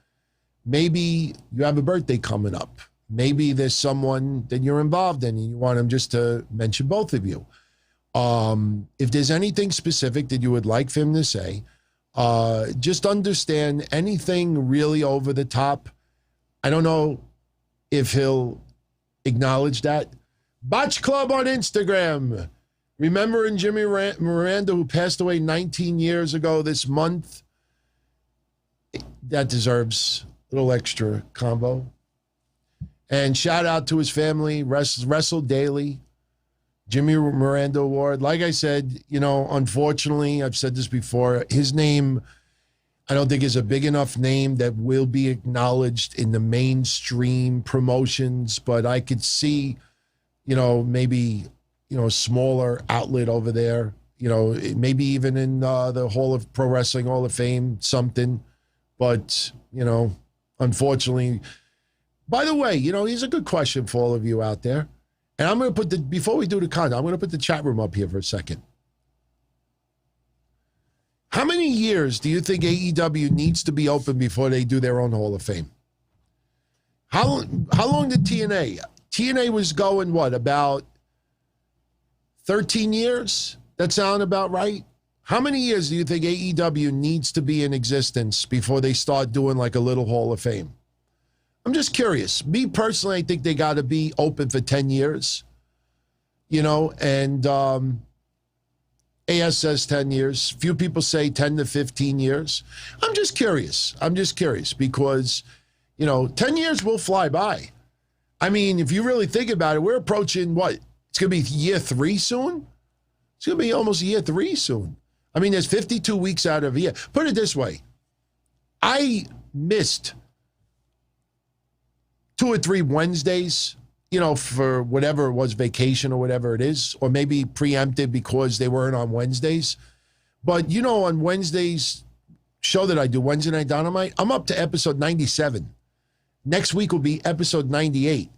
Maybe you have a birthday coming up. Maybe there's someone that you're involved in and you want him just to mention both of you. If there's anything specific that you would like for him to say, just understand anything really over the top. I don't know if he'll acknowledge that. Botch Club on Instagram. Remembering Jimmy Miranda, who passed away 19 years ago this month. That deserves a little extra combo. And shout out to his family, Wrestle Daily, Jimmy Miranda Award. Like I said, unfortunately, I've said this before, his name, I don't think is a big enough name that will be acknowledged in the mainstream promotions, but I could see, maybe, a smaller outlet over there, maybe even in the Hall of Pro Wrestling Hall of Fame, something. But, unfortunately, by the way, here's a good question for all of you out there. And I'm going to before we do the content, I'm going to put the chat room up here for a second. How many years do you think AEW needs to be open before they do their own Hall of Fame? How long did TNA? TNA was going, about 13 years? That sound about right? How many years do you think AEW needs to be in existence before they start doing like a little Hall of Fame? I'm just curious. Me personally, I think they got to be open for 10 years, and AS says 10 years. Few people say 10 to 15 years. I'm just curious because, 10 years will fly by. I mean, if you really think about it, we're approaching what? It's going to be year 3 soon? It's going to be almost year 3 soon. I mean, there's 52 weeks out of a year. Put it this way. I missed 2 or 3 Wednesdays, for whatever it was, vacation or whatever it is, or maybe preempted because they weren't on Wednesdays. But, on Wednesdays, show that I do, Wednesday Night Don-O-Mite, I'm up to episode 97. Next week will be episode 98.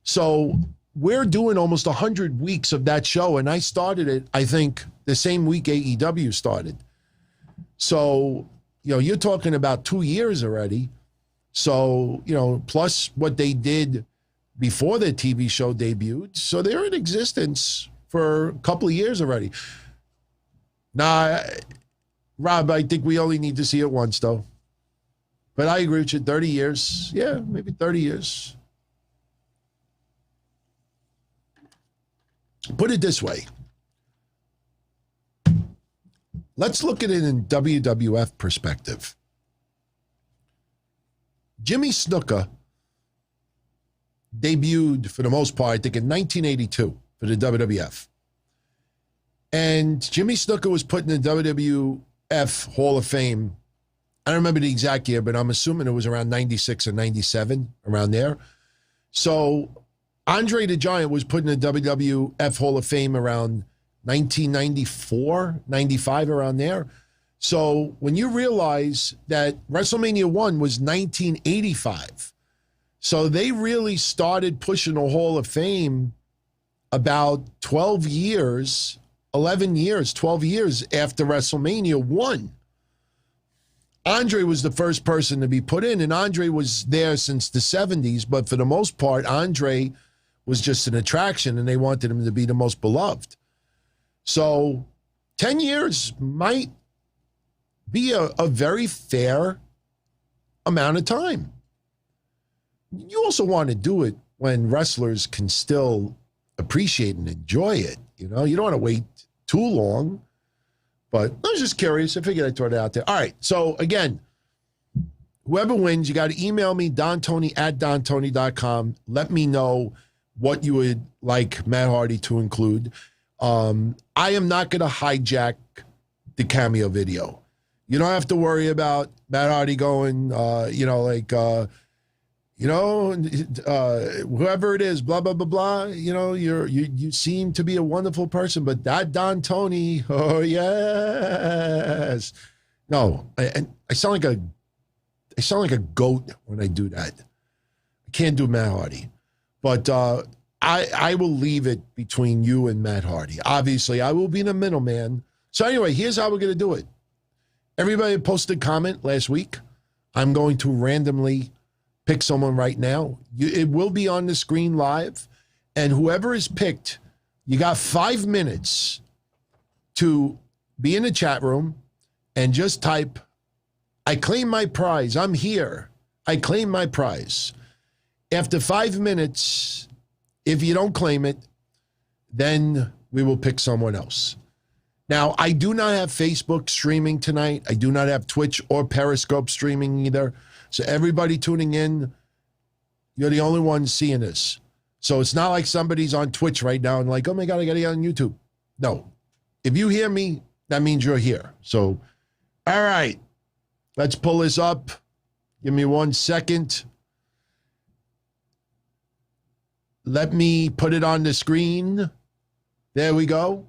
So we're doing almost 100 weeks of that show, and I started it, I think, the same week AEW started. So, you're talking about 2 years already. So, plus what they did before their TV show debuted. So they're in existence for a couple of years already. Now, Rob, I think we only need to see it once, though. But I agree with you. 30 years. Yeah, maybe 30 years. Put it this way. Let's look at it in WWF perspective. Jimmy Snuka debuted, for the most part, I think in 1982 for the WWF. And Jimmy Snuka was put in the WWF Hall of Fame. I don't remember the exact year, but I'm assuming it was around 96 or 97, around there. So Andre the Giant was put in the WWF Hall of Fame around 1994, 95, around there. So when you realize that WrestleMania 1 was 1985, so they really started pushing the Hall of Fame about 12 years, 11 years, 12 years after WrestleMania 1. Andre was the first person to be put in, and Andre was there since the 70s, but for the most part, Andre was just an attraction, and they wanted him to be the most beloved. So 10 years might be a very fair amount of time. You also want to do it when wrestlers can still appreciate and enjoy it. You know, you don't want to wait too long. But I was just curious. I figured I'd throw it out there. All right. So, again, whoever wins, you got to email me, dontony@dontony.com. Let me know what you would like Matt Hardy to include. I am not going to hijack the CAMEO video. You don't have to worry about Matt Hardy going, whoever it is, blah, blah, blah, blah. You know, you seem to be a wonderful person, but that Don Tony, oh, yes. No, I sound like a goat when I do that. I can't do Matt Hardy. But I will leave it between you and Matt Hardy. Obviously, I will be the middleman. So anyway, here's how we're going to do it. Everybody posted a comment last week. I'm going to randomly pick someone right now. It will be on the screen live. And whoever is picked, you got 5 minutes to be in the chat room and just type, I claim my prize. I'm here. I claim my prize. After 5 minutes, if you don't claim it, then we will pick someone else. Now, I do not have Facebook streaming tonight. I do not have Twitch or Periscope streaming either. So everybody tuning in, you're the only one seeing this. So it's not like somebody's on Twitch right now and like, oh my God, I got to get on YouTube. No. If you hear me, that means you're here. So, all right. Let's pull this up. Give me 1 second. Let me put it on the screen. There we go.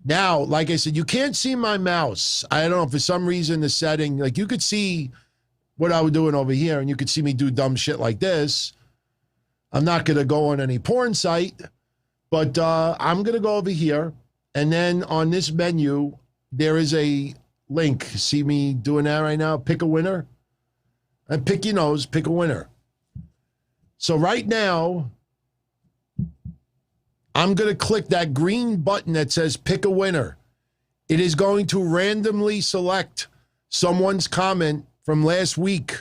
Now, like I said, you can't see my mouse. I don't know, for some reason, the setting, like you could see what I was doing over here, and you could see me do dumb shit like this. I'm not going to go on any porn site, but I'm going to go over here, and then on this menu, there is a link. See me doing that right now? Pick a winner. And pick your nose, pick a winner. So right now, I'm going to click that green button that says pick a winner. It is going to randomly select someone's comment from last week.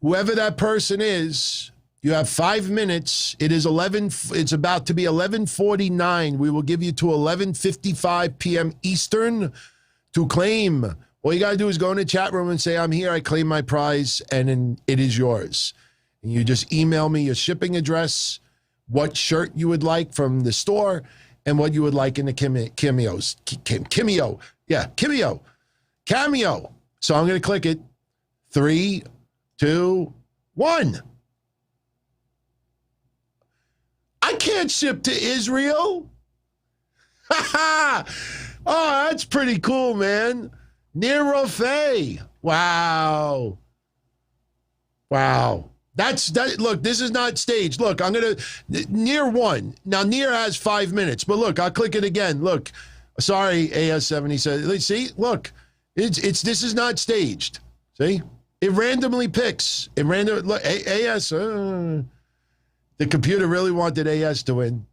Whoever that person is, you have 5 minutes. It's about to be 11:49. We will give you to 11:55 p.m. Eastern to claim. All you got to do is go in the chat room and say, I'm here, I claim my prize, and then it is yours. And you just email me your shipping address, what shirt you would like from the store, and what you would like in the cameos. CAMEO. Yeah, CAMEO. So I'm going to click it. 3, 2, 1. I can't ship to Israel. Oh, that's pretty cool, man. Near Rofay. Wow. Look, this is not staged. Look, I'm going to, Near 1. Now, Near has 5 minutes, but look, I'll click it again. Look, sorry, AS70 says, see, look, this is not staged. See? It randomly picks. Look, AS, the computer really wanted AS to win.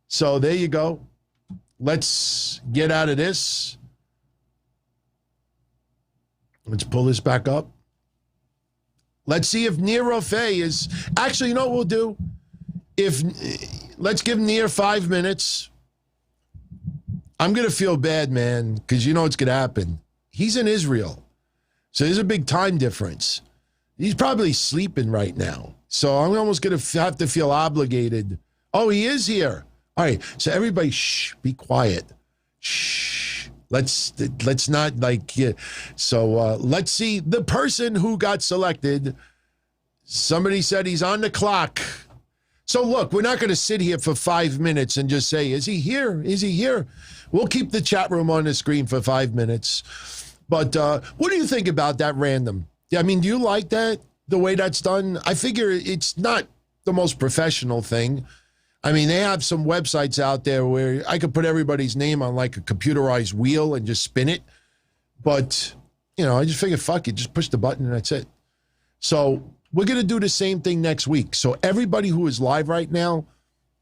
So there you go. Let's get out of this. Let's pull this back up. Let's see if Nir Rofé is... Actually, you know what we'll do? Let's give Nir 5 minutes. I'm going to feel bad, man, because you know what's going to happen. He's in Israel. So there's a big time difference. He's probably sleeping right now. So I'm almost going to have to feel obligated. Oh, he is here. All right. So everybody, shh, be quiet. Shh. Let's not like, yeah. So let's see the person who got selected. Somebody said he's on the clock. So look, we're not going to sit here for 5 minutes and just say, is he here? Is he here? We'll keep the chat room on the screen for 5 minutes. But what do you think about that random? I mean, do you like that, the way that's done? I figure it's not the most professional thing. I mean, they have some websites out there where I could put everybody's name on like a computerized wheel and just spin it. But, you know, I just figured, fuck it, just push the button and that's it. So we're going to do the same thing next week. So everybody who is live right now,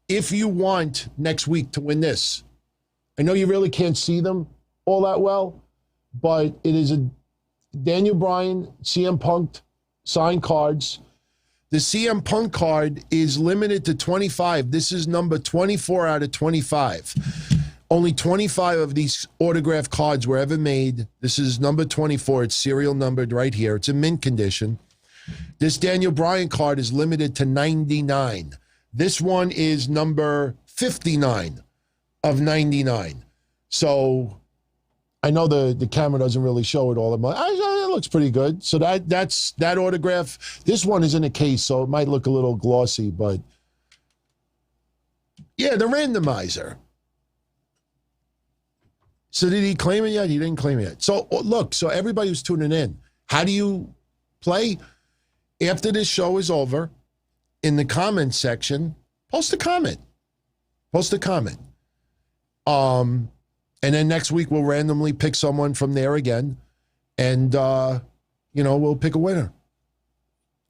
if you want next week to win this, I know you really can't see them all that well, but it is a Daniel Bryan, CM Punk signed cards. The CM Punk card is limited to 25. This is number 24 out of 25. Only 25 of these autographed cards were ever made. This is number 24. It's serial numbered right here. It's in mint condition. This Daniel Bryan card is limited to 99. This one is number 59 of 99. So I know the camera doesn't really show it all. It looks pretty good. So that's that autograph. This one is in a case, so it might look a little glossy, but yeah, the randomizer. So did he claim it yet? He didn't claim it yet. So look, so everybody who's tuning in, how do you play? After this show is over, in the comment section, post a comment. Post a comment. And then next week we'll randomly pick someone from there again. And, you know, we'll pick a winner.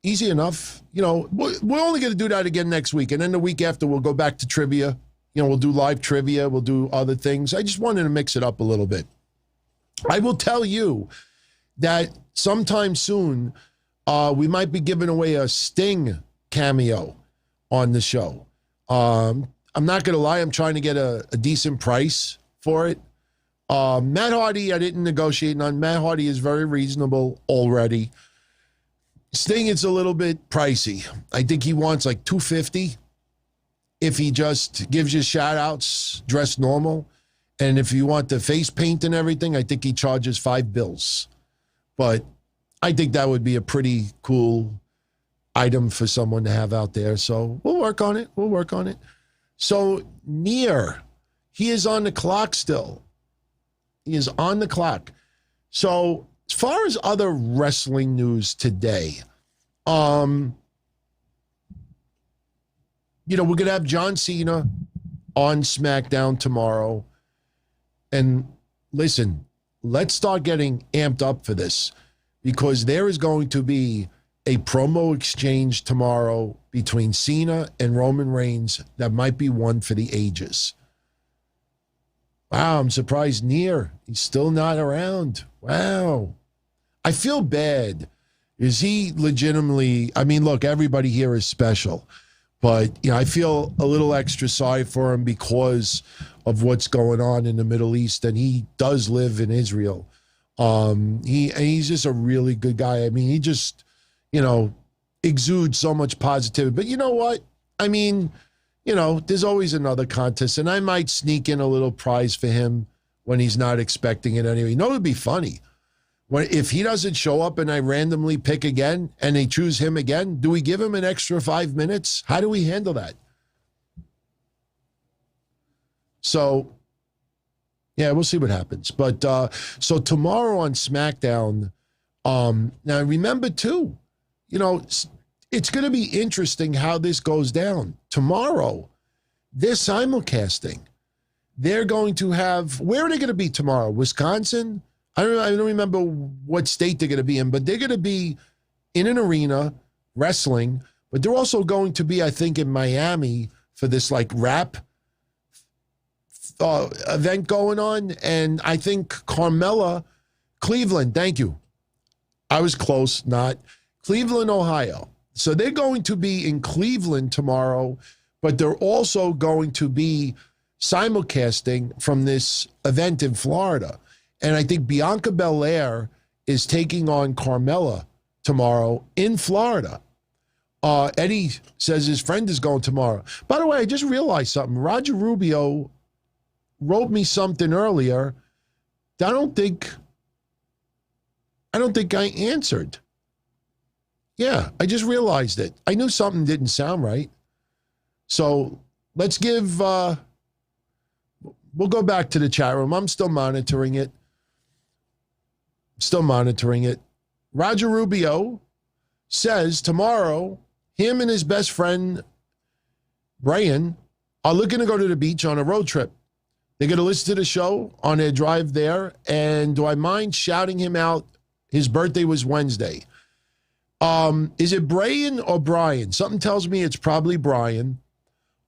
Easy enough. You know, we're only going to do that again next week. And then the week after we'll go back to trivia. You know, we'll do live trivia. We'll do other things. I just wanted to mix it up a little bit. I will tell you that sometime soon we might be giving away a Sting cameo on the show. I'm not going to lie. I'm trying to get a decent price for it. Matt Hardy, I didn't negotiate on. Matt Hardy is very reasonable already. Sting, it's a little bit pricey. I think he wants like $250 if he just gives you shout outs, dressed normal. And if you want the face paint and everything, I think he charges $5. But I think that would be a pretty cool item for someone to have out there. So we'll work on it. We'll work on it. So Nir, he is on the clock still. He is on the clock. So as far as other wrestling news today, you know, we're going to have John Cena on SmackDown tomorrow. And listen, let's start getting amped up for this because there is going to be a promo exchange tomorrow between Cena and Roman Reigns that might be one for the ages. Wow, I'm surprised Nir, he's still not around. Wow. I feel bad. Is he legitimately, I mean, look, everybody here is special, but you know, I feel a little extra sorry for him because of what's going on in the Middle East, and he does live in Israel. He's just a really good guy. I mean, he just, you know, exudes so much positivity. But you know what? I mean, you know, there's always another contest, and I might sneak in a little prize for him when he's not expecting it anyway. You know, it would be funny. If he doesn't show up and I randomly pick again and they choose him again, do we give him an extra 5 minutes? How do we handle that? So, yeah, we'll see what happens. But so tomorrow on SmackDown, now remember too, you know, it's going to be interesting how this goes down. Tomorrow, they're simulcasting. They're going to have, where are they going to be tomorrow? Wisconsin? I don't remember what state they're going to be in, but they're going to be in an arena wrestling, but they're also going to be, I think, in Miami for this like rap event going on. And I think Cleveland, thank you. I was close, not. Cleveland, Ohio. So they're going to be in Cleveland tomorrow, but they're also going to be simulcasting from this event in Florida. And I think Bianca Belair is taking on Carmella tomorrow in Florida. Eddie says his friend is going tomorrow. By the way, I just realized something. Roger Rubio wrote me something earlier that I don't think I answered. Yeah, I just realized it. I knew something didn't sound right. So let's give, we'll go back to the chat room. I'm still monitoring it. Roger Rubio says tomorrow, him and his best friend, Bryan, are looking to go to the beach on a road trip. They're going to listen to the show on their drive there. And do I mind shouting him out? His birthday was Wednesday. Is it Bryan or Brian? Something tells me it's probably Brian.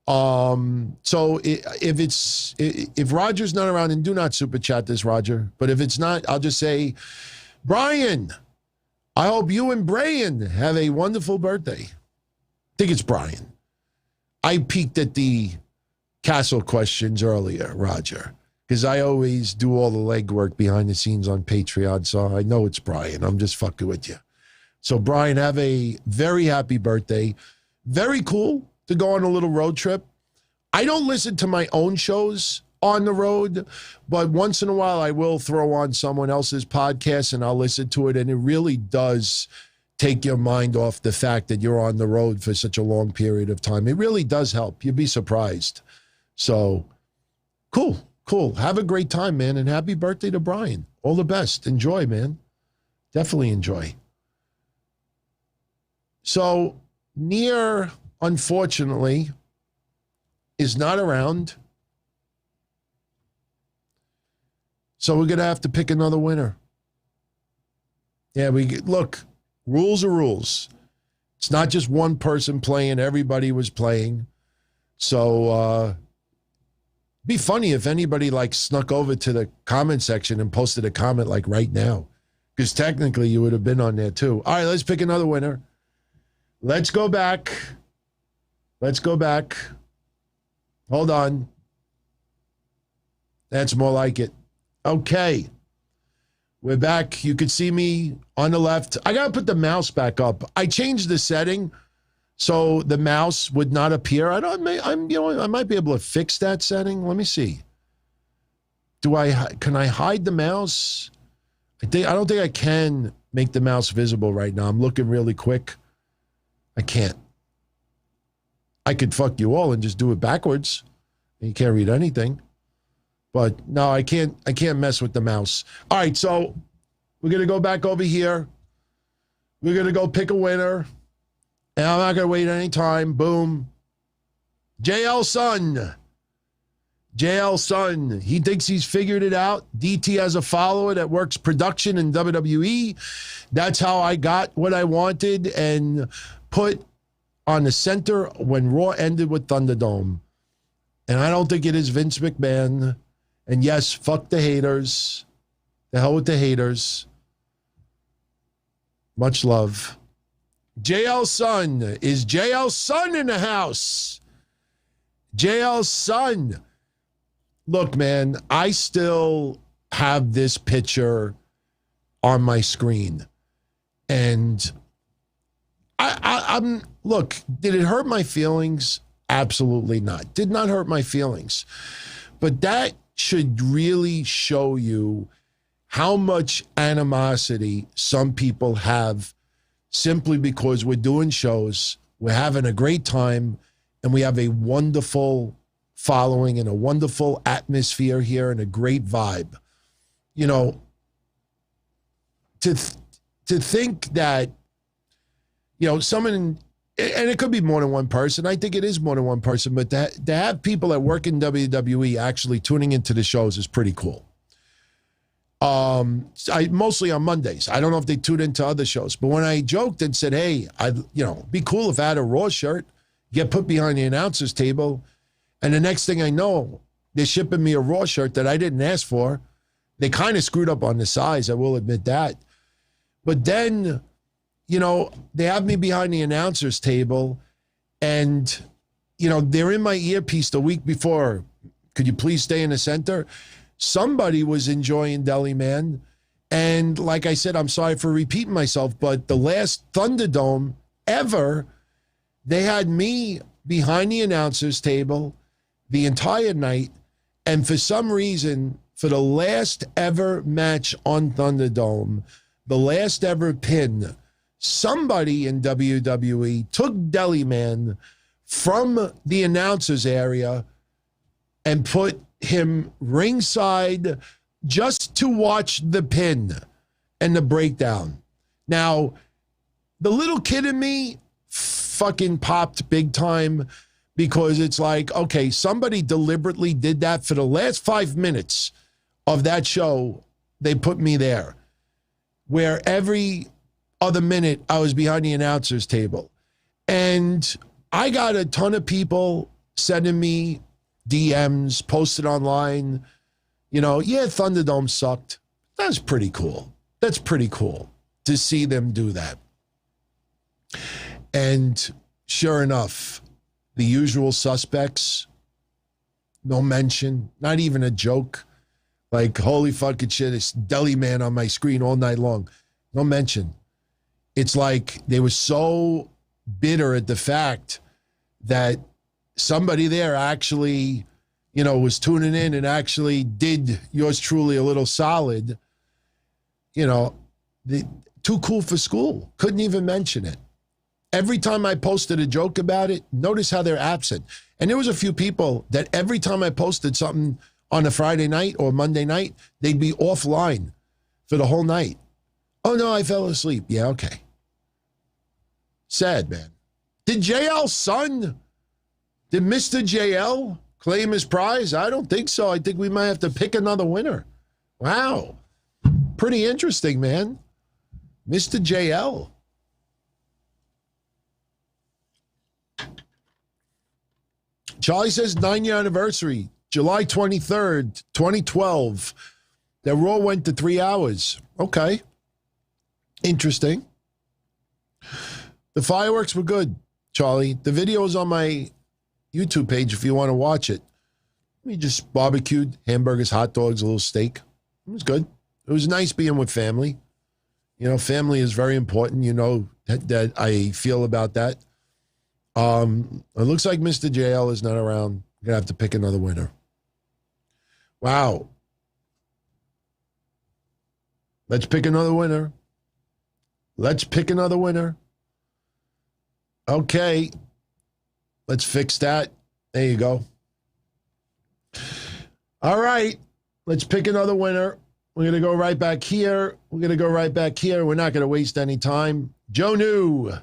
So if Roger's not around, and do not super chat this, Roger, but if it's not, I'll just say, Brian, I hope you and Bryan have a wonderful birthday. I think it's Brian. I peeked at the Castle questions earlier, Roger, because I always do all the legwork behind the scenes on Patreon, so I know it's Brian. I'm just fucking with you. So, Brian, have a very happy birthday. Very cool to go on a little road trip. I don't listen to my own shows on the road, but once in a while I will throw on someone else's podcast and I'll listen to it, and it really does take your mind off the fact that you're on the road for such a long period of time. It really does help. You'd be surprised. So, cool. Have a great time, man, and happy birthday to Brian. All the best. Enjoy, man. Definitely enjoy. So, Near, unfortunately, is not around. So we're going to have to pick another winner. Yeah, look, rules are rules. It's not just one person playing. Everybody was playing. So, be funny if anybody snuck over to the comment section and posted a comment right now. Because technically you would have been on there too. All right, let's pick another winner. Let's go back. Hold on. That's more like it. Okay. We're back. You can see me on the left. I got to put the mouse back up. I changed the setting so the mouse would not appear. I might be able to fix that setting. Let me see. Can I hide the mouse? I don't think I can make the mouse visible right now. I'm looking really quick. I can't. I could fuck you all and just do it backwards. You can't read anything. But no, I can't mess with the mouse. All right, so we're going to go back over here. We're going to go pick a winner. And I'm not going to wait any time. Boom. JL Sun. He thinks he's figured it out. DT has a follower that works production in WWE. That's how I got what I wanted and put on the center when Raw ended with Thunderdome. And I don't think it is Vince McMahon. And yes, fuck the haters. The hell with the haters. Much love. JL Sun. Is JL Sun in the house? JL Sun. Look, man, I still have this picture on my screen. And I'm look, did it hurt my feelings? Absolutely not. Did not hurt my feelings. But that should really show you how much animosity some people have simply because we're doing shows, we're having a great time, and we have a wonderful following and a wonderful atmosphere here and a great vibe. You know, to think that, someone, and it could be more than one person. I think it is more than one person, but to have people that work in WWE actually tuning into the shows is pretty cool. Mostly on Mondays. I don't know if they tune into other shows, but when I joked and said, hey, be cool if I had a Raw shirt, get put behind the announcer's table, and the next thing I know, they're shipping me a Raw shirt that I didn't ask for. They kind of screwed up on the size, I will admit that. But then, you know, they have me behind the announcer's table and, you know, they're in my earpiece the week before. Could you please stay in the center? Somebody was enjoying Deli Man. And like I said, I'm sorry for repeating myself, but the last Thunderdome ever, they had me behind the announcer's table the entire night. And for some reason, for the last ever match on Thunderdome, the last ever pin, somebody in WWE took Deli Man from the announcer's area and put him ringside just to watch the pin and the breakdown. Now, the little kid in me fucking popped big time because it's like, okay, somebody deliberately did that for the last 5 minutes of that show. They put me there where every other minute I was behind the announcer's table. And I got a ton of people sending me DMs, posted online, you know, yeah, Thunderdome sucked. That's pretty cool. That's pretty cool to see them do that. And sure enough, the usual suspects, no mention, not even a joke. Like, holy fucking shit, it's Deli Man on my screen all night long. No mention. It's like they were so bitter at the fact that somebody there actually, you know, was tuning in and actually did yours truly a little solid. You know, too cool for school. Couldn't even mention it. Every time I posted a joke about it, notice how they're absent. And there was a few people that every time I posted something on a Friday night or Monday night, they'd be offline for the whole night. Oh, no, I fell asleep. Yeah, okay. Sad, man. Did JL's son, did Mr. JL claim his prize? I don't think so. I think we might have to pick another winner. Wow. Pretty interesting, man. Mr. JL. Charlie says 9-year anniversary, July 23rd, 2012. That Raw went to 3 hours. Okay. Interesting. The fireworks were good, Charlie. The video is on my YouTube page if you want to watch it. We just barbecued hamburgers, hot dogs, a little steak. It was good. It was nice being with family. You know, family is very important. You know that I feel about that. It looks like Mr. JL is not around. I'm going to have to pick another winner. Wow. Let's pick another winner. Let's pick another winner. Okay. Let's fix that. There you go. All right. Let's pick another winner. We're going to go right back here. We're going to go right back here. We're not going to waste any time. Joe New.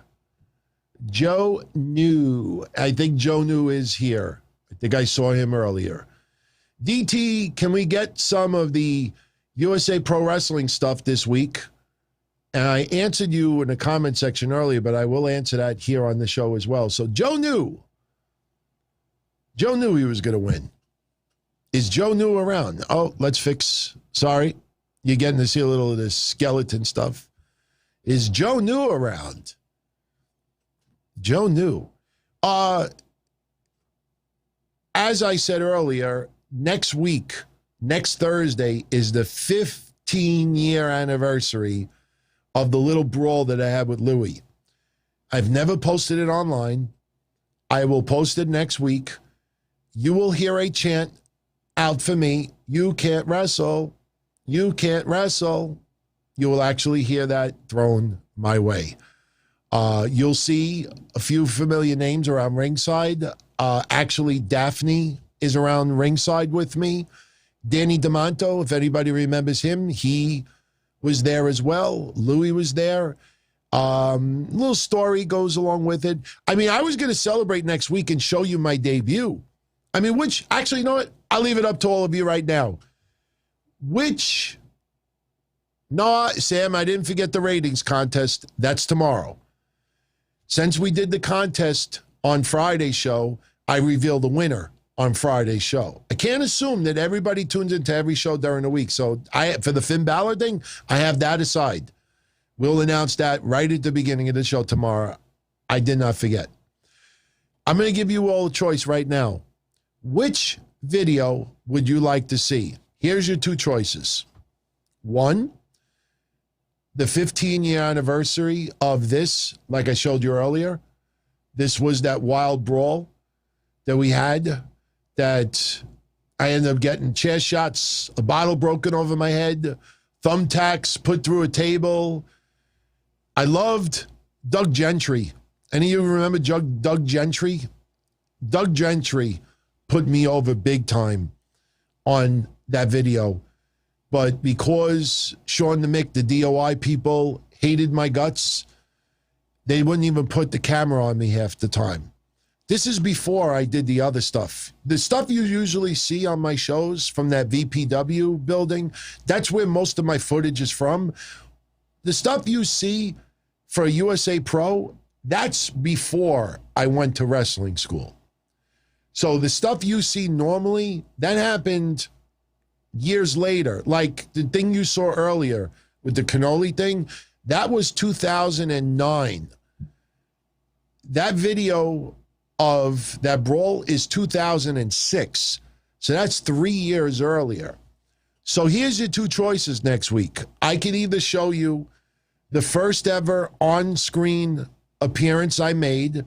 Joe New. I think Joe New is here. I think I saw him earlier. DT, can we get some of the USA Pro Wrestling stuff this week? And I answered you in the comment section earlier, but I will answer that here on the show as well. So Joe New. Joe knew he was going to win. Is Joe New around? Oh, let's fix. Sorry. You're getting to see a little of this skeleton stuff. Is Joe New around? Joe New. As I said earlier, next week, next Thursday, is the 15-year anniversary of the little brawl that I had with Louie. I've never posted it online. I will post it next week. You will hear a chant out for me. You can't wrestle. You can't wrestle. You will actually hear that thrown my way. You'll see a few familiar names around ringside. Actually, Daphne is around ringside with me. Danny DeMonto, if anybody remembers him, he was there as well. Louis was there. Little story goes along with it. I mean, I was going to celebrate next week and show you my debut. I mean, actually, you know what? I'll leave it up to all of you right now. No, Sam, I didn't forget the ratings contest. That's tomorrow. Since we did the contest on Friday's show, I reveal the winner on Friday's show. I can't assume that everybody tunes into every show during the week. So for the Finn Balor thing, I have that aside. We'll announce that right at the beginning of the show tomorrow. I did not forget. I'm going to give you all a choice right now. Which video would you like to see? Here's your two choices. One, the 15-year anniversary of this, like I showed you earlier. This was that wild brawl that we had that I ended up getting chair shots, a bottle broken over my head, thumbtacks put through a table. I loved Doug Gentry. Any of you remember Doug Gentry? Doug Gentry put me over big time on that video. But because Sean the Mick, the DOI people, hated my guts, they wouldn't even put the camera on me half the time. This is before I did the other stuff. The stuff you usually see on my shows from that VPW building, that's where most of my footage is from. The stuff you see for a USA Pro, that's before I went to wrestling school. So the stuff you see normally, that happened years later. Like the thing you saw earlier with the cannoli thing, that was 2009. That video of that brawl is 2006. So that's 3 years earlier. So here's your two choices next week. I can either show you the first ever on-screen appearance I made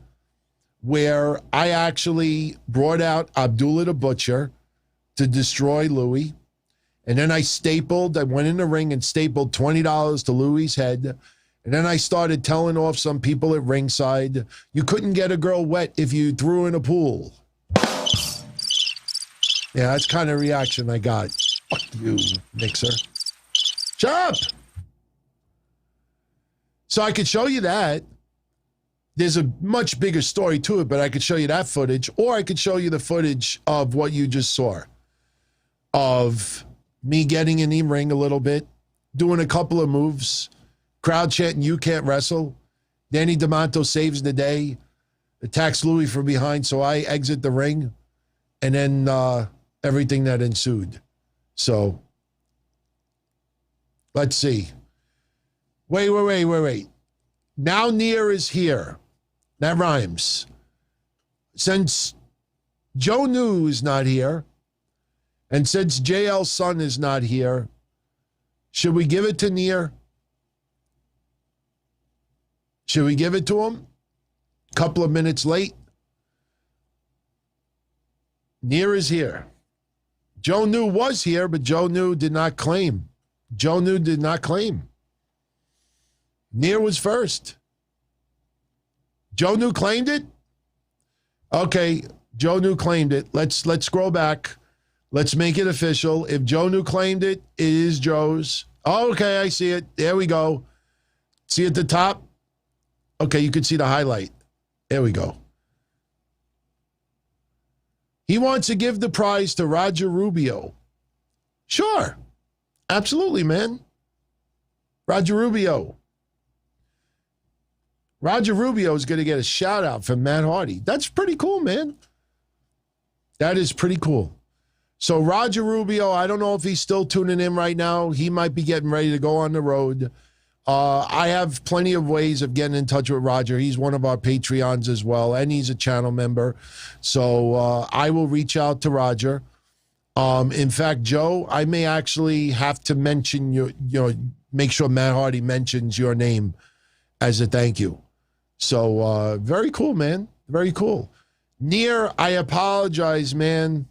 where I actually brought out Abdullah the Butcher to destroy Louis. And then I went in the ring and stapled $20 to Louis' head. And then I started telling off some people at ringside, you couldn't get a girl wet if you threw in a pool. Yeah, that's kind of reaction I got. Fuck you, Mixer. Shut up! So I could show you that. There's a much bigger story to it, but I could show you that footage, or I could show you the footage of what you just saw. Of me getting in the ring a little bit, doing a couple of moves, crowd chanting, you can't wrestle. Danny DeMonto saves the day, attacks Louis from behind, so I exit the ring, and then everything that ensued. So, let's see. Wait. Now Near is here. That rhymes. Since Joe New is not here, and since JL's son is not here, should we give it to Near? Should we give it to him? A couple of minutes late. Near is here. Joe New was here, but Joe New did not claim. Near was first. Joe New claimed it? Okay, Joe New claimed it. Let's scroll back. Let's make it official. If Joe New claimed it, it is Joe's. Oh, okay, I see it. There we go. See at the top? Okay, you can see the highlight. There we go. He wants to give the prize to Roger Rubio. Sure. Absolutely, man. Roger Rubio. Roger Rubio is going to get a shout out from Matt Hardy. That's pretty cool, man. That is pretty cool. So Roger Rubio, I don't know if he's still tuning in right now. He might be getting ready to go on the road. I have plenty of ways of getting in touch with Roger. He's one of our Patreons as well, and he's a channel member. So I will reach out to Roger. In fact, Joe, I may actually have to mention make sure Matt Hardy mentions your name as a thank you. So very cool, man. Very cool. Near, I apologize, man,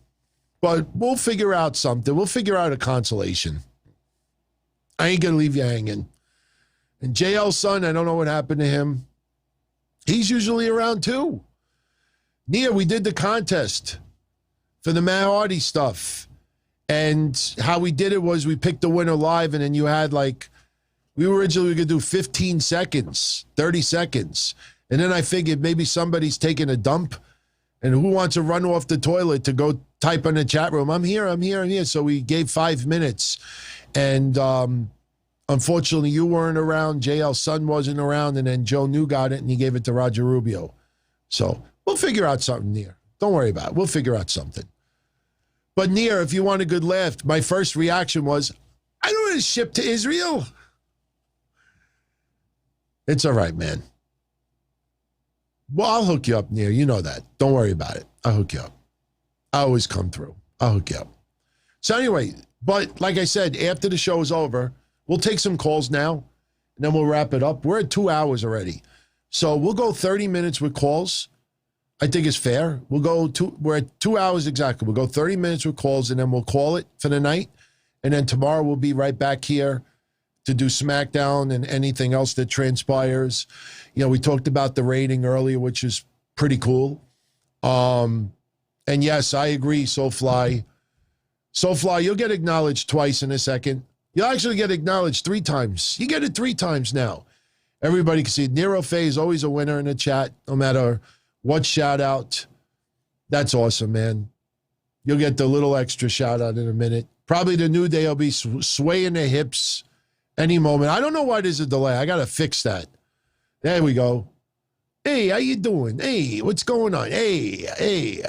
but we'll figure out something. We'll figure out a consolation. I ain't going to leave you hanging. And JL's son, I don't know what happened to him. He's usually around too. Near, we did the contest for the Matt Hardy stuff. And how we did it was we picked the winner live, and then you had we were originally going to do 15 seconds, 30 seconds. And then I figured maybe somebody's taking a dump, and who wants to run off the toilet to go type in the chat room, I'm here. So we gave 5 minutes. And unfortunately, you weren't around. JL's son wasn't around. And then Joe New got it, and he gave it to Roger Rubio. So we'll figure out something, Near. Don't worry about it. We'll figure out something. But Near, if you want a good laugh, my first reaction was, I don't want to ship to Israel. It's all right, man. Well, I'll hook you up, Neil. You know that. Don't worry about it. I'll hook you up. I always come through. I'll hook you up. So anyway, but like I said, after the show is over, we'll take some calls now, and then we'll wrap it up. We're at 2 hours already. So we'll go 30 minutes with calls. I think it's fair. We're at 2 hours exactly. We'll go 30 minutes with calls, and then we'll call it for the night. And then tomorrow we'll be right back here to do SmackDown and anything else that transpires. You know, we talked about the rating earlier, which is pretty cool. And yes, I agree, Soulfly. Soulfly, you'll get acknowledged twice in a second. You'll actually get acknowledged 3 times. You get it 3 times now. Everybody can see it. Nero Faye is always a winner in the chat, no matter what shout out. That's awesome, man. You'll get the little extra shout out in a minute. Probably the New Day will be swaying their hips any moment. I don't know why there's a delay. I got to fix that. There we go. Hey, how you doing? Hey, what's going on? Hey.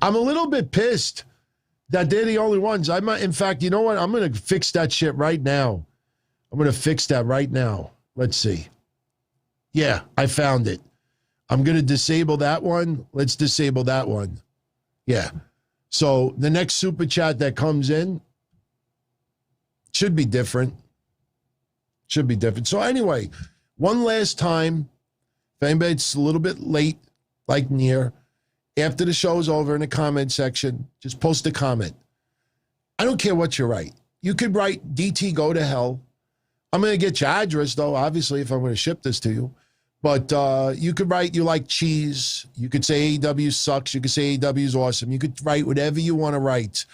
I'm a little bit pissed that they're the only ones. In fact, you know what? I'm going to fix that shit right now. I'm going to fix that right now. Let's see. Yeah, I found it. I'm going to disable that one. Let's disable that one. Yeah. So the next super chat that comes in should be different. Should be different. So anyway, one last time, if anybody's a little bit late, like near, after the show's over in the comment section, just post a comment. I don't care what you write. You could write DT go to hell. I'm going to get your address, though, obviously, if I'm going to ship this to you. But you could write you like cheese. You could say AEW sucks. You could say AEW is awesome. You could write whatever you want to write.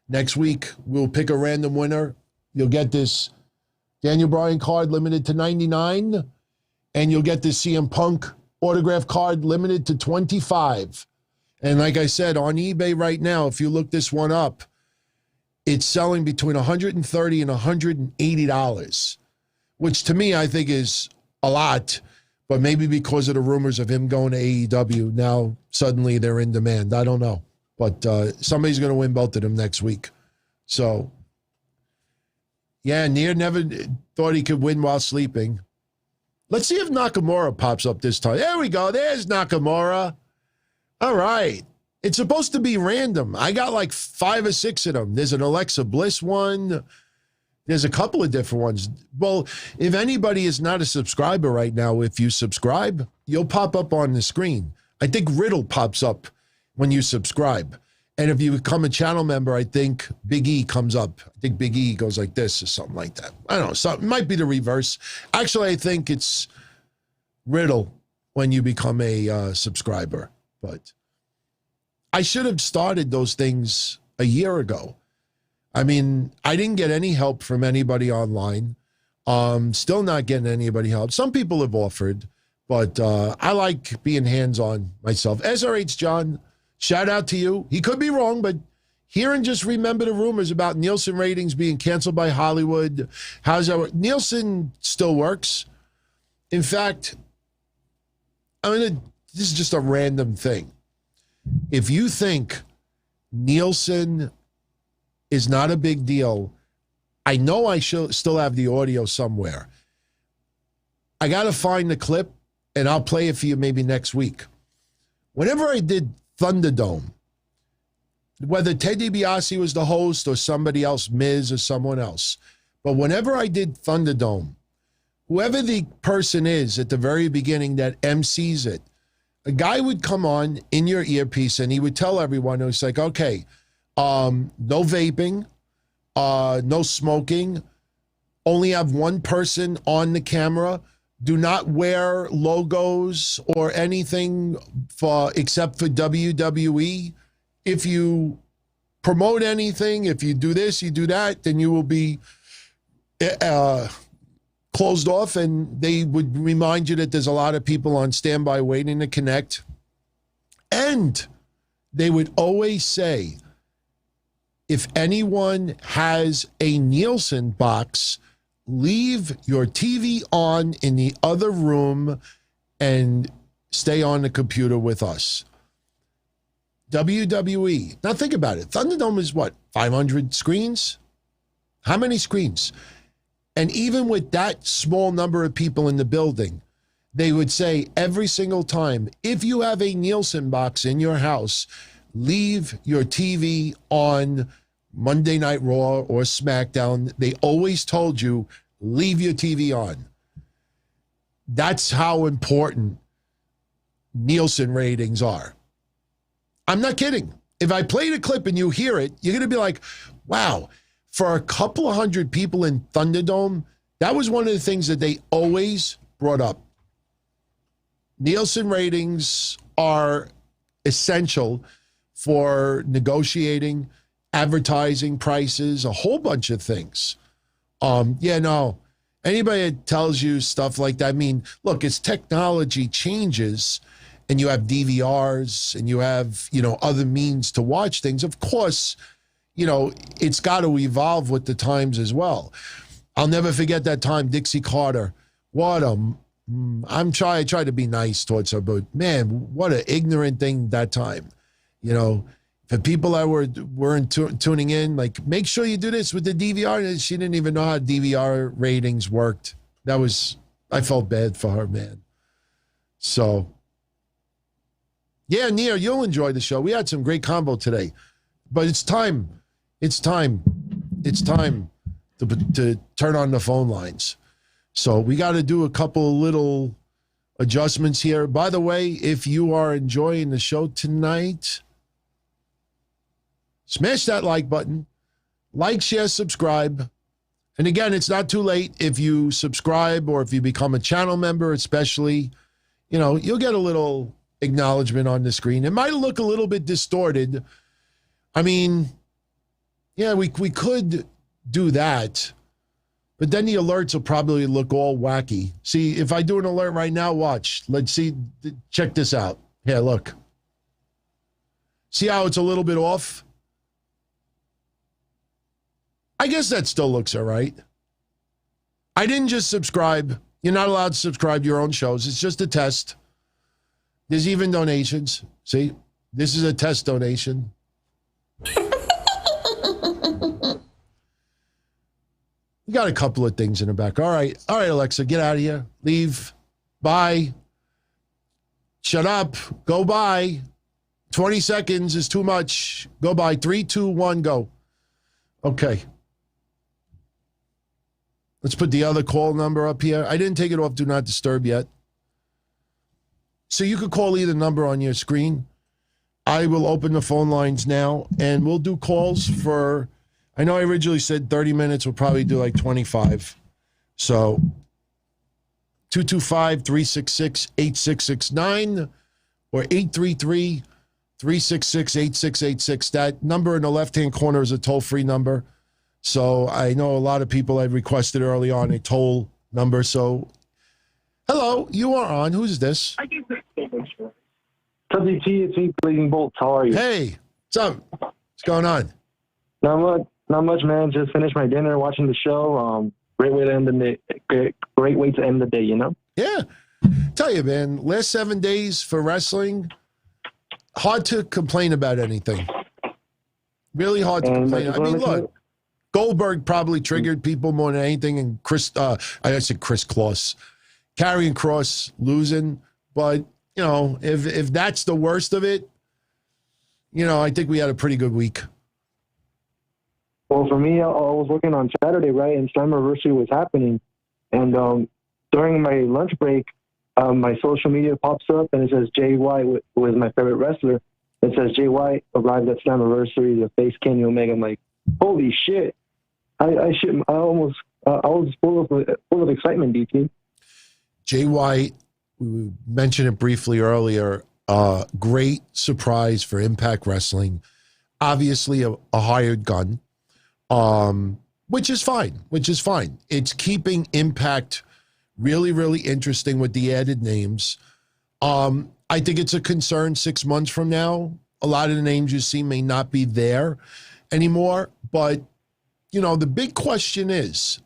Next week, we'll pick a random winner. You'll get this Daniel Bryan card limited to 99. And you'll get this CM Punk autograph card limited to 25. And like I said, on eBay right now, if you look this one up, it's selling between $130 and $180, which to me I think is a lot. But maybe because of the rumors of him going to AEW, now suddenly they're in demand. I don't know. But somebody's going to win both of them next week. So, yeah, Nier never thought he could win while sleeping. Let's see if Nakamura pops up this time. There we go. There's Nakamura. All right. It's supposed to be random. I got like 5 or 6 of them. There's an Alexa Bliss one. There's a couple of different ones. Well, if anybody is not a subscriber right now, if you subscribe, you'll pop up on the screen. I think Riddle pops up when you subscribe. And if you become a channel member, I think Big E comes up. I think Big E goes like this or something like that. I don't know. So it might be the reverse. Actually, I think it's Riddle when you become a subscriber. But I should have started those things a year ago. I mean, I didn't get any help from anybody online. Still not getting anybody help. Some people have offered, but I like being hands-on myself. SRH John, shout out to you. He could be wrong, but hear and just remember the rumors about Nielsen ratings being canceled by Hollywood. How's that work? Nielsen still works. In fact, this is just a random thing. If you think Nielsen is not a big deal, I know I still have the audio somewhere. I got to find the clip, and I'll play it for you maybe next week. Whenever I did Thunderdome, whether Ted DiBiase was the host or somebody else, Miz or someone else, but whenever I did Thunderdome, whoever the person is at the very beginning that MCs it, a guy would come on in your earpiece and he would tell everyone, it was like, okay, no vaping, no smoking, only have one person on the camera, do not wear logos or anything except for WWE. If you promote anything, if you do this, you do that, then you will be closed off, and they would remind you that there's a lot of people on standby waiting to connect. And they would always say, if anyone has a Nielsen box, leave your TV on in the other room and stay on the computer with us. WWE. Now think about it. Thunderdome is what? 500 screens? How many screens? And even with that small number of people in the building, they would say every single time, if you have a Nielsen box in your house, leave your TV on Monday Night Raw or SmackDown. They always told you, leave your TV on. That's how important Nielsen ratings are. I'm not kidding. If I played a clip and you hear it, you're going to be like, wow, for a couple of hundred people in Thunderdome, that was one of the things that they always brought up. Nielsen ratings are essential for negotiating, advertising prices, a whole bunch of things. Anybody that tells you stuff like that, I mean, look, as technology changes and you have DVRs and you have, other means to watch things, of course, it's got to evolve with the times as well. I'll never forget that time, Dixie Carter. I try to be nice towards her, but man, what an ignorant thing that time. For people that weren't tuning in, like, make sure you do this with the DVR. And she didn't even know how DVR ratings worked. I felt bad for her, man. So, yeah, Nia, you'll enjoy the show. We had some great combo today, but it's time to turn on the phone lines. So we got to do a couple little adjustments here. By the way, if you are enjoying the show tonight, smash that like button. Like, share, subscribe. And again, it's not too late if you subscribe or if you become a channel member, especially, you'll get a little acknowledgement on the screen. It might look a little bit distorted. I mean, yeah, we could do that. But then the alerts will probably look all wacky. See, if I do an alert right now, watch. Let's see. Check this out. Here, look. See how it's a little bit off? I guess that still looks all right. I didn't just subscribe. You're not allowed to subscribe to your own shows. It's just a test. There's even donations. See? This is a test donation. We got a couple of things in the back. All right, Alexa, get out of here. Leave. Bye. Shut up. Go by. 20 seconds is too much. Go by. 3, 2, 1, go. Okay. Let's put the other call number up here. I didn't take it off Do Not Disturb yet. So you could call either number on your screen. I will open the phone lines now, and we'll do calls for... I know I originally said 30 minutes. We'll probably do like 25. So 225-366-8669 or 833-366-8686. That number in the left-hand corner is a toll-free number. So I know a lot of people had requested early on a toll number. So, hello, you are on. Who's this? WT, it's me, Bleeding Bolts. How are you? Hey, what's up? What's going on? Not much, man. Just finished my dinner, watching the show. Great way to end the day. Great way to end the day. Yeah. Tell you, man. Last 7 days for wrestling, hard to complain about anything. Really hard to complain. I mean, look, Goldberg probably triggered people more than anything, and Chris Cross, Karrion Kross losing. But if that's the worst of it, I think we had a pretty good week. Well, for me, I was working on Saturday, right, and Slammiversary was happening. And during my lunch break, my social media pops up, and it says Jay White, who is my favorite wrestler. It says Jay White arrived at Slammiversary to face Kenny Omega. I'm like, holy shit! I was full of excitement, DT. Jay White, we mentioned it briefly earlier. Great surprise for Impact Wrestling. Obviously, a hired gun. Which is fine. It's keeping Impact really, really interesting with the added names. I think it's a concern 6 months from now. A lot of the names you see may not be there anymore. But, the big question is,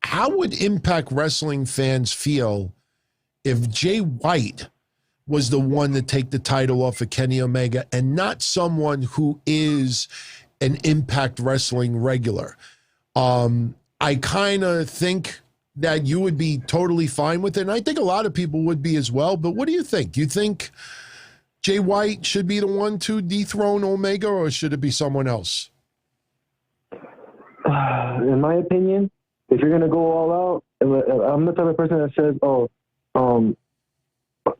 how would Impact Wrestling fans feel if Jay White was the one to take the title off of Kenny Omega and not someone who is an Impact Wrestling regular? I kind of think that you would be totally fine with it, and I think a lot of people would be as well. But what do you think? Do you think Jay White should be the one to dethrone Omega, or should it be someone else? In my opinion, if you're gonna go all out, I'm the type of person that says,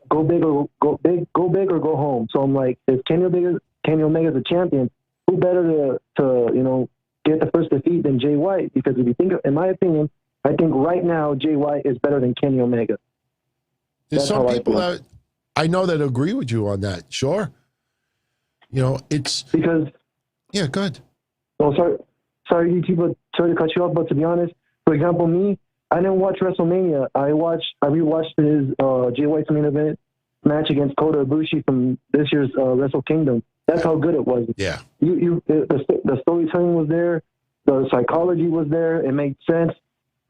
go big or go home. So I'm like, if Kenny Omega's a champion, who better to get the first defeat than Jay White? Because if you think, in my opinion, I think right now Jay White is better than Kenny Omega. There's some people that I know that agree with you on that. Sure. It's because good. Oh, sorry to cut you off, but to be honest, for example, me, I didn't watch WrestleMania. I rewatched his Jay White's main event match against Kota Ibushi from this year's Wrestle Kingdom. That's how good it was. Yeah. The storytelling was there, the psychology was there. It made sense,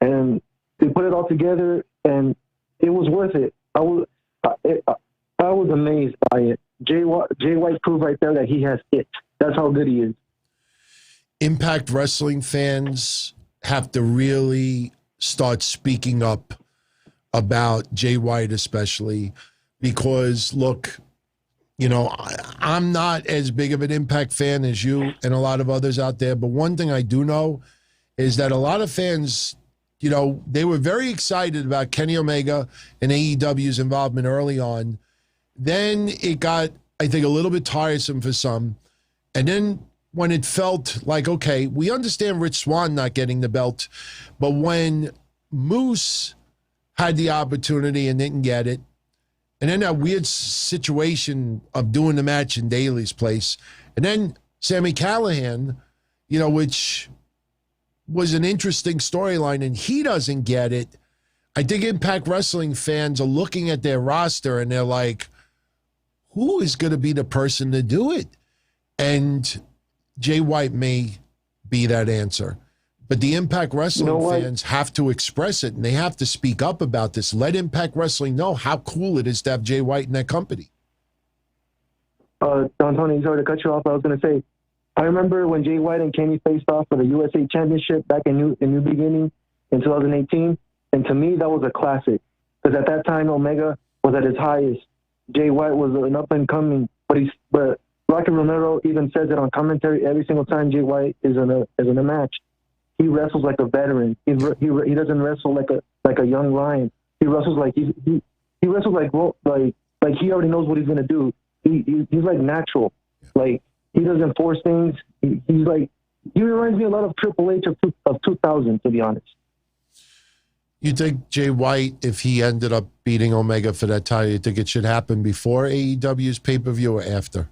and they put it all together, and it was worth it. I was amazed by it. Jay White proved right there that he has it. That's how good he is. Impact Wrestling fans have to really start speaking up about Jay White, especially because, look, I'm not as big of an Impact fan as you and a lot of others out there, but one thing I do know is that a lot of fans, they were very excited about Kenny Omega and AEW's involvement early on. Then it got, I think, a little bit tiresome for some. And then when it felt like, okay, we understand Rich Swann not getting the belt, but when Moose had the opportunity and didn't get it, and then that weird situation of doing the match in Daly's place, and then Sami Callihan, which was an interesting storyline, and he doesn't get it. I think Impact Wrestling fans are looking at their roster and they're like, who is going to be the person to do it? And Jay White may be that answer. But the Impact Wrestling fans have to express it, and they have to speak up about this. Let Impact Wrestling know how cool it is to have Jay White in that company. Don Tony, sorry to cut you off. I was going to say, I remember when Jay White and Kenny faced off for the USA Championship back in New Beginning in 2018, and to me, that was a classic. Because at that time, Omega was at his highest. Jay White was an up-and-coming, but Rocky Romero even says it on commentary every single time Jay White is in a match. He wrestles like a veteran. He doesn't wrestle like a young lion. He wrestles like he wrestles like he already knows what he's gonna do. He's like natural. Like he doesn't force things. He reminds me a lot of Triple H of 2000, to be honest. You think Jay White, if he ended up beating Omega for that title, you think it should happen before AEW's pay-per-view or after?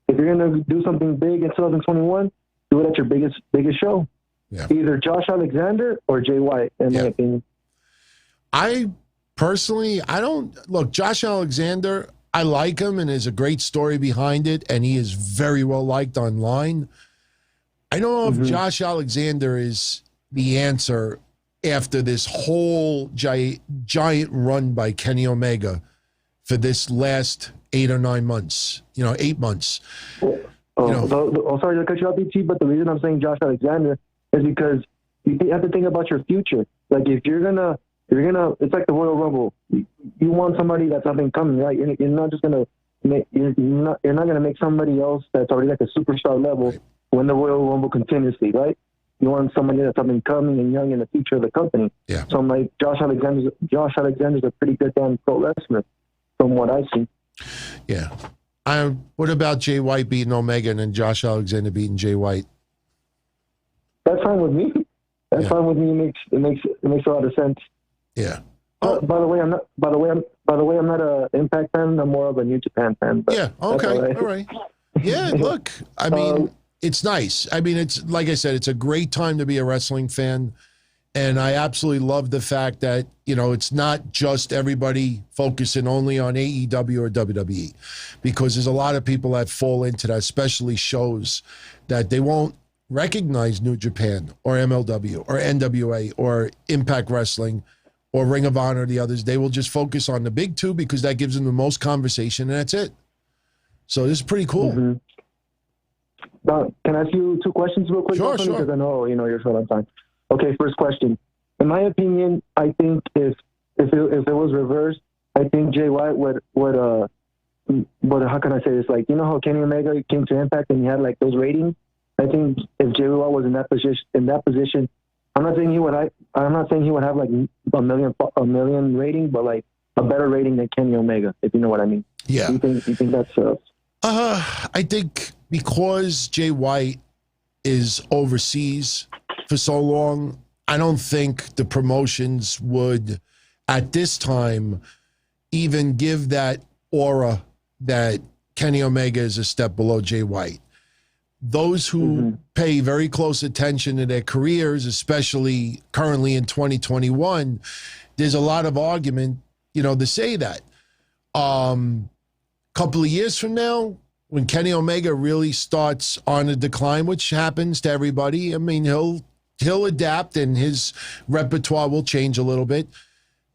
If you're gonna do something big in 2021. Do it at your biggest show. Yeah. Either Josh Alexander or Jay White, in my opinion. I don't look, Josh Alexander, I like him and there's a great story behind it, and he is very well liked online. I don't know if Josh Alexander is the answer after this whole giant run by Kenny Omega for this last 8 or 9 months, 8 months. Sorry to cut you off, BT, but the reason I'm saying Josh Alexander is because you have to think about your future. Like if you're gonna, it's like the Royal Rumble. You want somebody that's up and coming, right? You're not just gonna make, you're not gonna make somebody else that's already like a superstar level win the Royal Rumble continuously, right? You want somebody that's up and coming and young in the future of the company. Yeah. So I'm like, Josh Alexander's a pretty good damn pro wrestler, from what I've seen. Yeah. What about Jay White beating Omega and then Josh Alexander beating Jay White? That's fine with me. That's fine with me. It makes a lot of sense. Yeah. By the way, I'm not a Impact fan. I'm more of a New Japan fan. Yeah. Okay. All right. Yeah. Look, I mean, it's nice. I mean, it's like I said, it's a great time to be a wrestling fan. And I absolutely love the fact that, it's not just everybody focusing only on AEW or WWE, because there's a lot of people that fall into that, especially shows that they won't recognize New Japan or MLW or NWA or Impact Wrestling or Ring of Honor or the others. They will just focus on the big two because that gives them the most conversation, and that's it. So this is pretty cool. Can I ask you 2 questions real quick? Sure. Because I know, you're short on time. Okay, first question. In my opinion, I think if it was reversed, I think Jay White would how can I say this? Like, you know how Kenny Omega came to Impact and he had like those ratings? I think if Jay White was in that position, I'm not saying he would have like a million rating, but like a better rating than Kenny Omega, if you know what I mean. Yeah. You think that's I think because Jay White is overseas for so long, I don't think the promotions would, at this time, even give that aura that Kenny Omega is a step below Jay White. Those who pay very close attention to their careers, especially currently in 2021, there's a lot of argument, to say that. Couple of years from now, when Kenny Omega really starts on a decline, which happens to everybody, I mean, he'll adapt and his repertoire will change a little bit.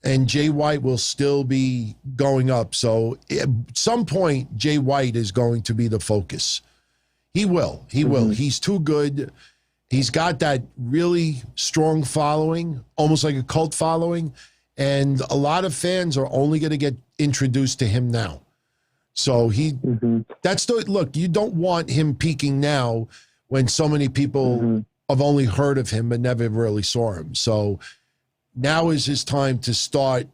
And Jay White will still be going up. So at some point, Jay White is going to be the focus. He will. He will. He's too good. He's got that really strong following, almost like a cult following. And a lot of fans are only going to get introduced to him now. So look, you don't want him peaking now when so many people have only heard of him but never really saw him. So now is his time to start,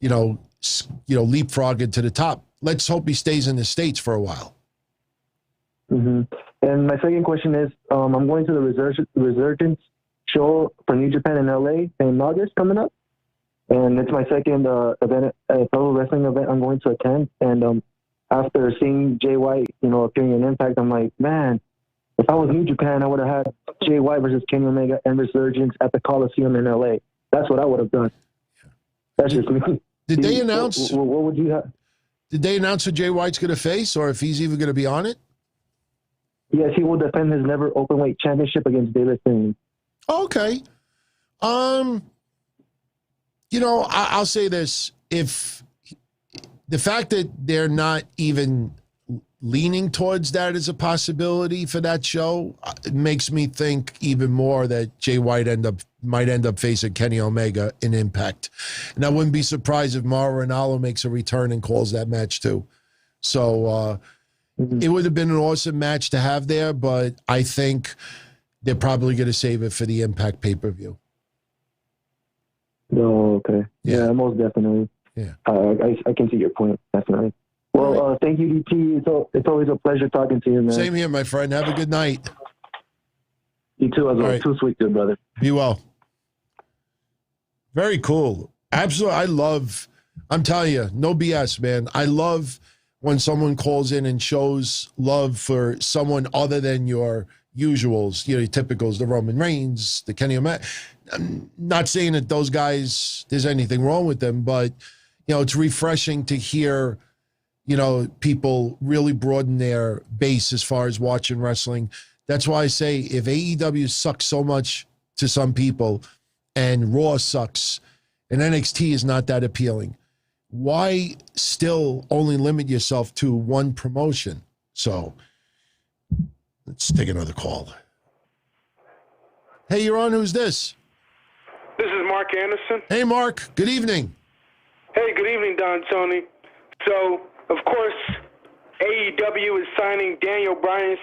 leapfrogging to the top. Let's hope he stays in the States for a while. And my second question is, I'm going to the Resurgence show for New Japan in LA in August coming up. And it's my second event, pro wrestling event I'm going to attend. And after seeing Jay White, appearing in Impact, I'm like, man, if I was New Japan, I would have had Jay White versus Kenny Omega and Resurgence at the Coliseum in LA. That's what I would have done. That's just me. Did they announce? What would you have? Did they announce who Jay White's going to face, or if he's even going to be on it? Yes, he will defend his never openweight championship against David Finlay. Okay. I'll say this: if the fact that they're not even leaning towards that as a possibility for that show, it makes me think even more that Jay White might end up facing Kenny Omega in Impact. And I wouldn't be surprised if Mauro Ranallo makes a return and calls that match too. So it would have been an awesome match to have there, but I think they're probably going to save it for the Impact pay-per-view. Oh, okay. Yeah, most definitely. Yeah. I can see your point, definitely. Well, thank you, DT. It's always a pleasure talking to you, man. Same here, my friend. Have a good night. You too, as well. Right. Too sweet, good brother. Be well. Very cool. Absolutely. I'm telling you, no BS, man. I love when someone calls in and shows love for someone other than your usuals, your typicals, the Roman Reigns, the Kenny Omega. I'm not saying that those guys, there's anything wrong with them, but, it's refreshing to hear, people really broaden their base as far as watching wrestling. That's why I say if AEW sucks so much to some people and Raw sucks and NXT is not that appealing, why still only limit yourself to one promotion? So let's take another call. Hey, you're on. Who's this? This is Mark Anderson. Hey, Mark. Good evening. Hey, good evening, Don Tony. So, of course, AEW is signing Daniel Bryan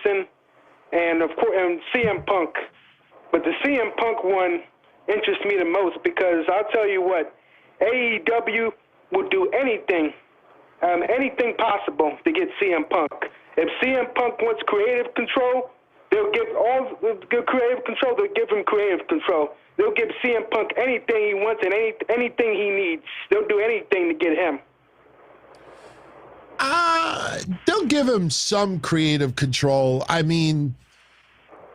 and CM Punk. But the CM Punk one interests me the most because I'll tell you what, AEW will do anything possible to get CM Punk. If CM Punk wants creative control, they'll give creative control. They'll give him creative control. They'll give CM Punk anything he wants and anything he needs. They'll do anything to get him. They'll give him some creative control. I mean,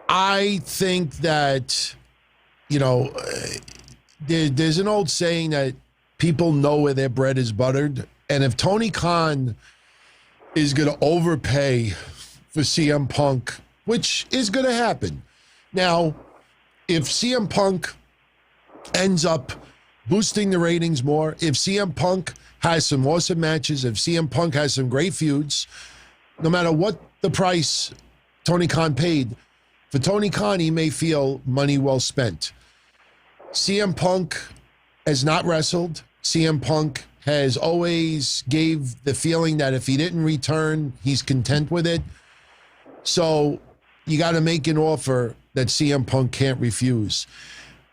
I think that, there's an old saying that people know where their bread is buttered. And if Tony Khan is going to overpay for CM Punk, which is going to happen. Now, if CM Punk ends up boosting the ratings more, if CM Punk has some awesome matches, if CM Punk has some great feuds, no matter what the price Tony Khan paid, for Tony Khan, he may feel money well spent. CM Punk has not wrestled. CM Punk has always gave the feeling that if he didn't return, he's content with it. So you got to make an offer that CM Punk can't refuse.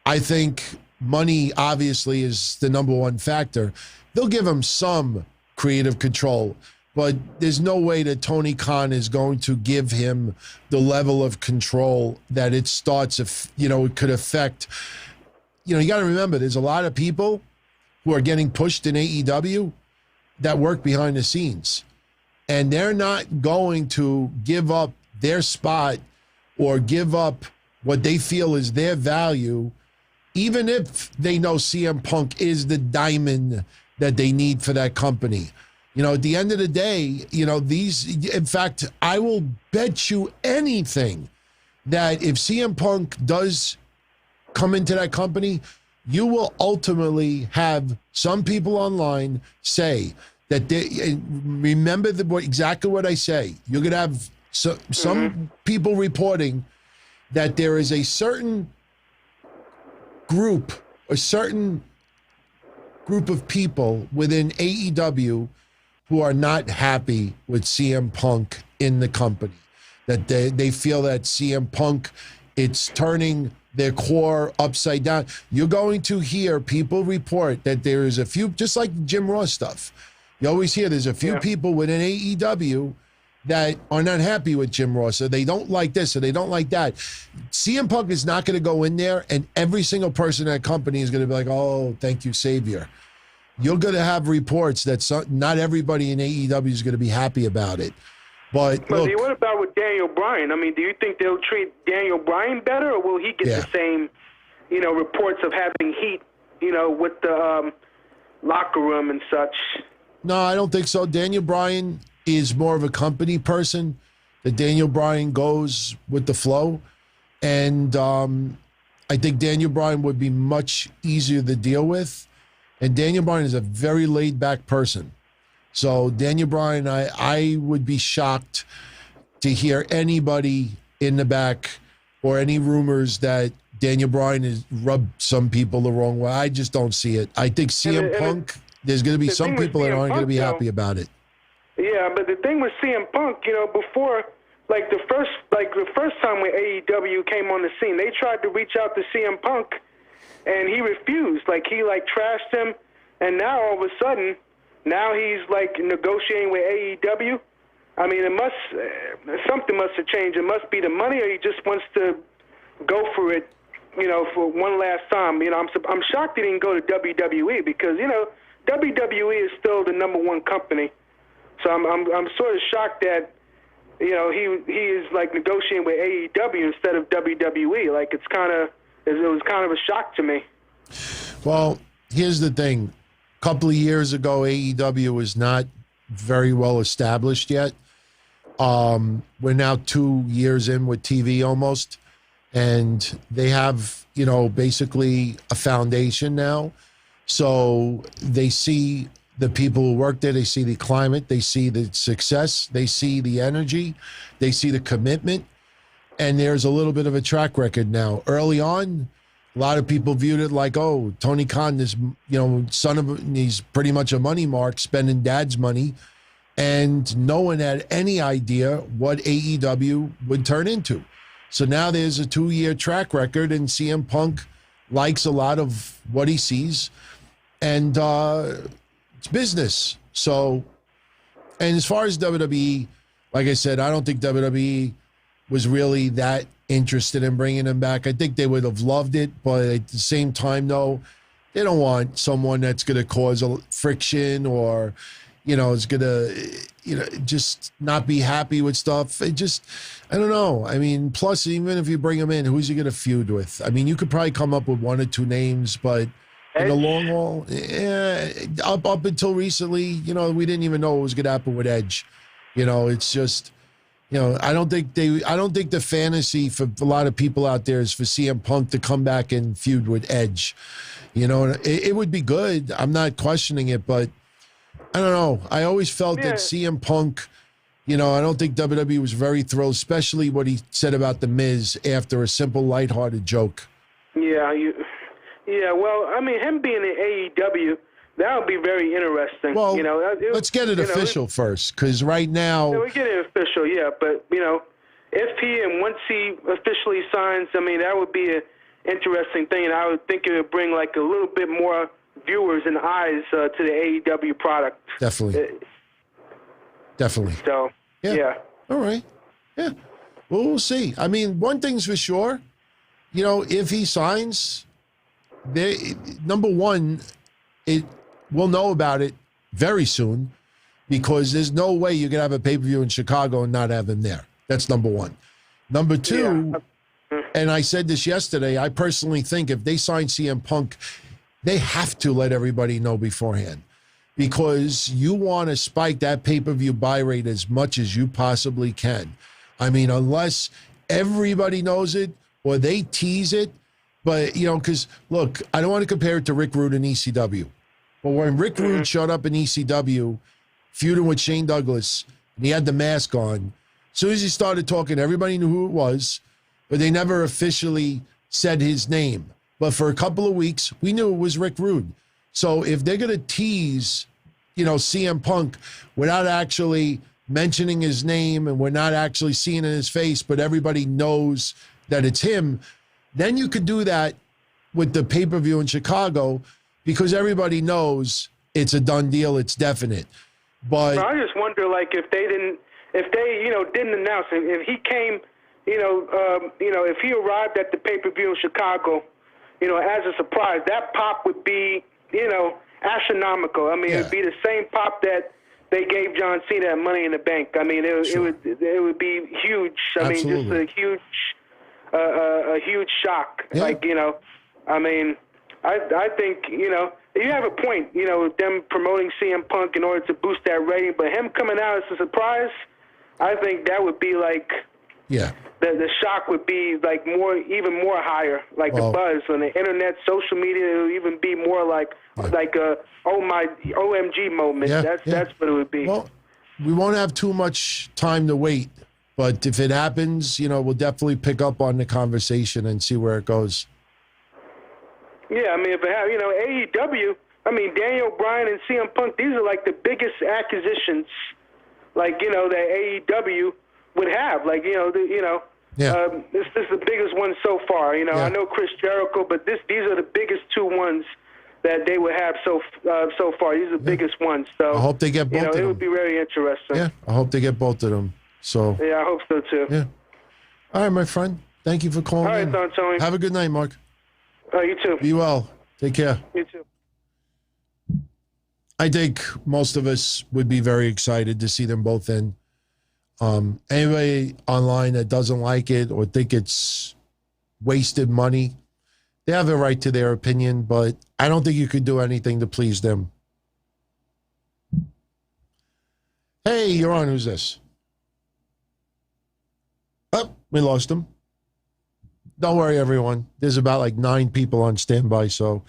I think money obviously is the number one factor. They'll give him some creative control, but there's no way that Tony Khan is going to give him the level of control that it starts, if, it could affect. You got to remember, there's a lot of people who are getting pushed in AEW that work behind the scenes, and they're not going to give up their spot or give up what they feel is their value, even if they know CM Punk is the diamond that they need for that company. At the end of the day, in fact, I will bet you anything that if CM Punk does come into that company, you will ultimately have some people online say that remember exactly what I say. You're going to have some people reporting that there is a certain group of people within AEW who are not happy with CM Punk in the company. That they feel that CM Punk, it's turning their core upside down. You're going to hear people report that there is a few, just like Jim Ross stuff. You always hear there's a few people within AEW that are not happy with Jim Ross, or they don't like this, or they don't like that. CM Punk is not going to go in there, and every single person in that company is going to be like, oh, thank you, Savior. You're going to have reports that not everybody in AEW is going to be happy about it. But look, what about with Daniel Bryan? I mean, do you think they'll treat Daniel Bryan better, or will he get the same, reports of having heat, with the locker room and such? No, I don't think so. Daniel Bryan is more of a company person. That Daniel Bryan goes with the flow. And I think Daniel Bryan would be much easier to deal with. And Daniel Bryan is a very laid-back person. So Daniel Bryan, I would be shocked to hear anybody in the back or any rumors that Daniel Bryan has rubbed some people the wrong way. I just don't see it. I think CM Punk, there's going to be some people that aren't going to be happy about it. Yeah, but the thing with CM Punk, before, the first time when AEW came on the scene, they tried to reach out to CM Punk, and he refused. He trashed him, and now all of a sudden, now he's negotiating with AEW. I mean, something must have changed. It must be the money, or he just wants to go for it, for one last time. I'm shocked he didn't go to WWE because WWE is still the number one company. So I'm sort of shocked that he is negotiating with AEW instead of WWE. It was kind of a shock to me. Well, here's the thing. A couple of years ago, AEW was not very well established yet. We're now 2 years in with TV almost, and they have, basically a foundation now. So they see the people who work there, they see the climate, they see the success, they see the energy, they see the commitment, and there's a little bit of a track record now. Early on, a lot of people viewed it like, oh, Tony Khan, this, he's pretty much a money mark, spending dad's money, and no one had any idea what AEW would turn into. So now there's a 2-year track record, and CM Punk likes a lot of what he sees, and it's business. So, and as far as WWE, like I said, I don't think WWE was really that interested in bringing him back. I think they would have loved it, but at the same time, though, they don't want someone that's going to cause a friction or, is going to, just not be happy with stuff. I don't know. I mean, plus, even if you bring him in, who's he going to feud with? I mean, you could probably come up with 1 or 2 names, but in the long haul, up until recently, we didn't even know what was going to happen with Edge. It's just, I don't think the fantasy for a lot of people out there is for CM Punk to come back and feud with Edge. It would be good. I'm not questioning it, but I don't know. I always felt that CM Punk, I don't think WWE was very thrilled, especially what he said about The Miz after a simple, lighthearted joke. Yeah, Yeah, well, I mean, him being in AEW, that would be very interesting. Well, you know, let's get it official first, because right now... Yeah, we get it official, yeah. But, you know, if he and once he officially signs, I mean, that would be an interesting thing. And I would think it would bring, like, a little bit more viewers and eyes to the AEW product. Definitely. Definitely. So, yeah. All right. Yeah. Well, we'll see. I mean, one thing's for sure. You know, if he signs, number one, we'll know about it very soon, because there's no way you can have a pay-per-view in Chicago and not have him there. That's number one. Number two, and I said this yesterday, I personally think if they sign CM Punk, they have to let everybody know beforehand, because you want to spike that pay-per-view buy rate as much as you possibly can. I mean, unless everybody knows it or they tease it. But, you know, because, look, I don't want to compare it to Rick Rude and ECW. But when Rick Rude showed up in ECW, feuding with Shane Douglas, and he had the mask on, as soon as he started talking, everybody knew who it was, but they never officially said his name. But for a couple of weeks, we knew it was Rick Rude. So if they're going to tease, you know, CM Punk without actually mentioning his name, and we're not actually seeing it in his face, but everybody knows that it's him, then you could do that with the pay-per-view in Chicago, because everybody knows it's a done deal, it's definite. But I just wonder, like, if they didn't announce it, if he came, if he arrived at the pay-per-view in Chicago, you know, as a surprise, that pop would be, you know, astronomical. I mean, it'd be the same pop that they gave John Cena at Money in the Bank. I mean, it would be huge. I mean, just a huge shock. Yeah. Like, you know, I mean, I think, you know, you have a point, you know, them promoting CM Punk in order to boost that rating, but him coming out as a surprise, I think that would be like, the shock would be like even more higher, like the buzz on the internet, social media. It would even be more like a OMG moment. That's what it would be. Well, we won't have too much time to wait, but if it happens, you know, we'll definitely pick up on the conversation and see where it goes. Yeah, I mean, if it have, you know, AEW, I mean, Daniel Bryan and CM Punk, these are like the biggest acquisitions, like, you know, that AEW would have. Like, you know, this is the biggest one so far. You know, I know Chris Jericho, but these are the biggest two ones that they would have so far. These are the biggest ones. So I hope they get both of them. It would be very interesting. Yeah, I hope they get both of them. So yeah, I hope so too. Yeah. All right, my friend. Thank you for calling. All right, in. Don Tony. Have a good night, Mark. You too. Be well. Take care. You too. I think most of us would be very excited to see them both in. Anybody online that doesn't like it or think it's wasted money, they have a right to their opinion, but I don't think you could do anything to please them. Hey, you're on. Who's this? Oh, we lost him. Don't worry, everyone. There's about like 9 people on standby, so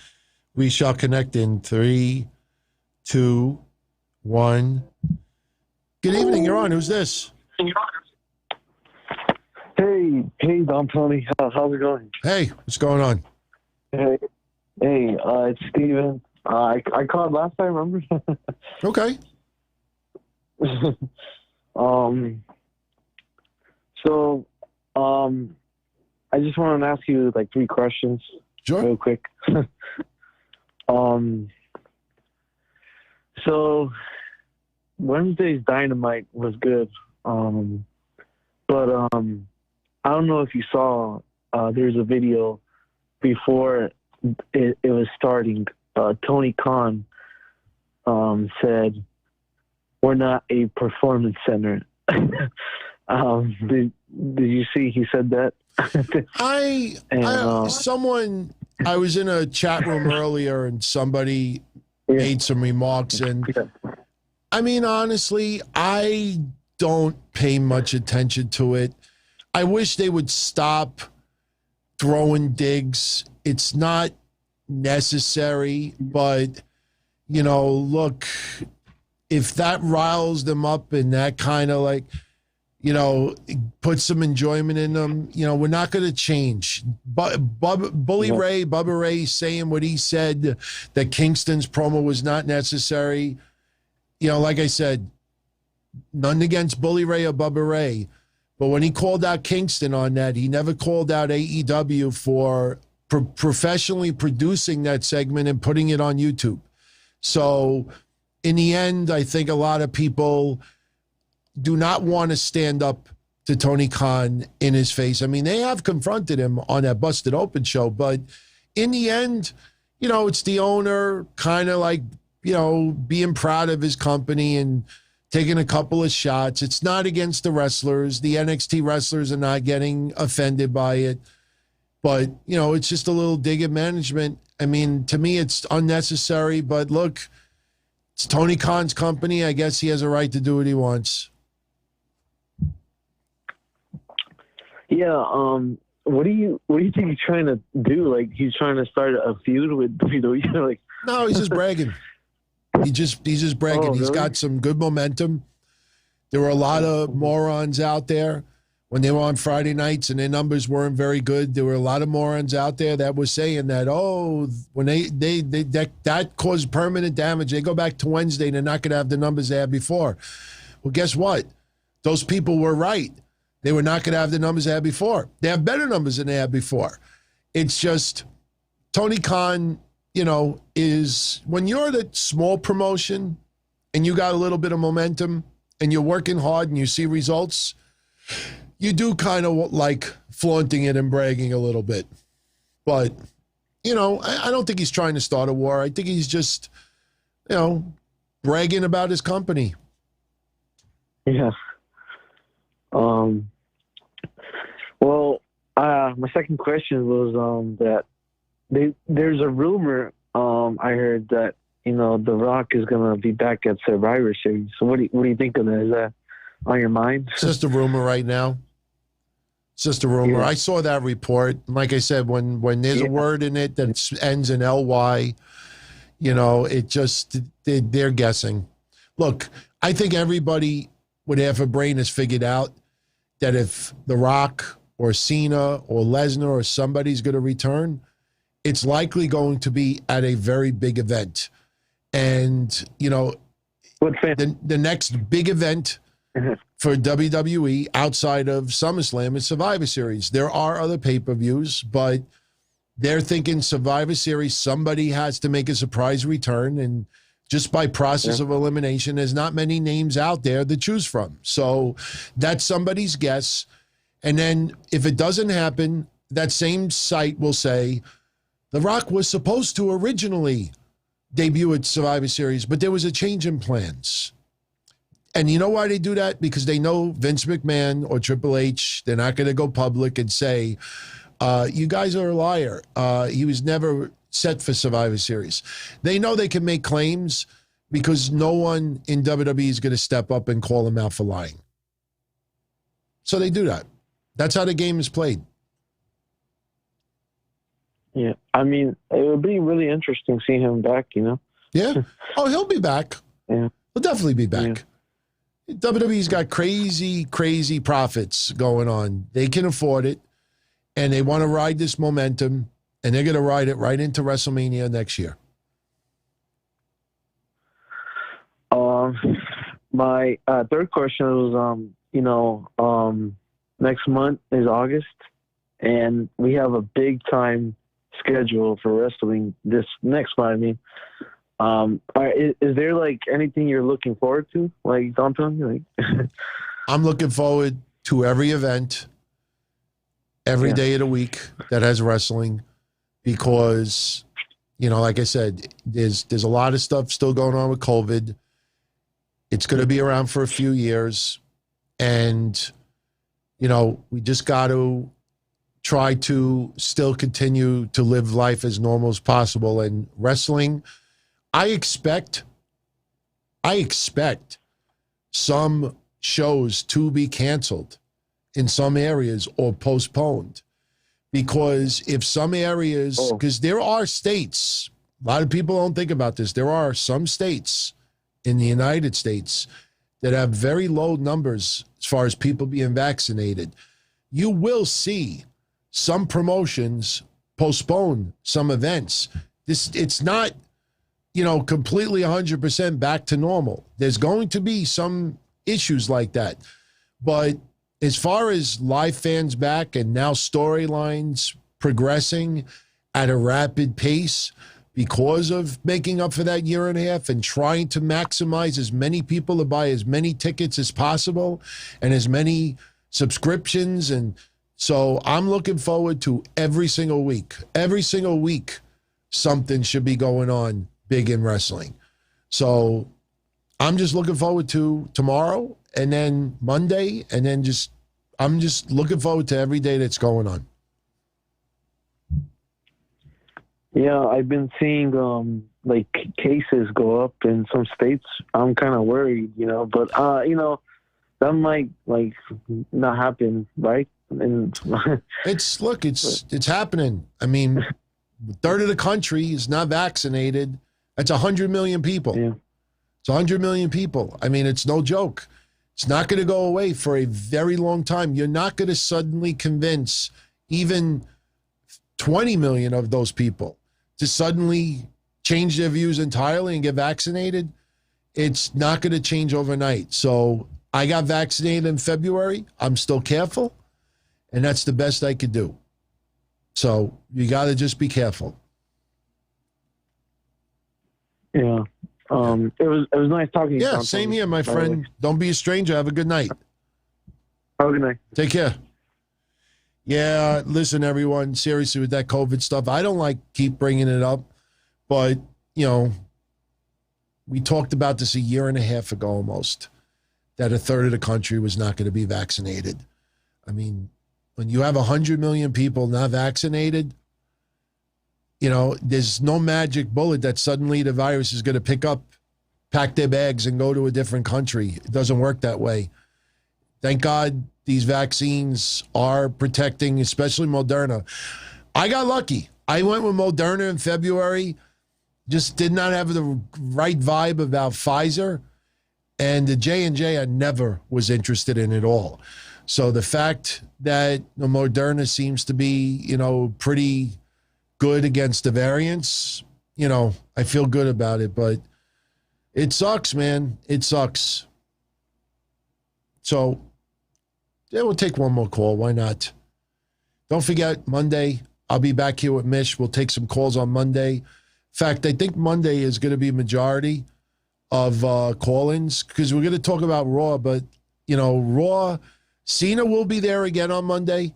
we shall connect in 3, 2, 1. Good evening. You're on. Who's this? Hey, Don Tony. How's it going? Hey, what's going on? Hey, it's Steven. I called last time, remember? Okay. I just want to ask you like 3 questions. Sure. Real quick. So Wednesday's Dynamite was good. But I don't know if you saw, there's a video before it was starting. Tony Khan said, "We're not a performance center." Did you see he said that? I was in a chat room earlier and somebody made some remarks, and I mean, honestly, I don't pay much attention to it. I wish they would stop throwing digs. It's not necessary, but, you know, look, if that riles them up and that kind of like, put some enjoyment in them. We're not going to change. But Bubba Ray saying what he said, that Kingston's promo was not necessary. Like I said, none against Bully Ray or Bubba Ray. But when he called out Kingston on that, he never called out AEW for professionally producing that segment and putting it on YouTube. So in the end, I think a lot of people do not want to stand up to Tony Khan in his face. I mean, they have confronted him on that Busted Open show, but in the end, it's the owner kind of like, being proud of his company and taking a couple of shots. It's not against the wrestlers. The NXT wrestlers are not getting offended by it. But, it's just a little dig at management. I mean, to me, it's unnecessary. But look, it's Tony Khan's company. I guess he has a right to do what he wants. Yeah. What do you think he's trying to do? Like, he's trying to start a feud with WWE? Like, no, he's just bragging. He's just bragging. Oh, He's really? got some good momentum. There were a lot of morons out there when they were on Friday nights and their numbers weren't very good. There were a lot of morons out there that were saying that, when that caused permanent damage. They go back to Wednesday, they're not going to have the numbers they had before. Well, guess what? Those people were right. They were not going to have the numbers they had before. They have better numbers than they had before. It's just Tony Khan, is when you're the small promotion and you got a little bit of momentum and you're working hard and you see results, you do kind of like flaunting it and bragging a little bit. But, I don't think he's trying to start a war. I think he's just, bragging about his company. Yeah. My second question was that there's a rumor I heard that The Rock is gonna be back at Survivor Series. So what do you think of that? Is that on your mind? It's just a rumor right now. It's just a rumor. Yeah. I saw that report. Like I said, when there's a word in it that ends in LY, it just they're guessing. Look, I think everybody with half a brain has figured out that if The Rock or Cena or Lesnar or somebody's going to return, it's likely going to be at a very big event. And, the next big event for WWE outside of SummerSlam is Survivor Series. There are other pay-per-views, but they're thinking Survivor Series, somebody has to make a surprise return. And just by process of elimination, there's not many names out there to choose from. So that's somebody's guess. And then if it doesn't happen, that same site will say, The Rock was supposed to originally debut at Survivor Series, but there was a change in plans. And you know why they do that? Because they know Vince McMahon or Triple H, they're not going to go public and say, you guys are a liar. He was never set for Survivor Series. They know they can make claims because no one in WWE is going to step up and call him out for lying. So they do that. That's how the game is played. Yeah, I mean, it would be really interesting seeing him back, Yeah. Oh, he'll be back. Yeah. He'll definitely be back. Yeah. WWE's got crazy, crazy profits going on. They can afford it, and they want to ride this momentum, and they're going to ride it right into WrestleMania next year. My third question was, next month is August, and we have a big time schedule for wrestling this next month. I mean, is there like anything you're looking forward to, like Don-Tony? I'm looking forward to every event, every day of the week that has wrestling, because, like I said, there's a lot of stuff still going on with COVID. It's going to be around for a few years, and we just got to try to still continue to live life as normal as possible. And wrestling, I expect some shows to be canceled in some areas or postponed, because if some areas, because there are states, a lot of people don't think about this, there are some states in the United States that have very low numbers as far as people being vaccinated, you will see some promotions postpone some events. It's not, completely 100% back to normal. There's going to be some issues like that. But as far as live fans back and now storylines progressing at a rapid pace because of making up for that year and a half and trying to maximize as many people to buy as many tickets as possible and as many subscriptions. And so I'm looking forward to every single week. Every single week, something should be going on big in wrestling. So I'm just looking forward to tomorrow and then Monday, and then I'm just looking forward to every day that's going on. Yeah, I've been seeing cases go up in some states. I'm kind of worried, but that might not happen, right? And it's happening. I mean, a third of the country is not vaccinated. That's 100 million people. Yeah. It's 100 million people. I mean, it's no joke. It's not going to go away for a very long time. You're not going to suddenly convince even 20 million of those people to suddenly change their views entirely and get vaccinated. It's not going to change overnight. So I got vaccinated in February. I'm still careful, and that's the best I could do. So you got to just be careful. Yeah. It was nice talking to you. Yeah, same here, my friend. Don't be a stranger. Have a good night. Have a good night. Take care. Yeah, listen, everyone, seriously, with that COVID stuff, I don't keep bringing it up, but, we talked about this a year and a half ago almost, that a third of the country was not going to be vaccinated. I mean, when you have 100 million people not vaccinated, there's no magic bullet that suddenly the virus is going to pack their bags and go to a different country. It doesn't work that way. Thank God these vaccines are protecting, especially Moderna. I got lucky. I went with Moderna in February, just did not have the right vibe about Pfizer. And the J&J I never was interested in at all. So the fact that the Moderna seems to be, pretty good against the variants, I feel good about it, but it sucks, man. It sucks. So, yeah, we'll take one more call. Why not? Don't forget, Monday, I'll be back here with Mish. We'll take some calls on Monday. In fact, I think Monday is going to be a majority of call-ins because we're going to talk about Raw, but, Raw, Cena will be there again on Monday.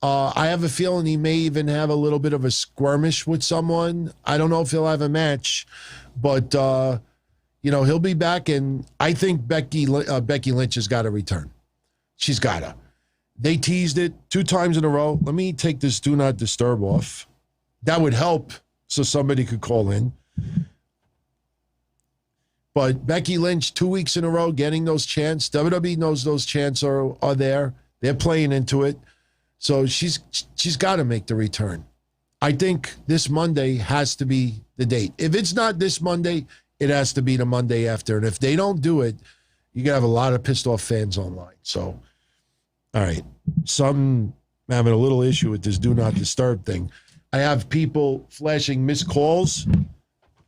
I have a feeling he may even have a little bit of a skirmish with someone. I don't know if he'll have a match, but, he'll be back, and I think Becky Lynch has got to return. She's got to. They teased it 2 times in a row. Let me take this Do Not Disturb off. That would help so somebody could call in. But Becky Lynch, 2 weeks in a row, getting those chants. WWE knows those chants are there. They're playing into it. So she's got to make the return. I think this Monday has to be the date. If it's not this Monday, it has to be the Monday after. And if they don't do it, you're going to have a lot of pissed off fans online. So, all right. Some having a little issue with this Do Not Disturb thing. I have people flashing missed calls,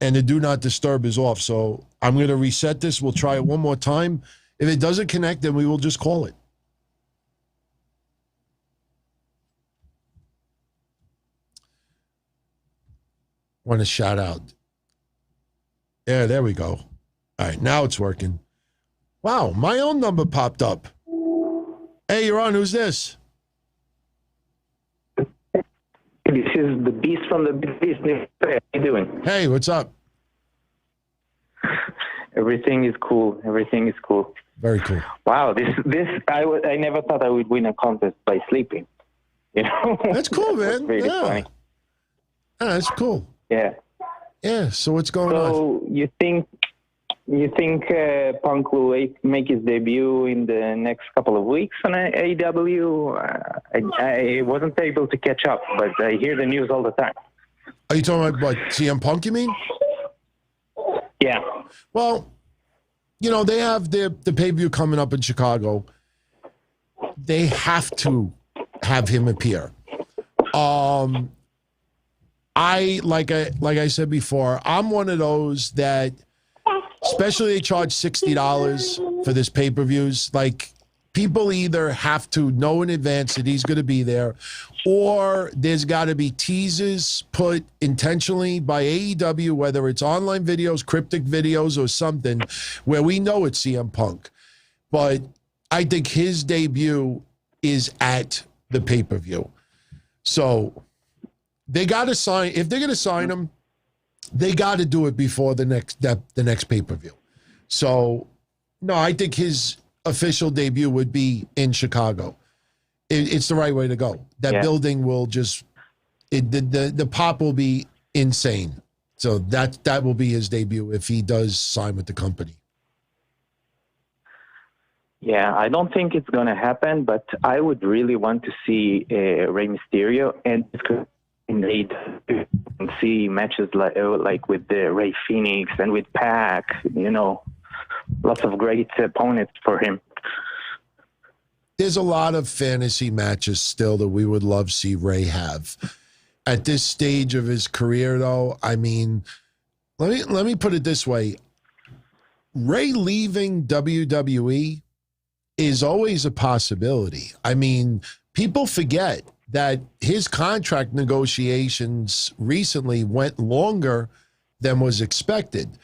and the Do Not Disturb is off. So I'm going to reset this. We'll try it one more time. If it doesn't connect, then we will just call it. Want to shout out. Yeah, there we go. All right, now it's working. Wow, my own number popped up. Hey, you're on. Who's this? This is the Beast from the Business. How are you doing? Hey, what's up? Everything is cool. Everything is cool. Very cool. Wow, I never thought I would win a contest by sleeping. That's cool, man. Really funny. Yeah, that's cool. Yeah. Yeah. So what's going on? So you think Punk will make his debut in the next couple of weeks on AEW? I wasn't able to catch up, but I hear the news all the time. Are you talking about what, CM Punk, you mean? Yeah. Well, they have the pay-per-view coming up in Chicago. They have to have him appear. Like I said before, I'm one of those that, especially they charge $60 for this pay-per-views. Like, people either have to know in advance that he's going to be there, or there's got to be teasers put intentionally by AEW, whether it's online videos, cryptic videos, or something, where we know it's CM Punk. But I think his debut is at the pay-per-view. So they got to sign, if they're going to sign him, they got to do it before the next pay-per-view. So, no, I think his official debut would be in Chicago. It's the right way to go. That building will just, the pop will be insane. So that will be his debut if he does sign with the company. Yeah, I don't think it's going to happen, but I would really want to see Rey Mysterio and see matches like with Ray Phoenix and with Pac, lots of great opponents for him. There's a lot of fantasy matches still that we would love to see Ray have. At this stage of his career, though, I mean, let me put it this way. Ray leaving WWE is always a possibility. I mean, people forget that his contract negotiations recently went longer than was expected.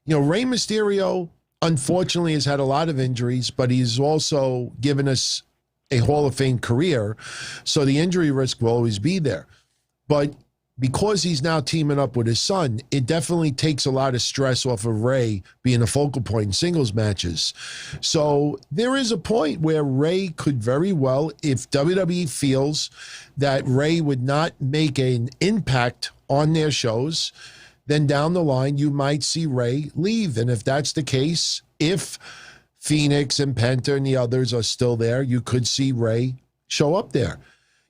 Rey Mysterio, unfortunately, has had a lot of injuries, but he's also given us a Hall of Fame career, so the injury risk will always be there. But because he's now teaming up with his son, it definitely takes a lot of stress off of Ray being a focal point in singles matches. So there is a point where Ray could very well, if WWE feels that Ray would not make an impact on their shows, then down the line, you might see Ray leave. And if that's the case, if Phoenix and Penta and the others are still there, you could see Ray show up there.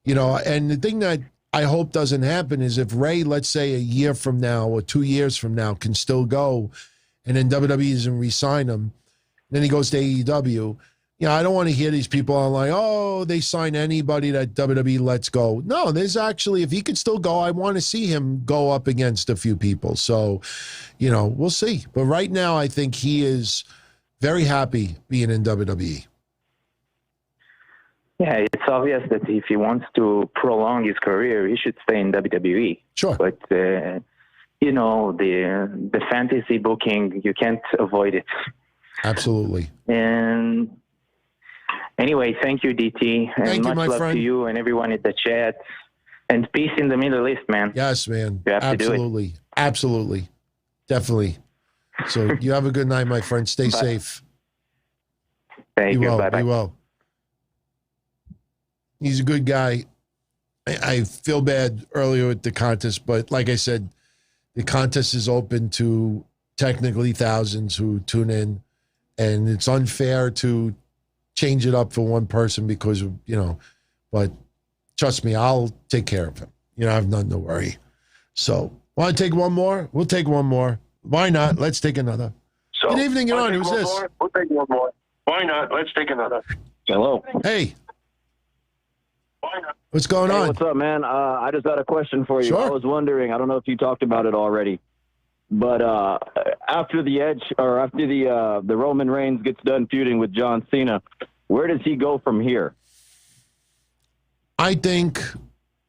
And the thing that I hope doesn't happen is if Ray, let's say a year from now or 2 years from now, can still go, and then WWE doesn't re-sign him, then he goes to AEW. I don't want to hear these people online, oh, they sign anybody that WWE lets go. No, there's actually, if he could still go, I want to see him go up against a few people. So, we'll see. But right now, I think he is very happy being in WWE. Yeah, it's obvious that if he wants to prolong his career, he should stay in WWE. Sure. But, the fantasy booking, you can't avoid it. Absolutely. And anyway, thank you, DT. And thank you, much love friend. to you and everyone in the chat. And peace in the Middle East, man. Yes, man. You have Absolutely. to do it. Absolutely. Definitely. So you have a good night, my friend. Stay safe. Thank you. Well. Bye-bye. Be well. He's a good guy. I feel bad earlier with the contest, but like I said, the contest is open to technically thousands who tune in, and it's unfair to change it up for one person because, but trust me, I'll take care of him. I have nothing to worry. So, want to take one more? We'll take one more. Why not? Let's take another. So, good evening, you're on. Who's this? We'll take one more. Why not? Let's take another. Hello. Hey. What's going on? What's up, man? I just got a question for you. Sure. I was wondering, I don't know if you talked about it already, but after the Roman Reigns gets done feuding with John Cena, where does he go from here? I think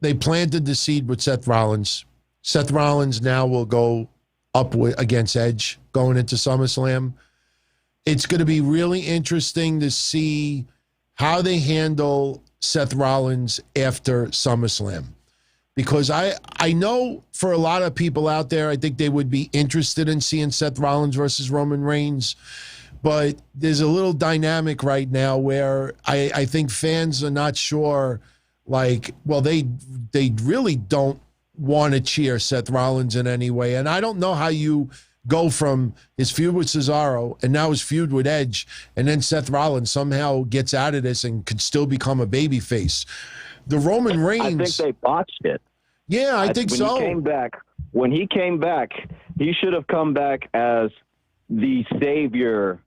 they planted the seed with Seth Rollins. Seth Rollins now will go up against Edge going into SummerSlam. It's going to be really interesting to see how they handle Seth Rollins after SummerSlam. Because I know for a lot of people out there, I think they would be interested in seeing Seth Rollins versus Roman Reigns. But there's a little dynamic right now where I think fans are not sure, they really don't want to cheer Seth Rollins in any way. And I don't know how you go from his feud with Cesaro and now his feud with Edge, and then Seth Rollins somehow gets out of this and could still become a babyface. The Roman Reigns... I think they botched it. Yeah, I think so. When he came back, he should have come back as the savior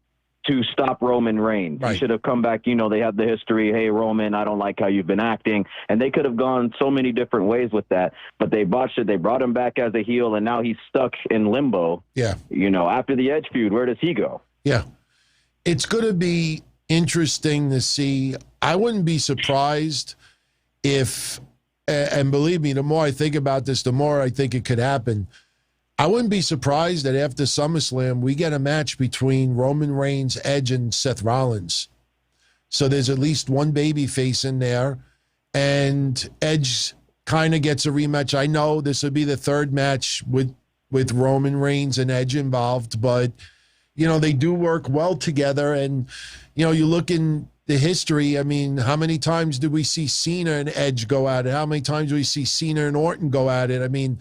to stop Roman Reigns. Right. He should have come back. They have the history. Hey, Roman, I don't like how you've been acting. And they could have gone so many different ways with that. But they botched it. They brought him back as a heel, and now he's stuck in limbo. Yeah. After the Edge feud, where does he go? Yeah. It's going to be interesting to see. I wouldn't be surprised if, and believe me, the more I think about this, the more I think it could happen. I wouldn't be surprised that after SummerSlam, we get a match between Roman Reigns, Edge, and Seth Rollins. So there's at least one baby face in there, and Edge kind of gets a rematch. I know this would be the third match with Roman Reigns and Edge involved, but, they do work well together. And, you look in the history, I mean, how many times did we see Cena and Edge go at it? How many times do we see Cena and Orton go at it? I mean,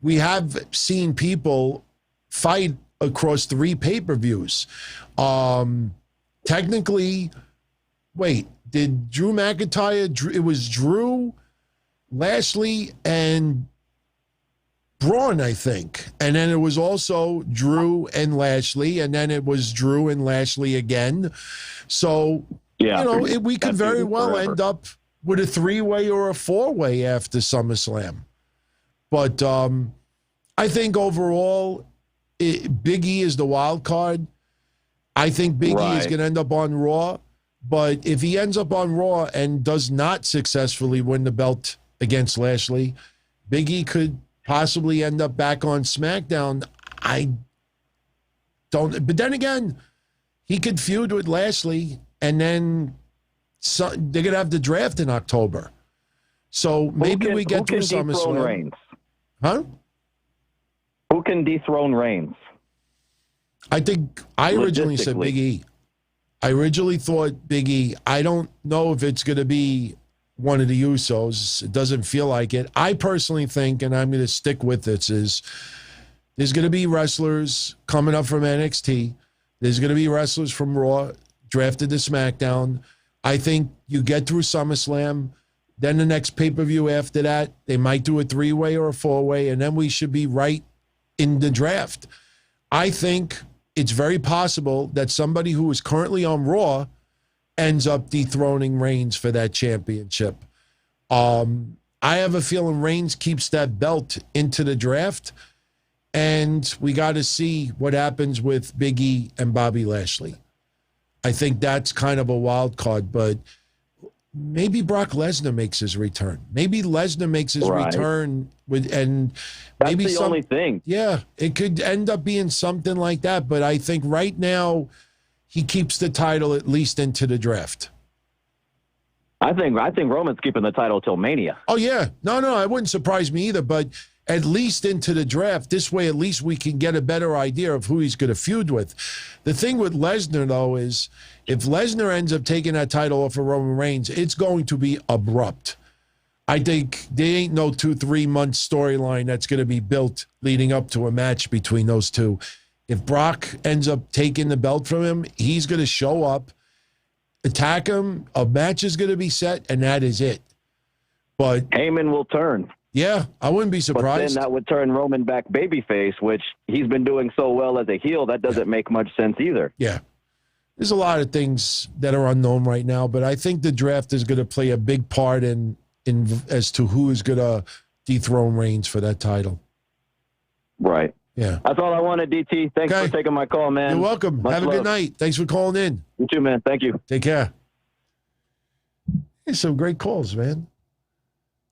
we have seen people fight across 3 pay-per-views. Technically, wait, did Drew McIntyre, it was Drew, Lashley, and Braun, I think. And then it was also Drew and Lashley, and then it was Drew and Lashley again. So, we could very well end up with a 3-way or a 4-way after SummerSlam. But I think overall, Big E is the wild card. I think Big E is going to end up on Raw. But if he ends up on Raw and does not successfully win the belt against Lashley, Big E could possibly end up back on SmackDown. I don't. But then again, he could feud with Lashley, and then they're going to have the draft in October. So maybe we get through SummerSlam. Reigns? Huh? Who can dethrone Reigns? I think I originally said Big E. I originally thought Big E. I don't know if it's going to be one of the Usos. It doesn't feel like it. I personally think, and I'm going to stick with this, is there's going to be wrestlers coming up from NXT. There's going to be wrestlers from Raw drafted to SmackDown. I think you get through SummerSlam. Then the next pay-per-view after that, they might do a 3-way or a 4-way, and then we should be right in the draft. I think it's very possible that somebody who is currently on Raw ends up dethroning Reigns for that championship. I have a feeling Reigns keeps that belt into the draft, and we got to see what happens with Big E and Bobby Lashley. I think that's kind of a wild card, but maybe Brock Lesnar makes his return. Maybe Lesnar makes his return and that's maybe the only thing. Yeah, it could end up being something like that. But I think right now he keeps the title at least into the draft. I think Roman's keeping the title till Mania. Oh yeah, no, it wouldn't surprise me either. But at least into the draft. This way, at least we can get a better idea of who he's going to feud with. The thing with Lesnar, though, is if Lesnar ends up taking that title off of Roman Reigns, it's going to be abrupt. I think there ain't no 2-3 month storyline that's going to be built leading up to a match between those two. If Brock ends up taking the belt from him, he's going to show up, attack him, a match is going to be set, and that is it. But Heyman will turn. Yeah, I wouldn't be surprised. But then that would turn Roman back babyface, which he's been doing so well as a heel. That doesn't make much sense either. Yeah. There's a lot of things that are unknown right now, but I think the draft is going to play a big part in as to who is going to dethrone Reigns for that title. Right. Yeah. That's all I wanted, DT. Thanks for taking my call, man. You're welcome. Much Have a love. good night. Thanks for calling in. You too, man. Thank you. Take care. There's some great calls, man.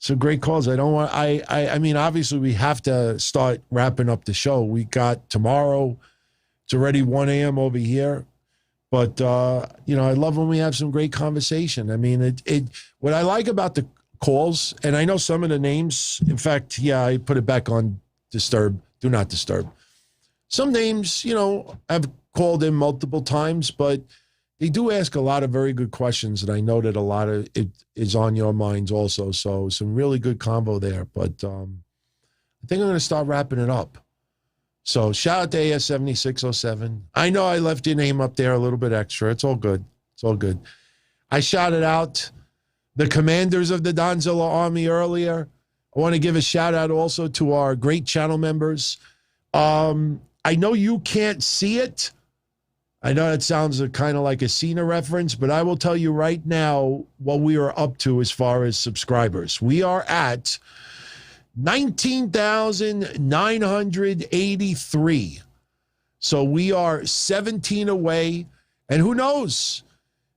Some great calls. I mean, obviously we have to start wrapping up the show. We got tomorrow. It's already 1 a.m. over here. But, I love when we have some great conversation. I mean, what I like about the calls, and I know some of the names, in fact, I put it back on do not disturb. Some names, I've called in multiple times, but they do ask a lot of very good questions, and I know that a lot of it is on your minds also. So some really good combo there. But I think I'm going to start wrapping it up. So shout out to AS7607. I know I left your name up there a little bit extra. It's all good. It's all good. I shouted out the commanders of the Donzilla Army earlier. I want to give a shout out also to our great channel members. I know you can't see it. I know that sounds kind of like a Cena reference, but I will tell you right now what we are up to as far as subscribers. We are at 19,983. So we are 17 away. And who knows?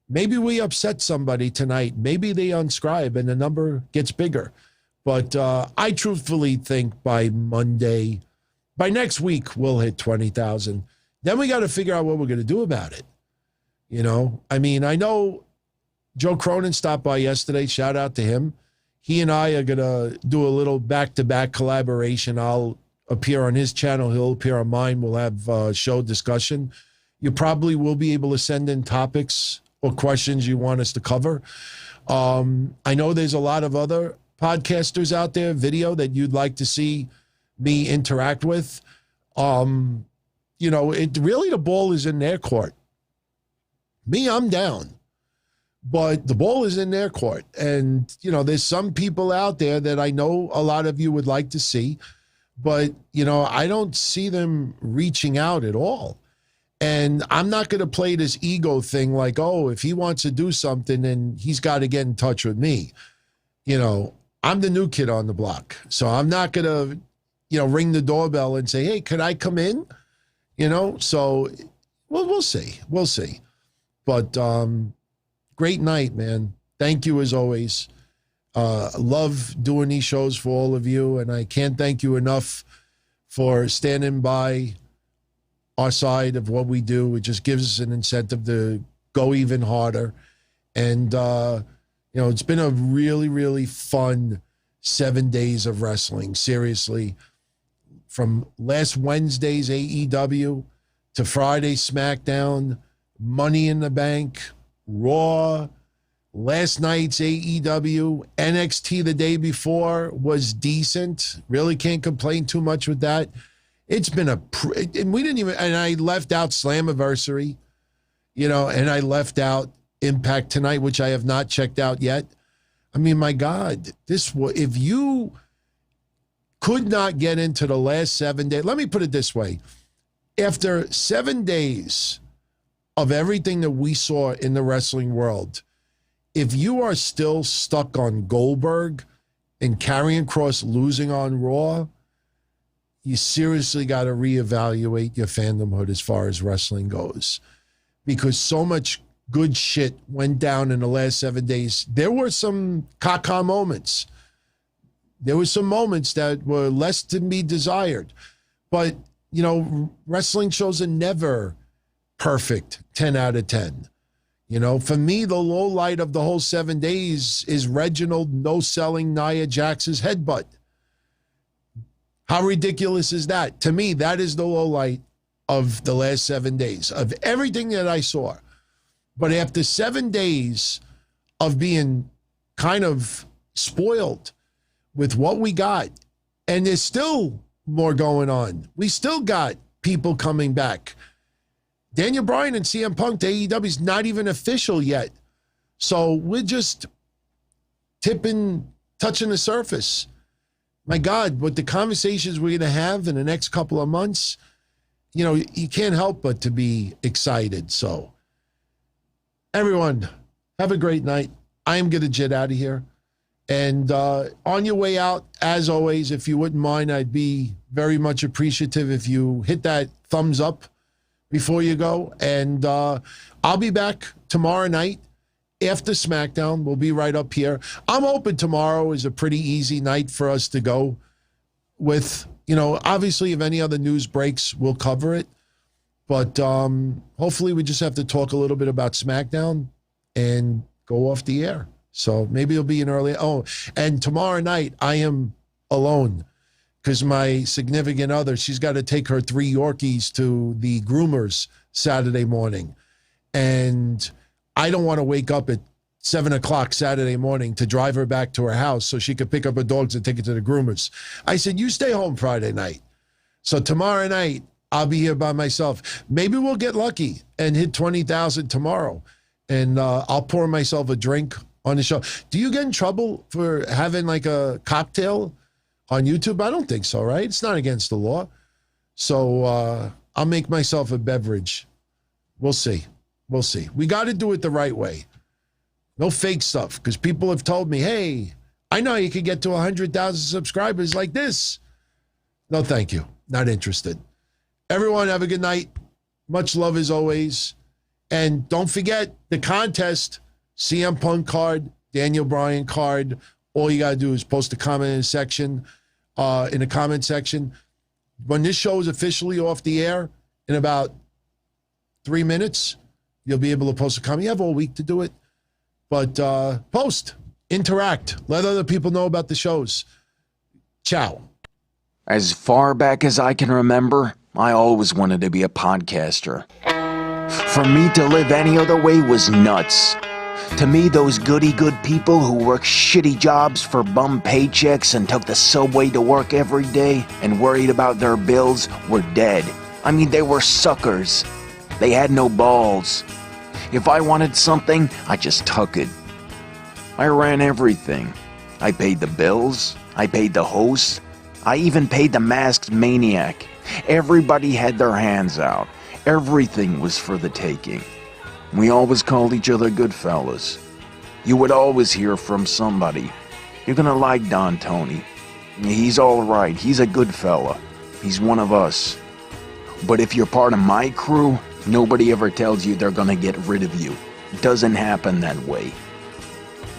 Maybe we upset somebody tonight. Maybe they unscribe and the number gets bigger. But I truthfully think by Monday, by next week, we'll hit 20,000. Then we got to figure out what we're going to do about it. You know, I mean, I know Joe Cronin stopped by yesterday. Shout out to him. He and I are going to do a little back-to-back collaboration. I'll appear on his channel. He'll appear on mine. We'll have show discussion. You probably will be able to send in topics or questions you want us to cover. I know there's a lot of other podcasters out there, video, that you'd like to see me interact with. You know, it really, the ball is in their court. Me, I'm down. But the ball is in their court. And, you know, there's some people out there that I know a lot of you would like to see. But, you know, I don't see them reaching out at all. And I'm not going to play this ego thing like, oh, if he wants to do something, then he's got to get in touch with me. You know, I'm the new kid on the block. So I'm not going to, you know, ring the doorbell and say, hey, could I come in? You know, so we'll see. We'll see. But great night, man. Thank you as always. Love doing these shows for all of you. And I can't thank you enough for standing by our side of what we do. It just gives us an incentive to go even harder. And, you know, it's been a really, really fun 7 days of wrestling. Seriously. From last Wednesday's AEW to Friday SmackDown, Money in the Bank, Raw, last night's AEW, NXT the day before was decent. Really can't complain too much with that. It's been and we didn't even, and I left out Slammiversary, you know, and I left out Impact tonight, which I have not checked out yet. I mean, my God, if you could not get into the last 7 days. Let me put it this way. After 7 days of everything that we saw in the wrestling world, if you are still stuck on Goldberg and Karrion Kross losing on Raw, you seriously got to reevaluate your fandomhood as far as wrestling goes. Because so much good shit went down in the last 7 days. There were some caca moments. There were some moments that were less to be desired. But, you know, wrestling shows are never perfect, 10 out of 10. You know, for me, the low light of the whole 7 days is Reginald no-selling Nia Jax's headbutt. How ridiculous is that? To me, that is the low light of the last 7 days, of everything that I saw. But after 7 days of being kind of spoiled with what we got, and there's still more going on. We still got people coming back. Daniel Bryan and CM Punk to AEW is not even official yet. So we're just touching the surface. My God, with the conversations we're going to have in the next couple of months, you know, you can't help but to be excited. So everyone, have a great night. I am going to jet out of here. And on your way out, as always, if you wouldn't mind, I'd be very much appreciative if you hit that thumbs up before you go. And I'll be back tomorrow night after SmackDown. We'll be right up here. I'm hoping tomorrow is a pretty easy night for us to go with. You know, obviously, if any other news breaks, we'll cover it. But hopefully we just have to talk a little bit about SmackDown and go off the air. So maybe it'll be an early. Oh, and tomorrow night I am alone because my significant other, she's got to take her 3 Yorkies to the groomers Saturday morning. And I don't want to wake up at 7 o'clock Saturday morning to drive her back to her house so she could pick up her dogs and take it to the groomers. I said, you stay home Friday night. So tomorrow night, I'll be here by myself. Maybe we'll get lucky and hit 20,000 tomorrow. And I'll pour myself a drink on the show. Do you get in trouble for having like a cocktail on YouTube? I don't think so, right? It's not against the law. So I'll make myself a beverage We'll see. We'll see. We got to do it the right way. No fake stuff, because people have told me, hey, I know you can get to 100,000 subscribers like this. No, thank you. Not interested. Everyone have a good night. Much love as always. And don't forget the contest, CM Punk card, Daniel Bryan card. All you got to do is post a comment in the comment section. When this show is officially off the air in about 3 minutes, you'll be able to post a comment. You have all week to do it. But post, interact, let other people know about the shows. Ciao. As far back as I can remember, I always wanted to be a podcaster. For me to live any other way was nuts. To me, those goody-good people who worked shitty jobs for bum paychecks and took the subway to work every day and worried about their bills were dead. I mean, they were suckers. They had no balls. If I wanted something, I just took it. I ran everything. I paid the bills. I paid the host. I even paid the masked maniac. Everybody had their hands out. Everything was for the taking. We always called each other good fellas. You would always hear from somebody. You're gonna like Don Tony. He's all right. He's a good fella. He's one of us. But if you're part of my crew, nobody ever tells you they're gonna get rid of you. It doesn't happen that way.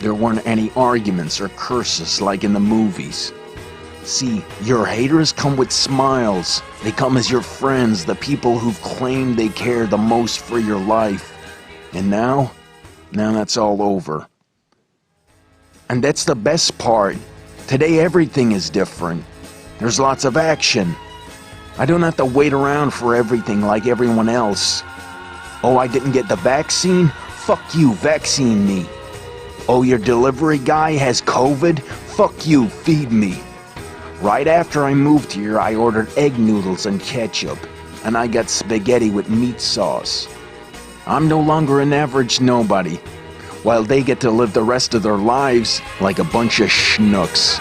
There weren't any arguments or curses like in the movies. See, your haters come with smiles. They come as your friends, the people who've claimed they care the most for your life. And now that's all over. And that's the best part. Today everything is different. There's lots of action. I don't have to wait around for everything like everyone else. Oh, I didn't get the vaccine? Fuck you, vaccine me. Oh, your delivery guy has COVID? Fuck you, feed me. Right after I moved here, I ordered egg noodles and ketchup, and I got spaghetti with meat sauce. I'm no longer an average nobody, while they get to live the rest of their lives like a bunch of schnooks.